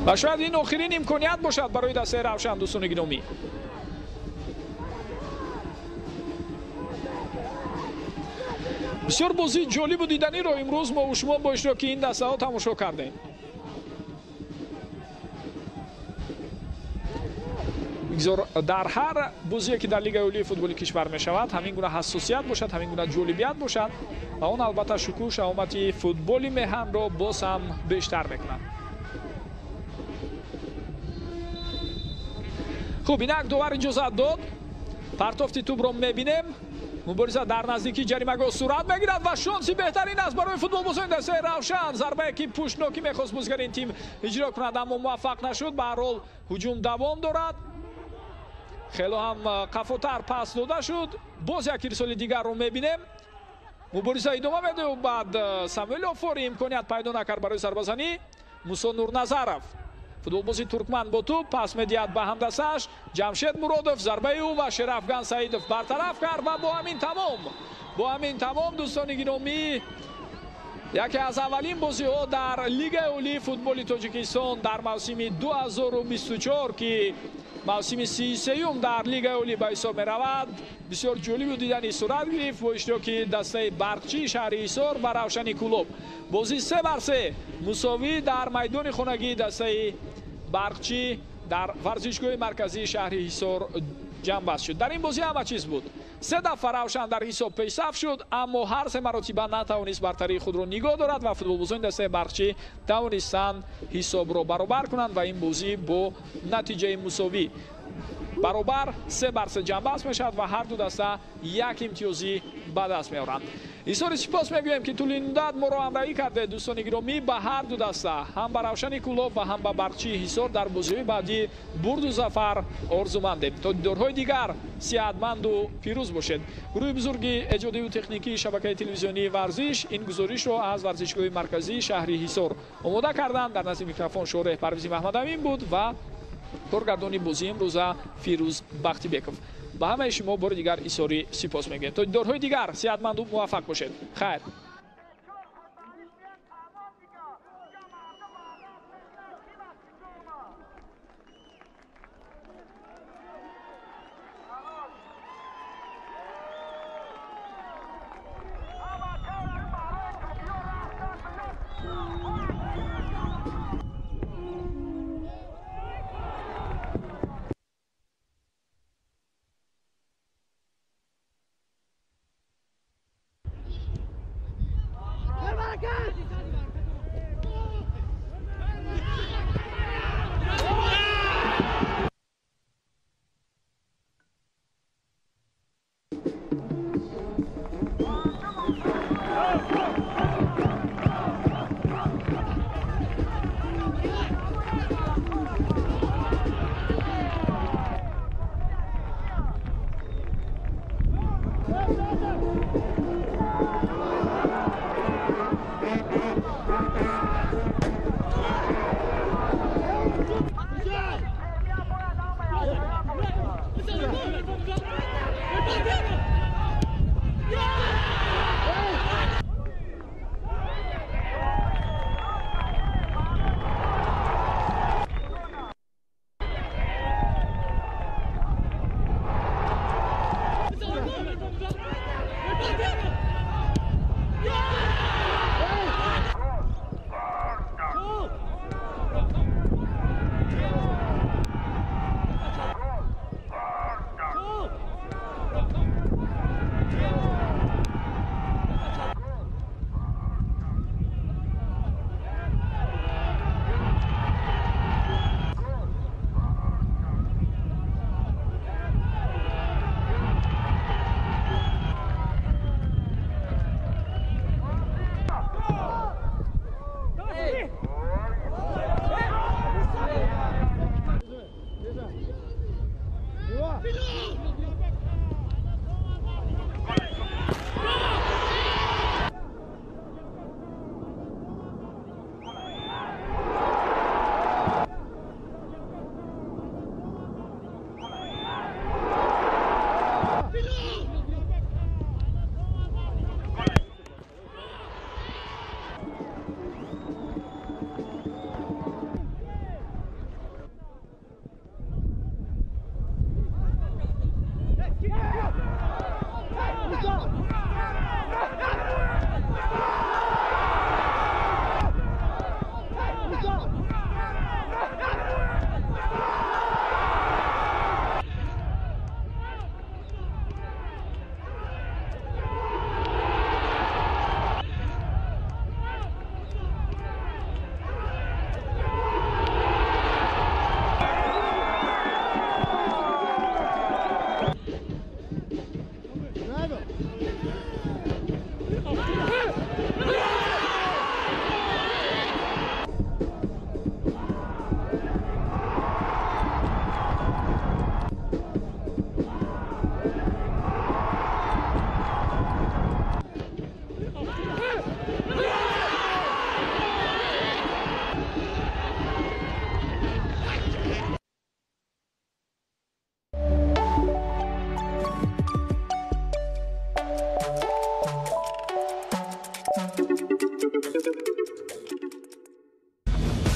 S1: ва шояд ин охирин имконият бошад барои дастаи Равшан. дӯстони гиромӣ, бисёр бозии ҷолибу диданиро имрӯз мо шумо бо иштироки ин дастаҳо тамошо кардем. дар ҳар бозие ки дар лигаи олии футболи кишвар мешавад, ҳамин гуна ҳассосият бошад, ҳамин гуна ҷолибият бошад ва он албатта шукӯҳ шаҳомати футболи меҳанро боз ҳам бештар мекунад. хуб, инак довар иҷозат дод. партофти тӯбро мебинем. мубориза дар наздикии ҷаримагоҳ сурат мегирад ва шонси беҳтарин аст барои футболбозони дастаи Равшан. зарбае ки пуштноки мехост бозигари ин тим иҷро кунад, аммо муваффақ нашуд. ба ҳар ҳол ҳуҷум давом дорад. хело ҳам қафотар пас дода шуд. боз як ирсоли дигарро мебинем. мубориза идома медиҳад. Самуэл Офори имконият пайдо накард барои зарбазанӣ. Мусо Нурназаров, футболбози туркман, бо тӯб пас медиҳад ба ҳамдастааш. Ҷамшед Муродов, зарбаи ӯ ва Шерафган Саидов бартараф кард ва бо ҳамин тамом дӯстони гиромӣ, яке аз аввалин бозиҳо дар лигаи олии футболи Тоҷикистон дар мавсими 2024 ки мавсими 33-ум дар лигаи олӣ ба ҳисоб меравад, бисёр ҷолибу дидани сурат гирифт бо иштироки дастаи барқчии шаҳри Ҳисор ва Равшани Кулоб. бозӣ 3-3 мусовӣ дар майдони хонагии дастаи барқчӣ дар варзишгоҳи марказии шаҳри Ҳисор ҷамъбаст шуд. дар ин бозӣ ҳама чиз буд. 3 дафъа Равшан дар ҳисоб пешсаф шуд, аммо ҳар 3 маротиба натавонист бартарии худро нигоҳ дорад ва футболбозони дастаи барқчӣ тавонистанд ҳисобро баробар кунанд ва ин бозӣ бо натиҷаи мусовӣ баробар 3-3 ҷамъбаст мешавад ва ҳар ду даста як имтиёзӣ ба даст меоранд. изҳори сипос мегӯем ки тӯлини муддат моро ҳамроҳӣ кардед. дӯстони гиромӣ, ба ҳар ду даста, ҳам ба Равшани Кулоб ва ҳам ба барқчии Ҳисор дар бозиҳои баъдӣ бурду зафар орзумандем. то дидорҳои дигар сиҳатманду пирӯз бошед. гурӯҳи бузурги эҷодиву техникии шабакаи телевизионии варзиш ин гузоришро аз варзишгоҳи марказии шаҳри Ҳисор омода карданд. дар назди микрофон шореҳ Парвизи Маҳмадамин буд ва коргардони бозии имрӯза Фирӯз Бахтибеков. ба ҳамаи шумо бори дигар изҳори сипос мегӯем. то дидорҳои дигар сиҳатманду муваффақ бошед. хайр.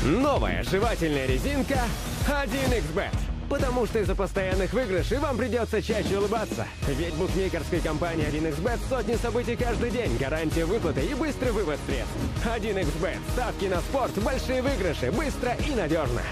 S2: Новая жевательная резинка 1xBet. Потому что из-за постоянных выигрышей вам придется чаще улыбаться. Ведь букмекерской компании 1xBet сотни событий каждый день, гарантия выплаты и быстрый вывод средств. 1xBet. Ставки на спорт, большие выигрыши, быстро и надежно.